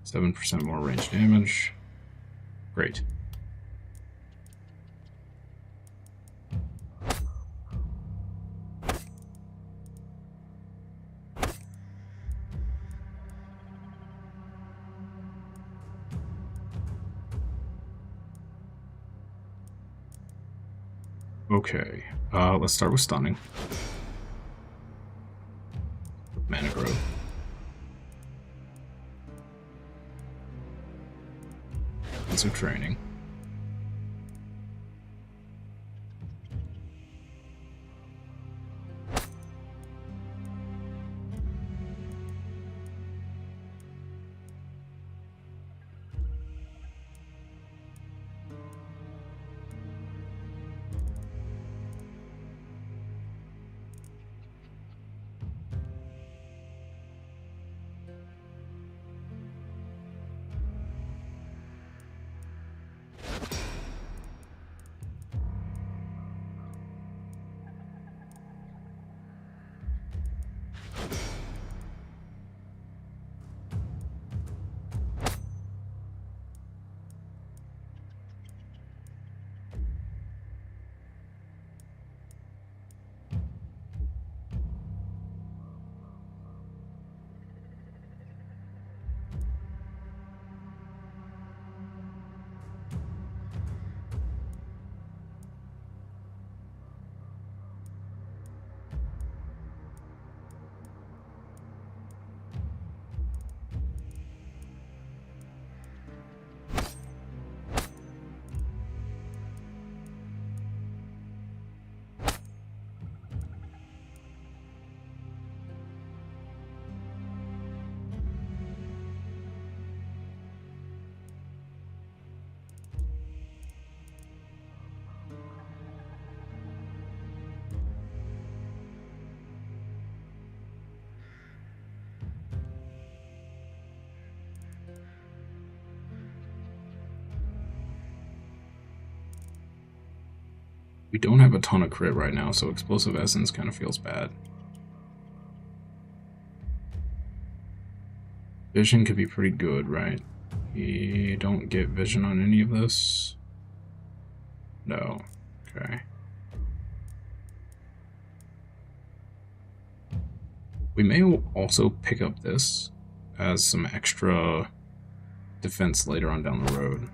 Speaker 1: 7% more range damage. Great. Okay, let's start with stunning. Mana growth. Defensive training. We don't have a ton of crit right now, so Explosive Essence kind of feels bad. Vision could be pretty good, right? We don't get vision on any of this? No. Okay. We may also pick up this as some extra defense later on down the road.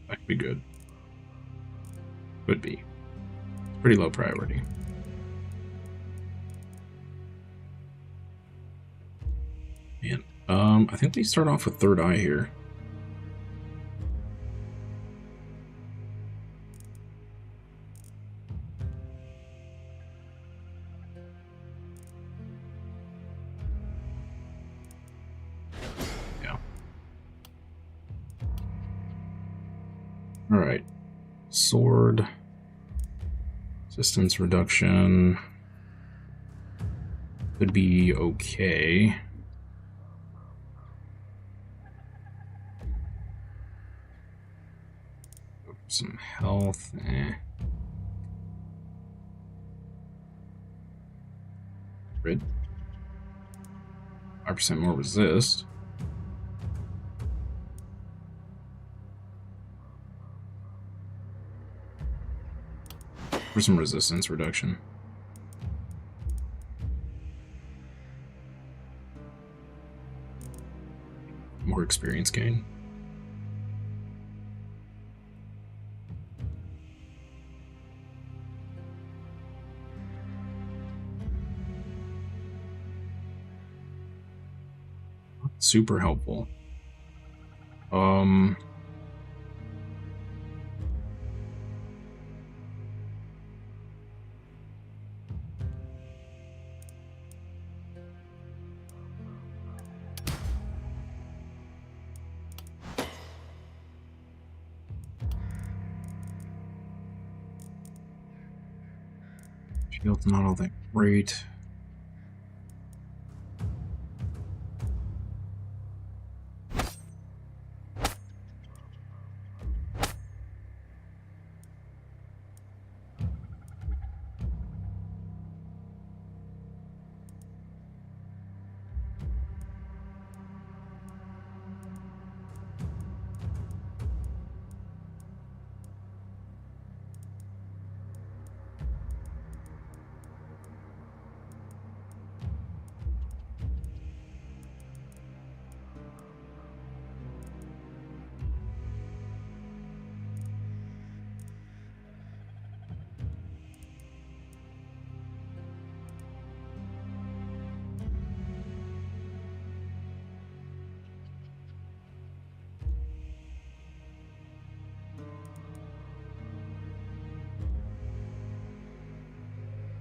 Speaker 1: That could be good. Could be. Pretty low priority. Man, I think they start off with Third Eye here. Yeah. Alright. Sword. Resistance reduction. Could be okay. Some health. Grid. 5% more resist. For some resistance reduction. More experience gain. Super helpful. Shield's not all that great.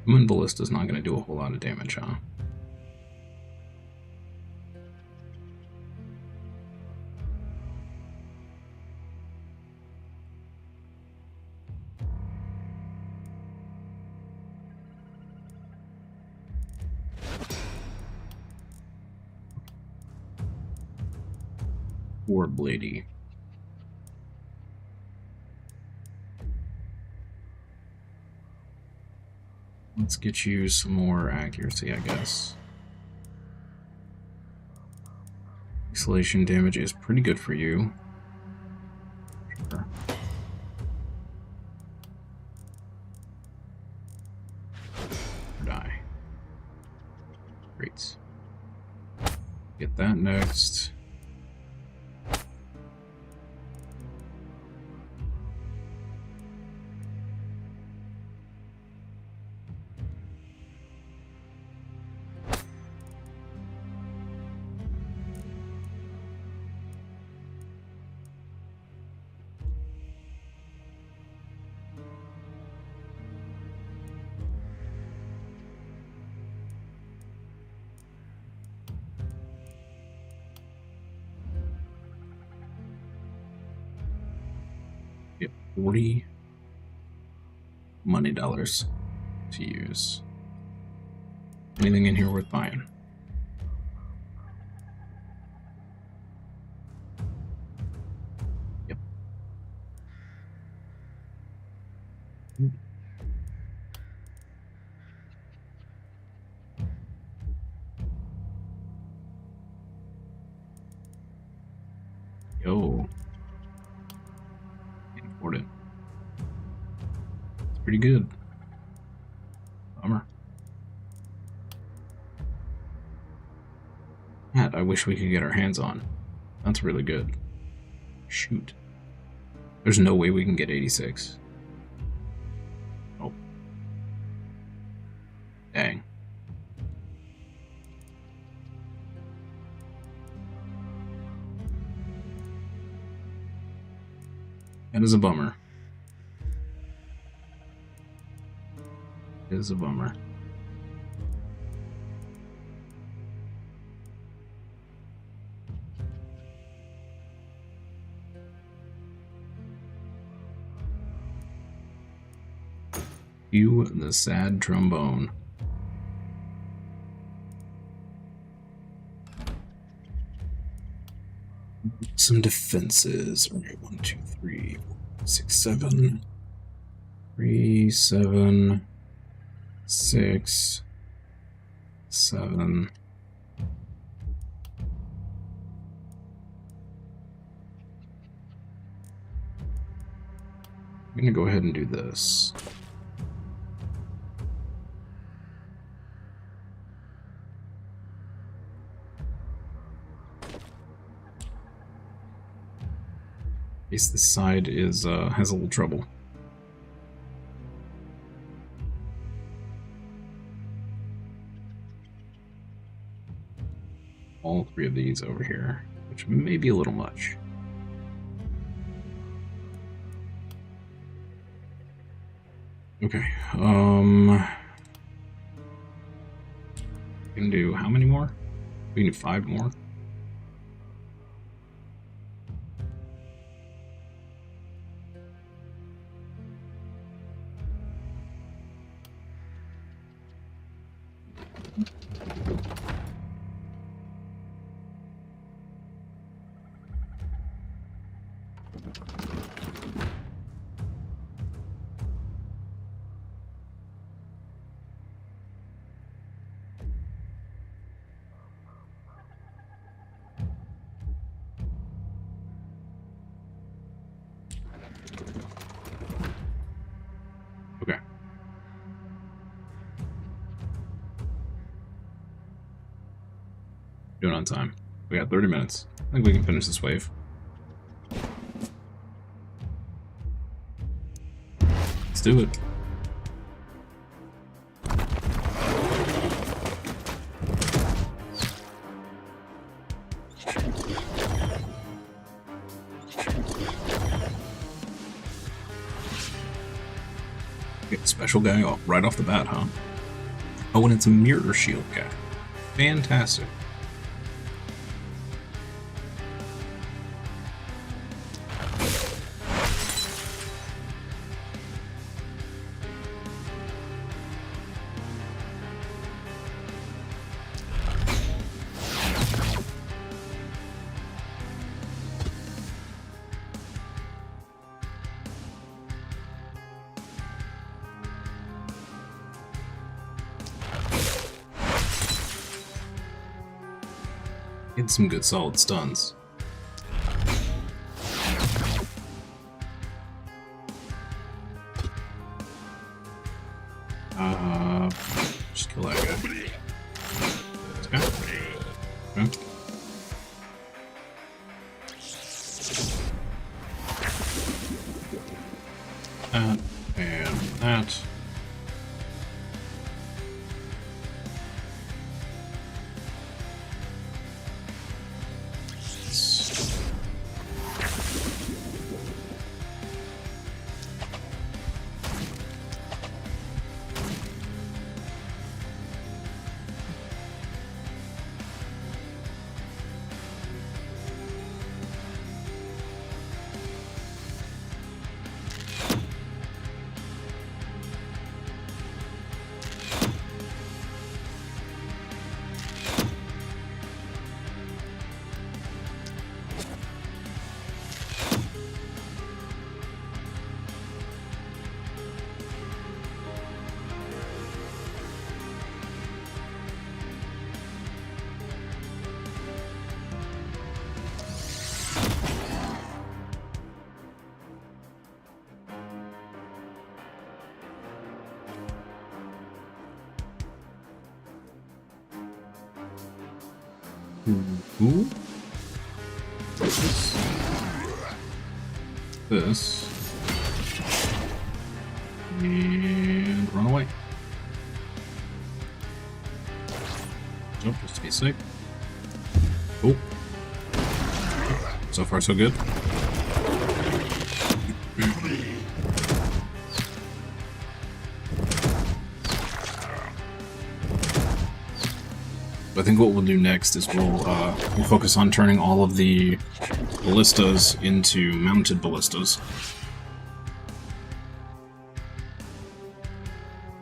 Speaker 1: Moon Ballista's not going to do a whole lot of damage, huh? Poor Bladey. Let's get you some more accuracy, I guess. Isolation damage is pretty good for you. Sure. Die. Great. Get that next. Get 40 money dollars to use. Anything in here worth buying? Yep. Yo. Can't afford it. It's pretty good. Bummer. That I wish we could get our hands on. That's really good. Shoot. There's no way we can get 86. Oh. Dang. That is a bummer. It is a bummer. You the sad trombone. Some defenses. Alright, 1, 2, 3, 4, 6, 7. 3, 7, 6, 7. I'm gonna go ahead and do this. In case this side is has a little trouble. All three of these over here, which may be a little much. Okay, we can do how many more? We can do 5 more. Okay. Doing on time. We got 30 minutes. I think we can finish this wave. Let's do it. Get special guy off right off the bat, huh? Oh, and it's a mirror shield guy. Fantastic. Get some good solid stuns. Just kill that guy. Okay. Okay. That and that. Ooh. This. And run away. Jump just to be safe. Cool. So far, so good. I think what we'll do next is we'll focus on turning all of the ballistas into mounted ballistas.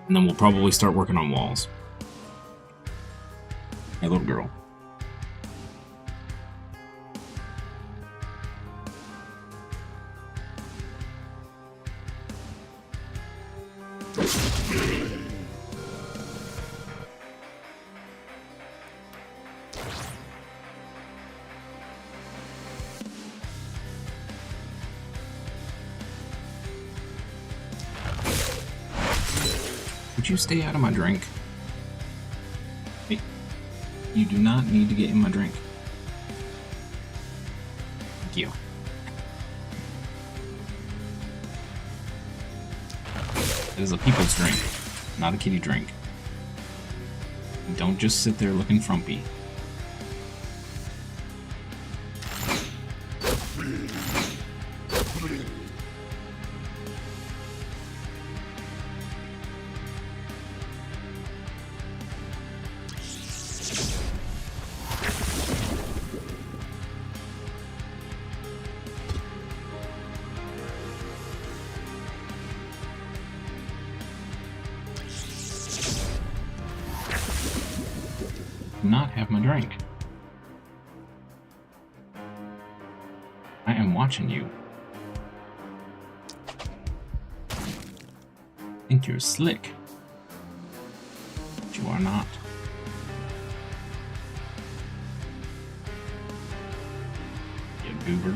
Speaker 1: And then we'll probably start working on walls. Hey, little girl. Would you stay out of my drink? Hey, you do not need to get in my drink. Thank you. It is a people's drink, not a kitty drink. Don't just sit there looking frumpy. Not have my drink. I am watching you. think you're slick. But you are not. You goober.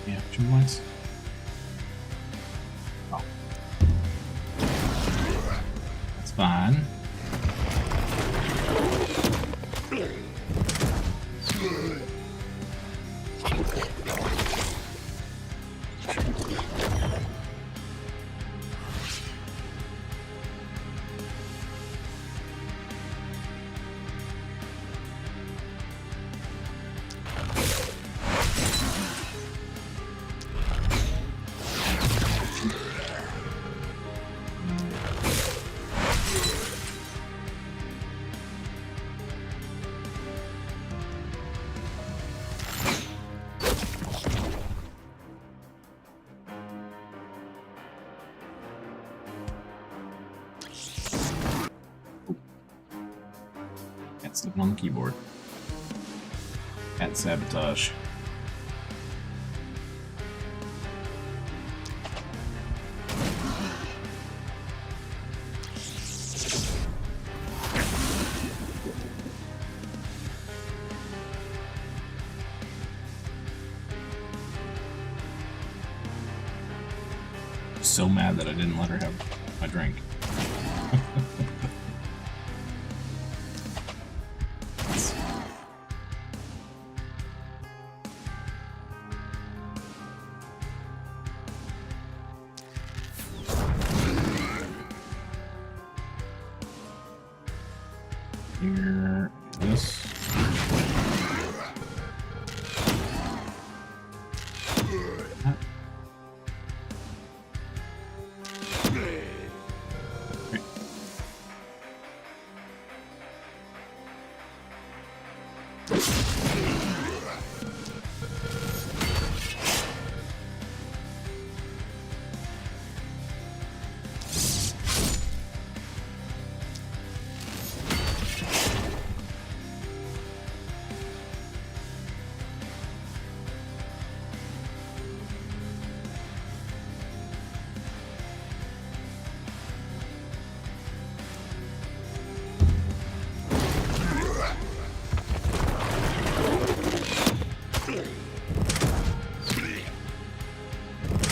Speaker 1: Yeah, 2 points. Oh. That's fine. Cat slipping on the keyboard. Cat sabotage. So mad that I didn't let her have my drink. Here, this. That. Great.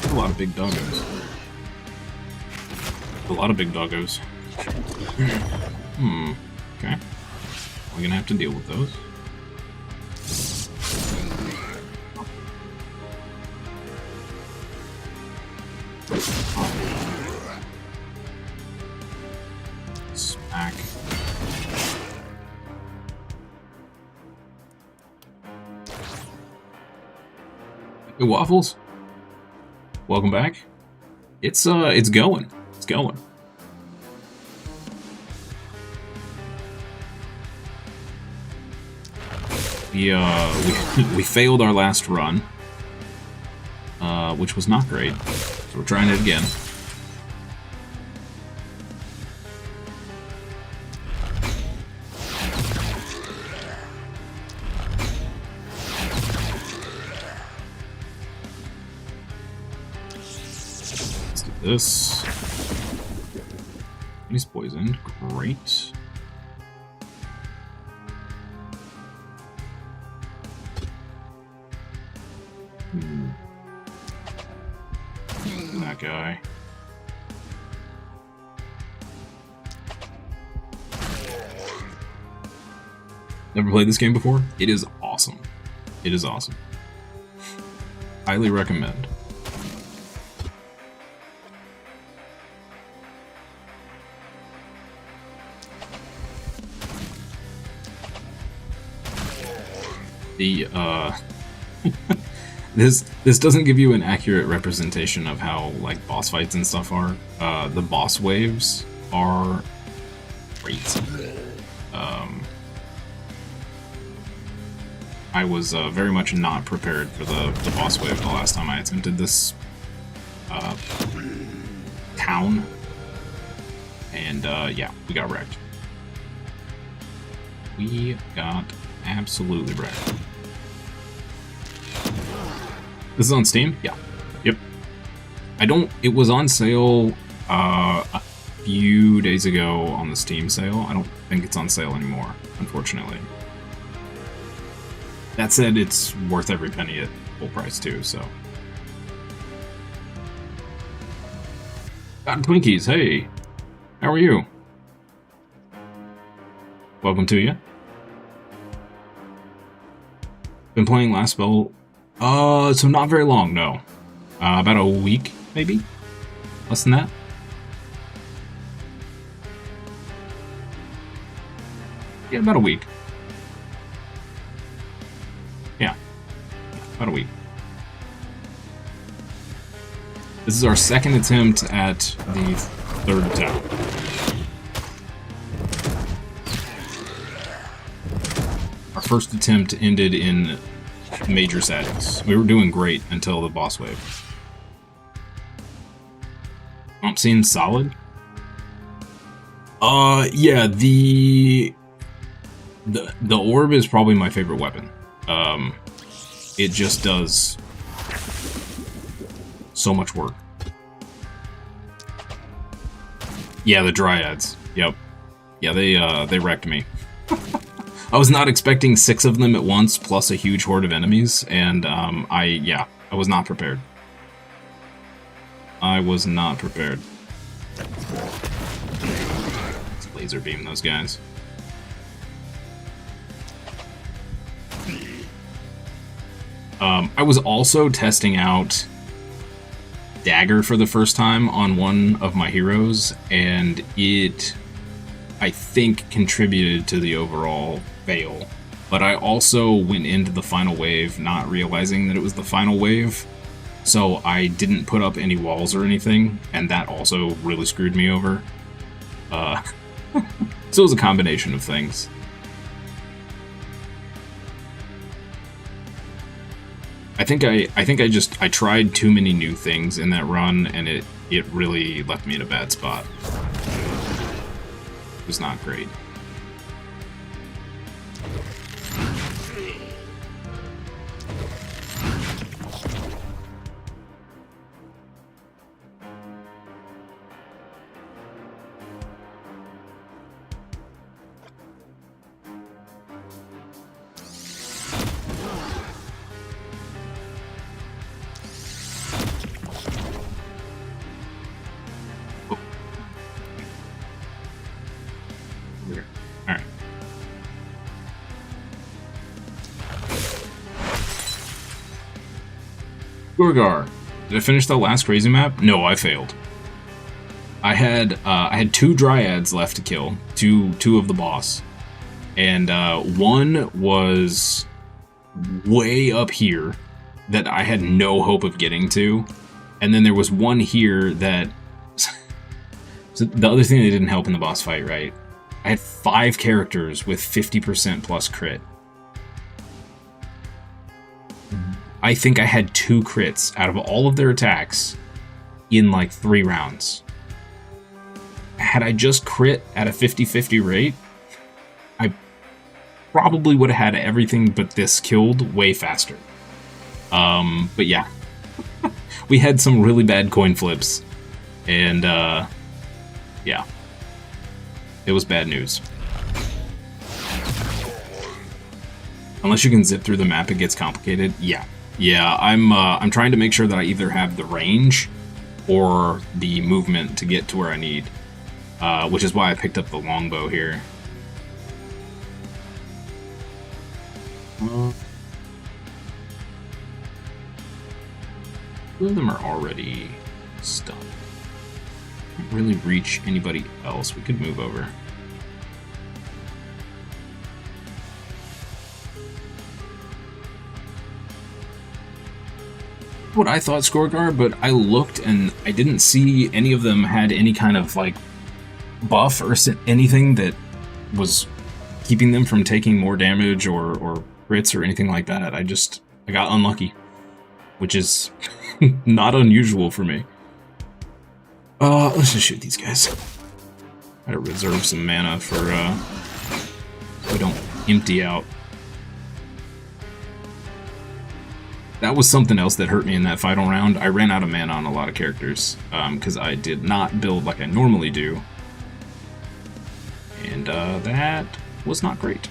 Speaker 1: A lot of big doggos. A lot of big doggos. Okay. We're gonna have to deal with those. Smack. Hey, Waffles. Welcome back. It's going. It's going. We failed our last run, which was not great. So we're trying it again. Let's do this. He's poisoned. Great. that guy. Never played this game before? It is awesome. It is awesome. Highly recommend. The, this doesn't give you an accurate representation of how, like, boss fights and stuff are. The boss waves are crazy. I was very much not prepared for the boss wave the last time I attempted this town. And, yeah, we got wrecked. We got absolutely wrecked. This is on Steam? Yeah. Yep. It was on sale a few days ago on the Steam sale. I don't think it's on sale anymore, unfortunately. That said, it's worth every penny at full price too, so. Got Twinkies, hey! How are you? Welcome to you. Been playing last spell, so not very long, no. About a week, maybe? Less than that? Yeah, about a week. Yeah, about a week. This is our second attempt at the third town. Our first attempt ended in major sadness. We were doing great until the boss wave. Seems solid. Yeah, the orb is probably my favorite weapon. It just does so much work. Yeah, the dryads. Yep. Yeah, they wrecked me. I was not expecting 6 of them at once, plus a huge horde of enemies, and I was not prepared. I was not prepared. Let's laser beam those guys. I was also testing out Dagger for the first time on one of my heroes, and it, I think, contributed to the overall fail. But I also went into the final wave not realizing that it was the final wave, so I didn't put up any walls or anything, and that also really screwed me over. So it was a combination of things. I think I tried too many new things in that run, and it really left me in a bad spot. It was not great. Gorgar. Did I finish the last crazy map? No, I failed. I had 2 dryads left to kill, two of the boss, and one was way up here that I had no hope of getting to, and then there was one here that. So the other thing that didn't help in the boss fight, right? I had 5 characters with 50% plus crit. I think I had 2 crits out of all of their attacks in like 3 rounds. Had I just crit at a 50-50 rate, I probably would have had everything but this killed way faster. But yeah, we had some really bad coin flips, and yeah, it was bad news. Unless you can zip through the map, it gets complicated. Yeah, I'm trying to make sure that I either have the range or the movement to get to where I need, which is why I picked up the longbow here. Two of them are already stunned. Can't really reach anybody else. We could move over. What I thought Skorgar, but I looked and I didn't see any of them had any kind of like buff or anything that was keeping them from taking more damage or crits or anything like that. I got unlucky, which is not unusual for me. Let's just shoot these guys. Gotta reserve some mana for so we don't empty out. That was something else that hurt me in that final round. I ran out of mana on a lot of characters because I did not build like I normally do. And that was not great.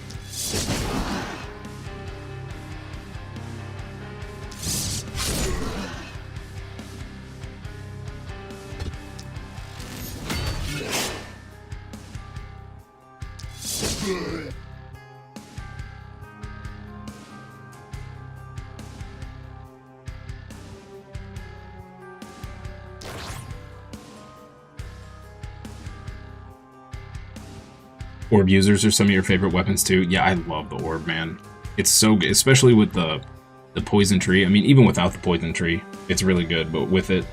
Speaker 1: Orb users are some of your favorite weapons too. Yeah, I love the orb, man. It's so good, especially with the poison tree. I mean, even without the poison tree, it's really good, but with it,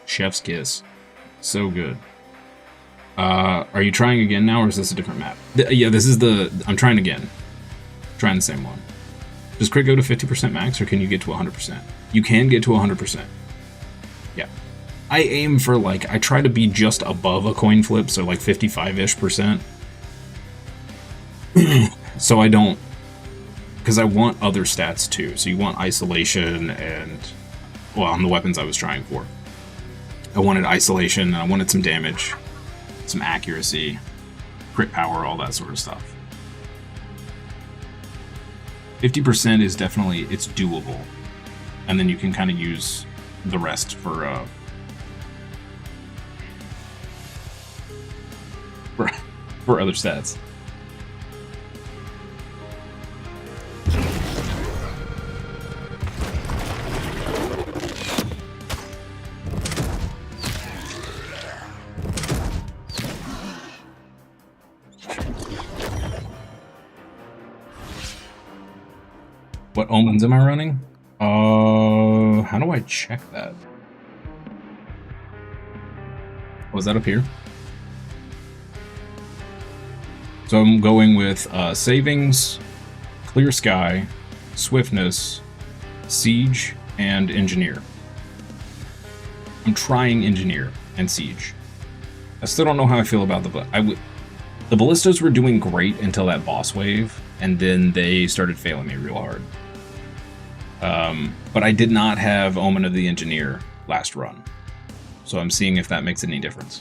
Speaker 1: chef's kiss. So good. Are you trying again now, or is this a different map? Yeah, this is I'm trying again. Trying the same one. Does crit go to 50% max, or can you get to 100%? You can get to 100%. Yeah. I aim for, like, I try to be just above a coin flip, so like 55-ish%. So I don't, because I want other stats too. So you want isolation and, well, on the weapons I was trying for. I wanted isolation, and I wanted some damage, some accuracy, crit power, all that sort of stuff. 50% is definitely, it's doable. And then you can kind of use the rest for other stats. What omens am I running? How do I check that? Was that up here? So I'm going with savings, clear sky, swiftness, siege, and engineer. I'm trying engineer and siege. I still don't know how I feel about the ballistas were doing great until that boss wave, and then they started failing me real hard. But I did not have Omen of the Engineer last run, so I'm seeing if that makes any difference.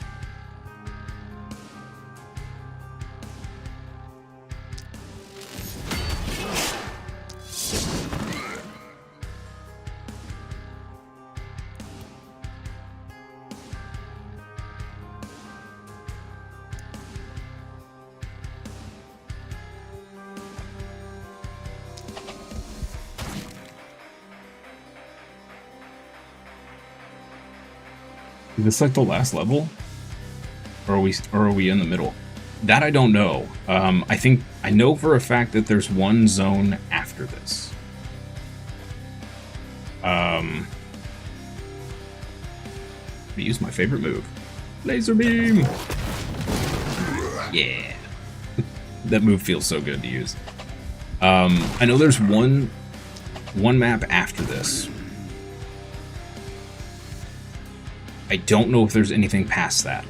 Speaker 1: Is this like the last level? Or are we in the middle? That I don't know. I know for a fact that there's one zone after this. I'm gonna use my favorite move. Laser beam! Yeah. That move feels so good to use. I know there's one map after this. I don't know if there's anything past that.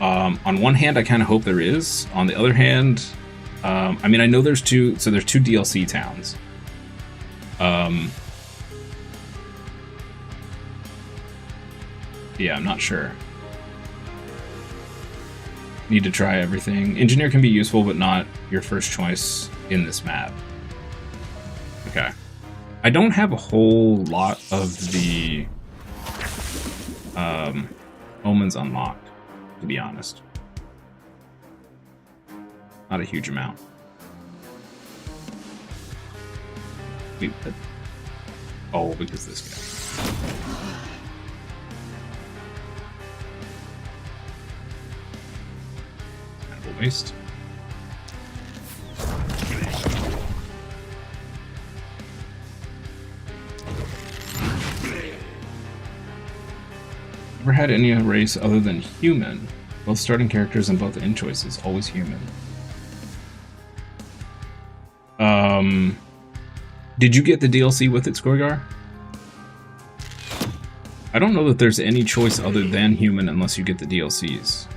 Speaker 1: On one hand, I kind of hope there is. On the other hand, I mean, I know there's two DLC towns. Yeah, I'm not sure. Need to try everything. Engineer can be useful, but not your first choice in this map. Okay. I don't have a whole lot of the omens unlocked, to be honest. Not a huge amount. Wait, what? Oh, because this guy. Kind of a waste. Never had any race other than human. Both starting characters and both end choices, always human. Did you get the DLC with it, Skorgar? I don't know that there's any choice other than human unless you get the DLCs.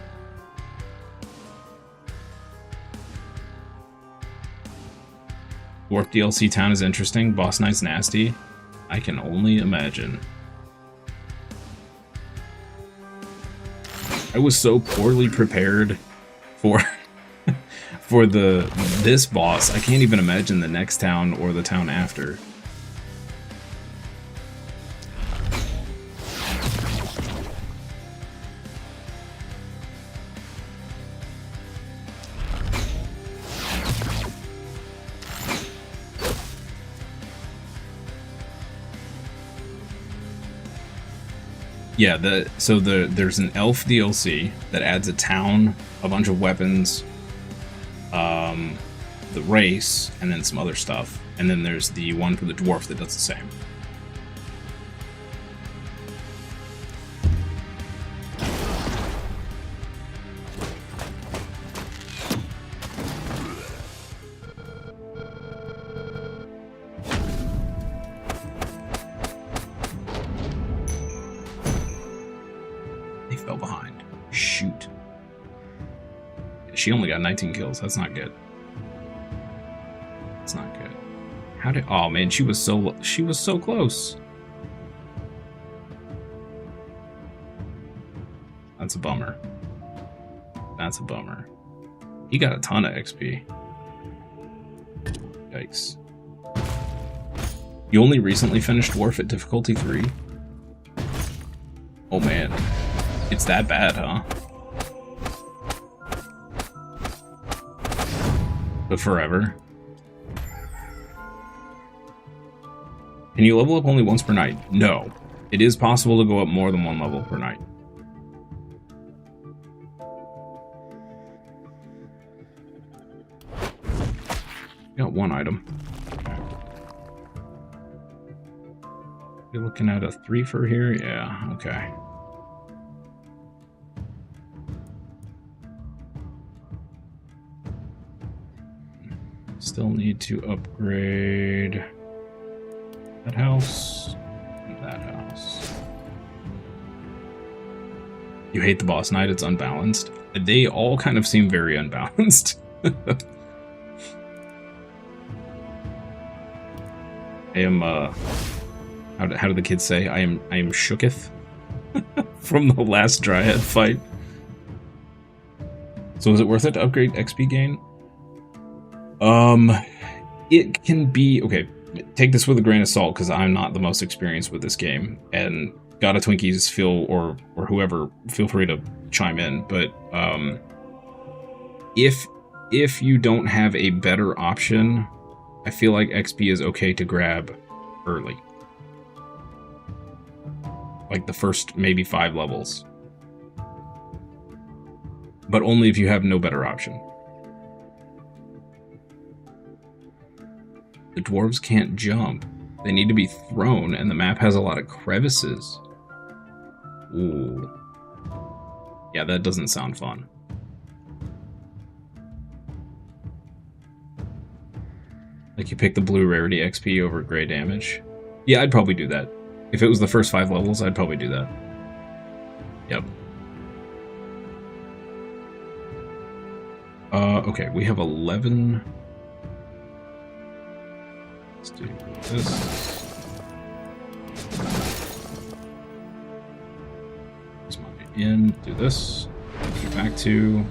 Speaker 1: Dwarf DLC town is interesting. Boss Knight's nasty. I can only imagine. I was so poorly prepared for this boss. I can't even imagine the next town or the town after. Yeah, there's an elf DLC that adds a town, a bunch of weapons, the race, and then some other stuff. And then there's the one for the dwarf that does the same. They fell behind. Shoot. She only got 19 kills. That's not good. That's not good. How did? Oh man, she was so close. That's a bummer. That's a bummer. He got a ton of XP. Yikes. You only recently finished Dwarf at difficulty 3? Oh man. It's that bad, huh? But forever. Can you level up only once per night? No. It is possible to go up more than one level per night. Got one item. Okay. You're looking at a 3 for here? Yeah, okay. Still need to upgrade that house and that house. You hate the boss knight, it's unbalanced. They all kind of seem very unbalanced. I am, how do the kids say? I am shooketh from the last Dryad fight. So is it worth it to upgrade XP gain? It can be, okay, take this with a grain of salt, because I'm not the most experienced with this game, and Gotta Twinkies or whoever, feel free to chime in, but, if you don't have a better option, I feel like XP is okay to grab early. Like the first maybe 5 levels. But only if you have no better option. The dwarves can't jump. They need to be thrown, and the map has a lot of crevices. Ooh. Yeah, that doesn't sound fun. Like you pick the blue rarity XP over gray damage. Yeah, I'd probably do that. If it was the first 5 levels, I'd probably do that. Yep. Okay, we have 11... Let's do this. This might be in. Do this. Go back to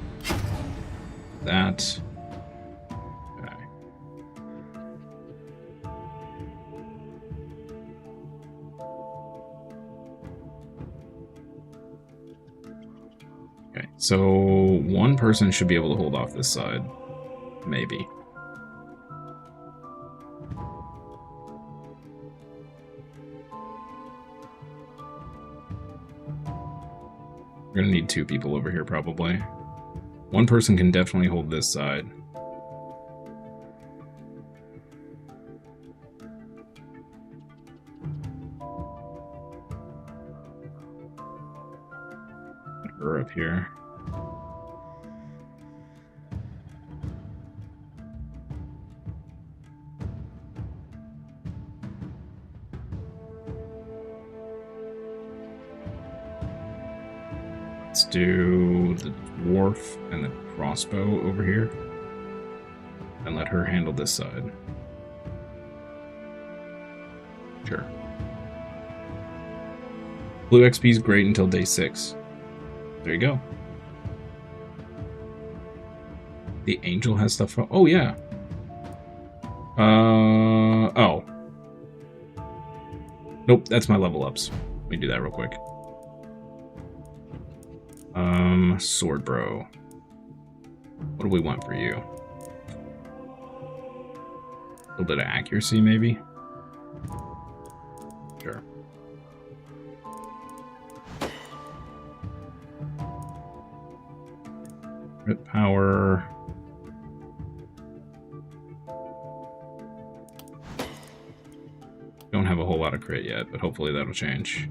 Speaker 1: that. Okay. Okay, so one person should be able to hold off this side. Maybe. We're gonna need 2 people over here, probably. One person can definitely hold this side. Put her up here. Let's do the dwarf and the crossbow over here. And let her handle this side. Sure. Blue XP is great until day 6. There you go. The angel has stuff from... Oh, yeah. Oh. Nope, that's my level ups. Let me do that real quick. Sword bro. What do we want for you? A little bit of accuracy, maybe? Sure. Crit power. Don't have a whole lot of crit yet, but hopefully that'll change.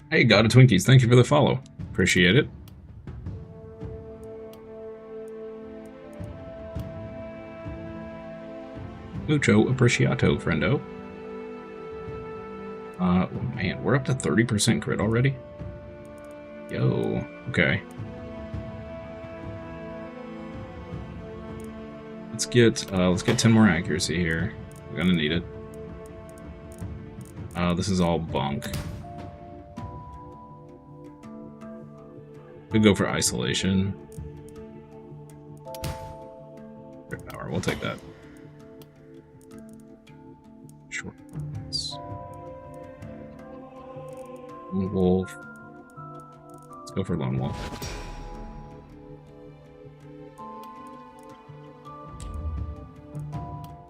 Speaker 1: Hey, God of Twinkies, thank you for the follow. Appreciate it. Mucho appreciato, friendo. Oh man, we're up to 30% crit already? Yo, okay. Let's get 10 more accuracy here. We're gonna need it. This is all bunk. Could go for isolation. Crit power, we'll take that. Short. Lone wolf. Let's go for lone wolf.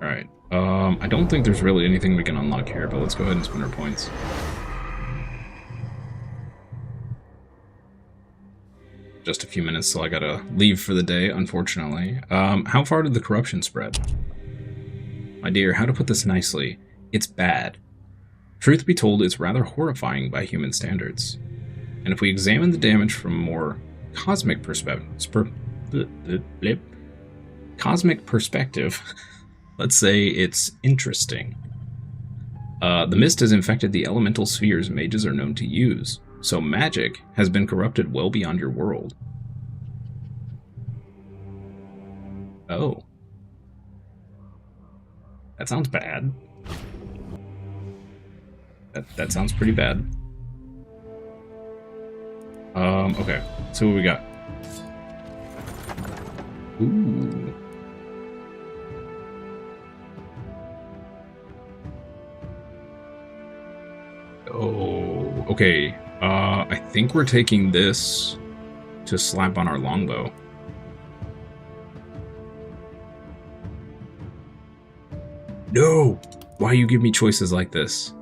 Speaker 1: Alright. I don't think there's really anything we can unlock here, but let's go ahead and spend our points. Just a few minutes till I gotta leave for the day, unfortunately. How far did the corruption spread? My dear, how to put this nicely? It's bad. Truth be told, it's rather horrifying by human standards. And if we examine the damage from a more cosmic perspective, let's say it's interesting. The mist has infected the elemental spheres mages are known to use, so magic has been corrupted well beyond your world. Oh. That sounds bad. That sounds pretty bad. Okay. So what we got? Ooh. Oh, okay. I think we're taking this to slap on our longbow. No! Why you give me choices like this?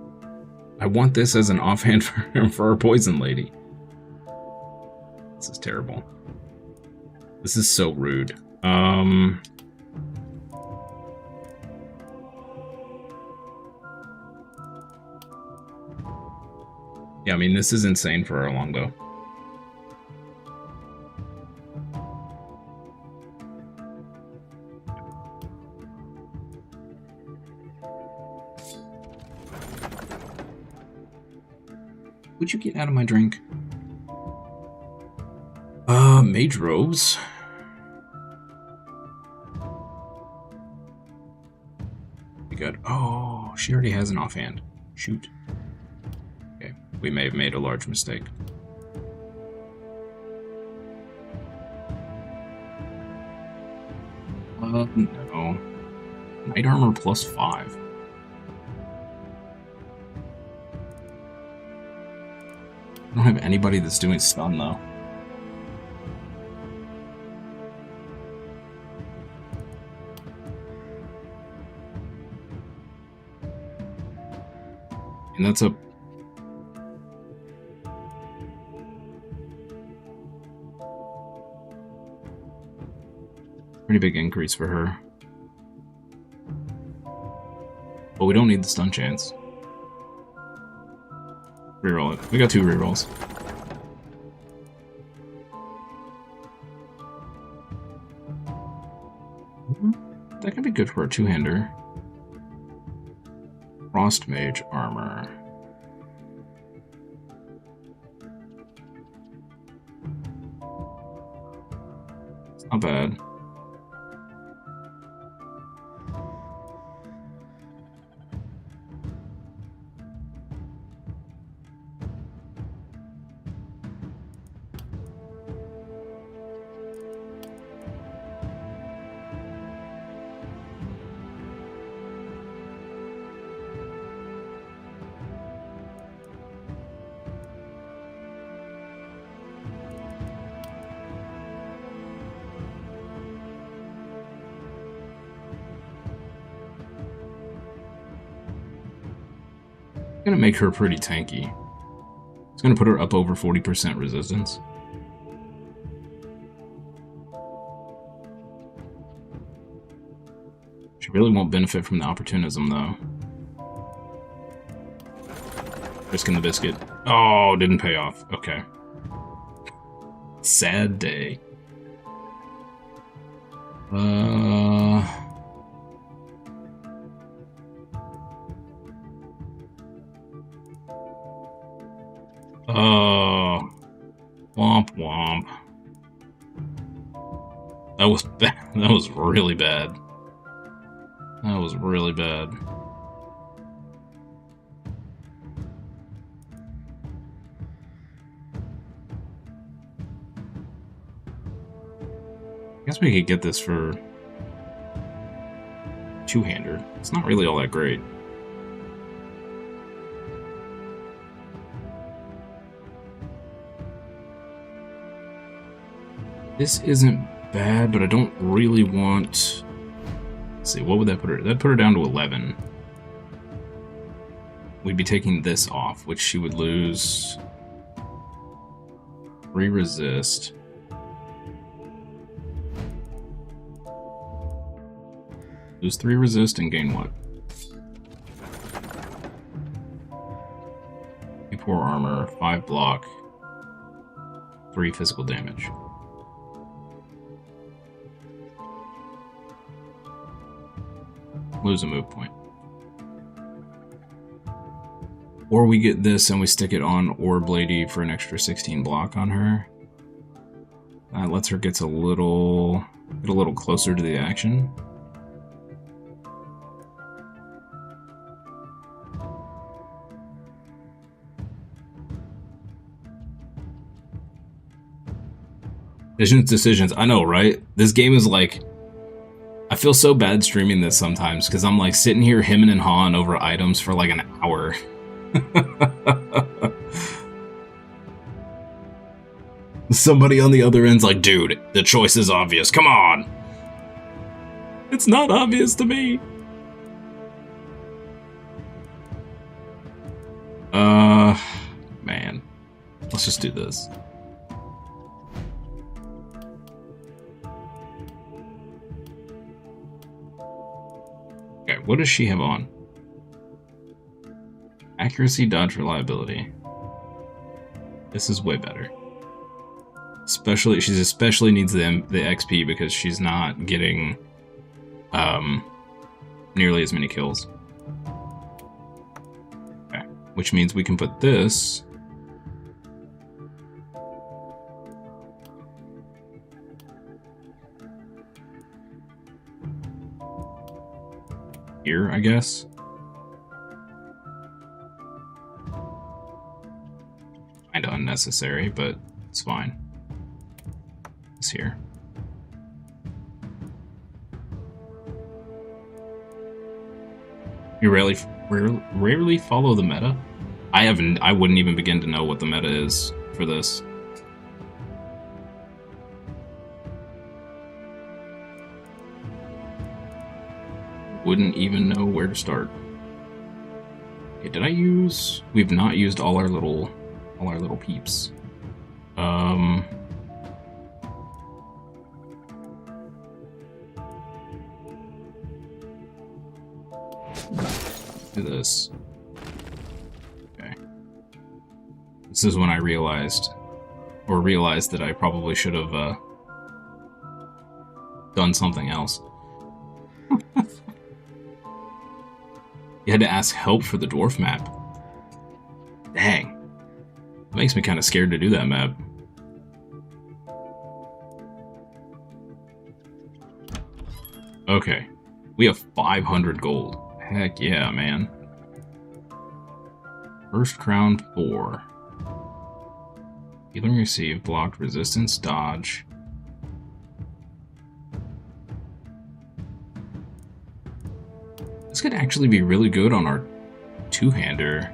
Speaker 1: I want this as an offhand for our poison lady. This is terrible. This is so rude. Yeah, I mean, this is insane for our longbow. Would you get out of my drink? Mage robes. We got... Oh, she already has an offhand. Shoot. Okay, we may have made a large mistake. No. Knight armor +5. I don't have anybody that's doing stun, though. And that's a... pretty big increase for her. But we don't need the stun chance. Reroll it. We got 2 rerolls. That could be good for a 2-hander. Frost Mage armor. It's not bad. Gonna make her pretty tanky. It's gonna put her up over 40% resistance. She really won't benefit from the opportunism, though. Risking the biscuit. Oh, didn't pay off. Okay. Sad day. Oh, womp womp. That was bad. That was really bad. That was really bad. I guess we could get this for 2-hander. It's not really all that great. This isn't bad, but I don't really want... Let's see, what would that put her? That'd put her down to 11. We'd be taking this off, which she would lose 3 resist. Lose 3 resist and gain what? 4 armor, 5 block, 3 physical damage. Lose a move point. Or we get this and we stick it on Orb Lady for an extra 16 block on her. That lets her get a little closer to the action. Decisions. I know, right? This game is like... I feel so bad streaming this sometimes, because I'm like sitting here hemming and hawing over items for like an hour. Somebody on the other end's like, dude, the choice is obvious, come on! It's not obvious to me! Man. Let's just do this. Okay, what does she have on? Accuracy, dodge, reliability. This is way better. Especially, she especially needs the XP because she's not getting nearly as many kills. Okay, which means we can put this here, I guess. Kinda unnecessary, but it's fine. It's here. You rarely follow the meta? I wouldn't even begin to know what the meta is for this. Wouldn't even know where to start. Okay, did I use... We've not used all our little peeps. Do this. Okay. This is when I realized that I probably should have done something else. You had to ask help for the dwarf map. Dang. It makes me kind of scared to do that map. Okay. We have 500 gold. Heck yeah, man. First crown 4. Healing received, blocked, resistance, dodge. This could actually be really good on our two-hander.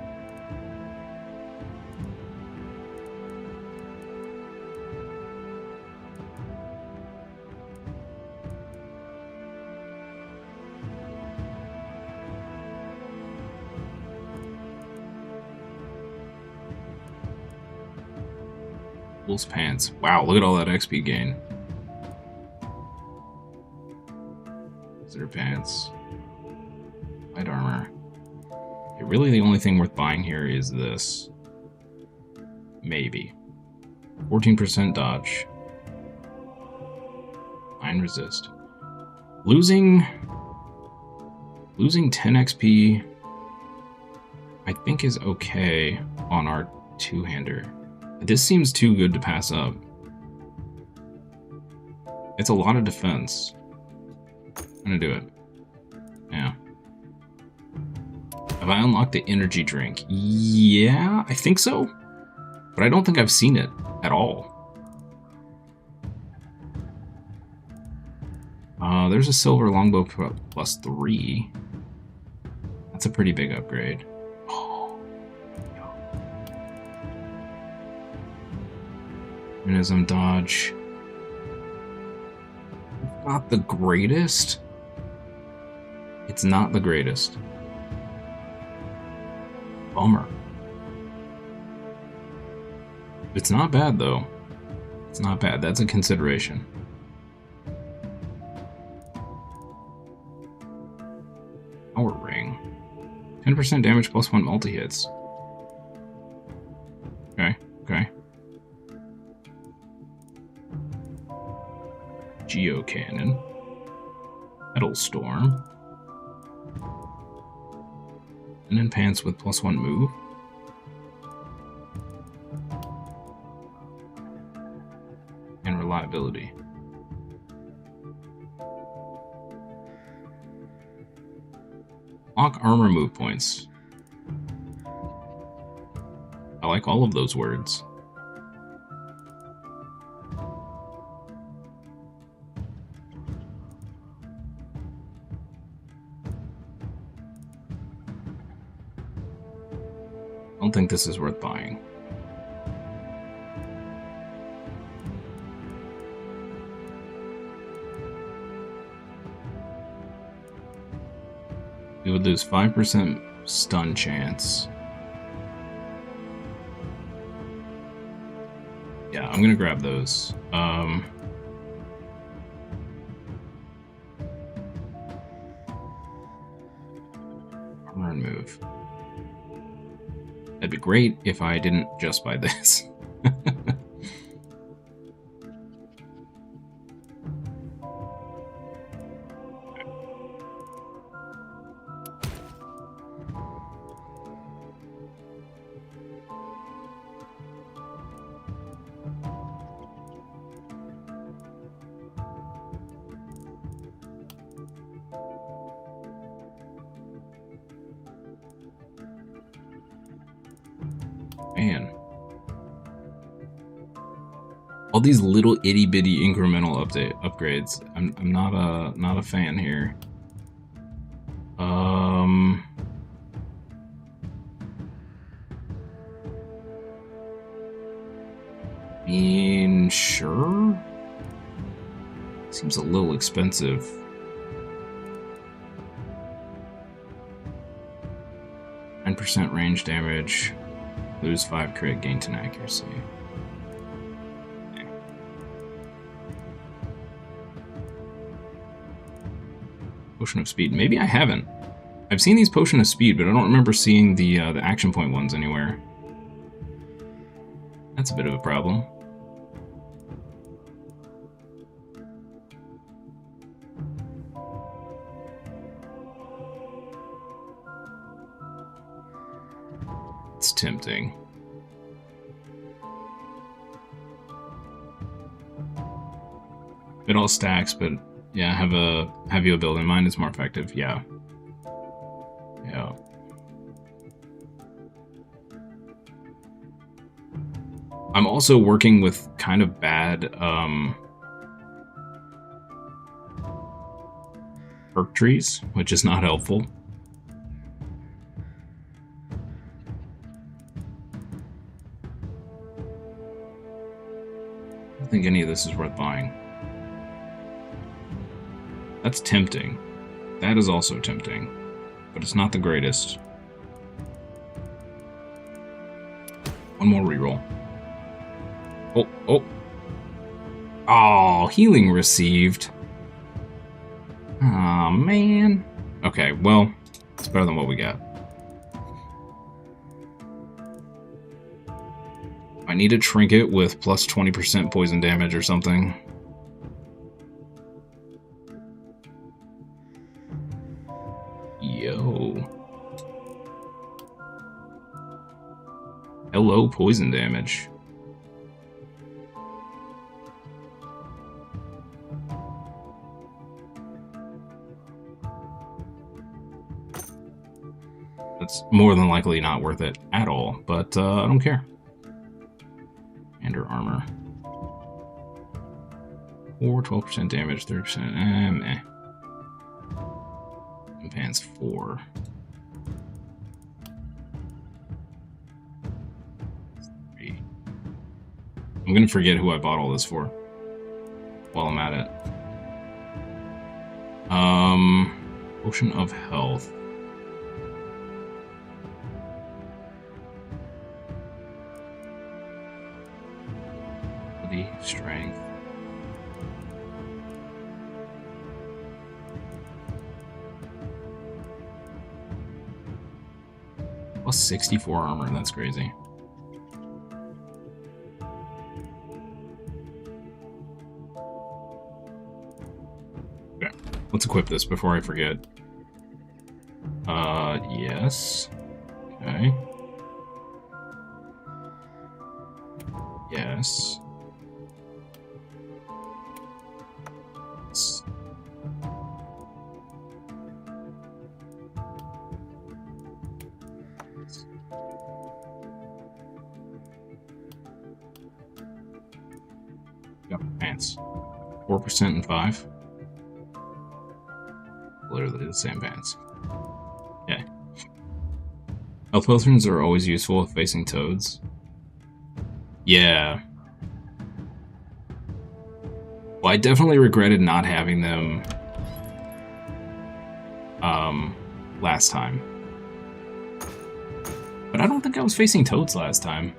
Speaker 1: Wolf's pants. Wow, look at all that XP gain. Visitor pants. Light armor. Okay, really the only thing worth buying here is this. Maybe. 14% dodge. 9 resist. Losing 10 XP I think is okay on our two-hander. This seems too good to pass up. It's a lot of defense. I'm gonna do it. Yeah. Have I unlocked the energy drink? Yeah, I think so. But I don't think I've seen it at all. There's a silver longbow plus 3. That's a pretty big upgrade. Mechanism dodge. Not the greatest. It's not the greatest. Bummer. It's not bad though. It's not bad. That's a consideration. Power ring. 10% damage plus 1 multi-hits. Okay, okay. Geocannon. Metal Storm. And then pants with plus 1 move. And reliability. Lock armor move points. I like all of those words. I don't think this is worth buying. We would lose 5% stun chance. Yeah, I'm gonna grab those. Armor and move. That'd be great if I didn't just buy this. Man. All these little itty bitty incremental upgrades. I'm not a fan here. Being sure? Seems a little expensive. % range damage, lose 5 crit, gain 10 accuracy. Potion of speed. Maybe I haven't. I've seen these potion of speed, but I don't remember seeing the action point ones anywhere. That's a bit of a problem. It's tempting. It all stacks, but yeah, have you a build in mind? It's more effective. Yeah. Yeah. I'm also working with kind of bad perk trees, which is not helpful. I don't think any of this is worth buying. That's tempting. That is also tempting, but it's not the greatest. One more reroll. Oh, healing received. Aw, man. Okay, well, it's better than what we got. I need a trinket with plus 20% poison damage or something. Yo. Hello, poison damage. That's more than likely not worth it at all, but I don't care. Under armor. Or 12% damage, 30%. Meh. Pants 4. 3. I'm gonna forget who I bought all this for while I'm at it. Potion of health. Strength. Plus 64 armor, that's crazy. Okay, let's equip this before I forget. Yes. Okay. Yes. Yep, pants. 4% and 5. Literally the same pants. Okay. Health potions are always useful if facing toads. Yeah. Well, I definitely regretted not having them last time. But I don't think I was facing toads last time.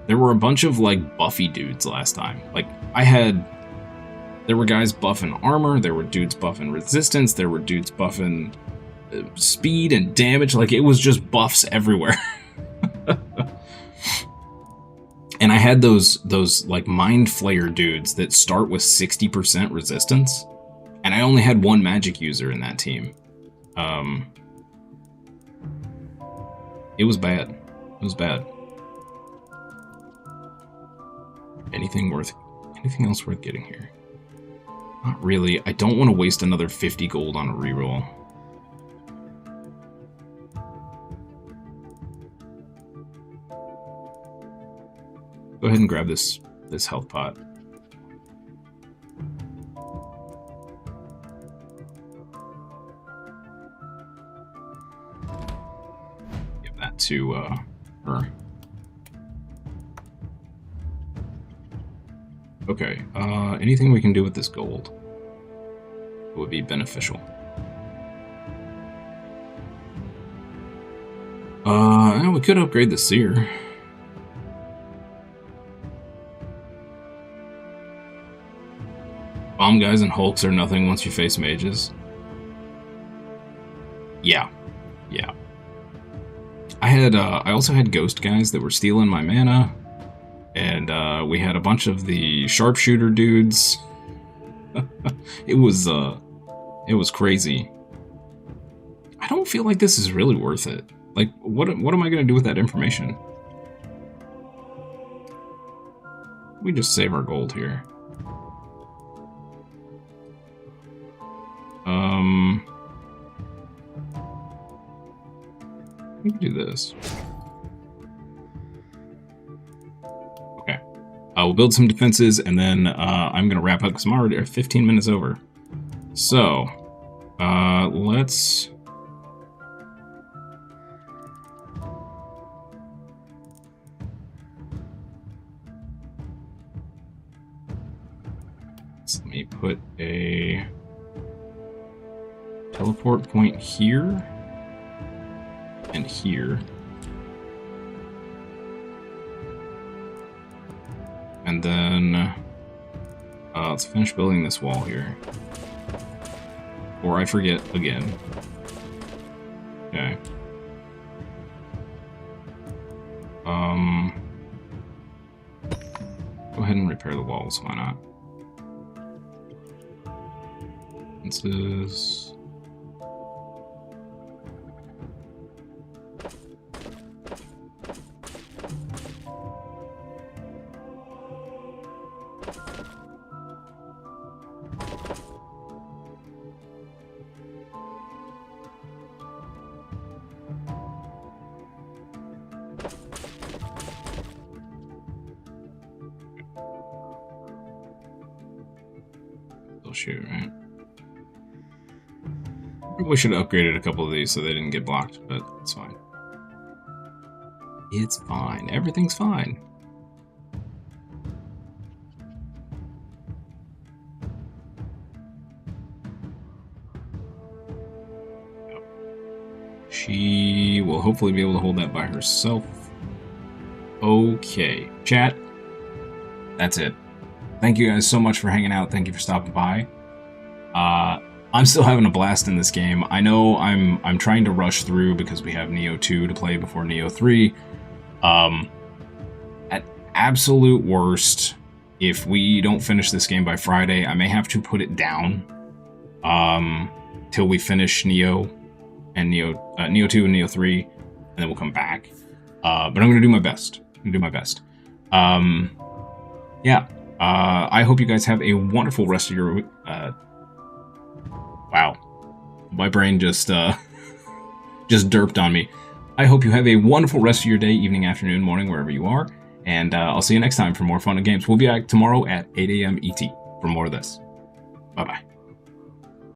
Speaker 1: There were a bunch of, like, buffy dudes last time. Like, there were guys buffing armor, there were dudes buffing resistance, there were dudes buffing speed and damage. Like, it was just buffs everywhere. And I had those like, Mind Flayer dudes that start with 60% resistance. And I only had one magic user in that team. It was bad. It was bad. Anything else worth getting here? Not really. I don't want to waste another 50 gold on a reroll. Go ahead and grab this health pot. that to her. Okay, anything we can do with this gold would be beneficial. We could upgrade the seer. Bomb guys and hulks are nothing once you face mages. Yeah. I also had ghost guys that were stealing my mana, and we had a bunch of the sharpshooter dudes. It was crazy. I don't feel like this is really worth it. Like, what am I gonna do with that information? We just save our gold here. We can do this. Okay. We'll build some defenses, and then I'm gonna wrap up because I'm already 15 minutes over. So, let's let me put a teleport point here and here. And then let's finish building this wall here. Or I forget again. Okay. Go ahead and repair the walls, why not? This is... shoot, right? We should have upgraded a couple of these so they didn't get blocked, but it's fine. It's fine. Everything's fine. She will hopefully be able to hold that by herself. Okay, chat. That's it. Thank you guys so much for hanging out. Thank you for stopping by. I'm still having a blast in this game. I know I'm trying to rush through because we have Neo 2 to play before Neo 3. At absolute worst, if we don't finish this game by Friday, I may have to put it down till we finish Neo and Neo 2 and Neo 3, and then we'll come back. But I'm gonna do my best. Yeah. I hope you guys have a wonderful rest of your week. Wow. My brain just derped on me. I hope you have a wonderful rest of your day, evening, afternoon, morning, wherever you are. And I'll see you next time for more fun and games. We'll be back tomorrow at 8 a.m. ET for more of this. Bye-bye.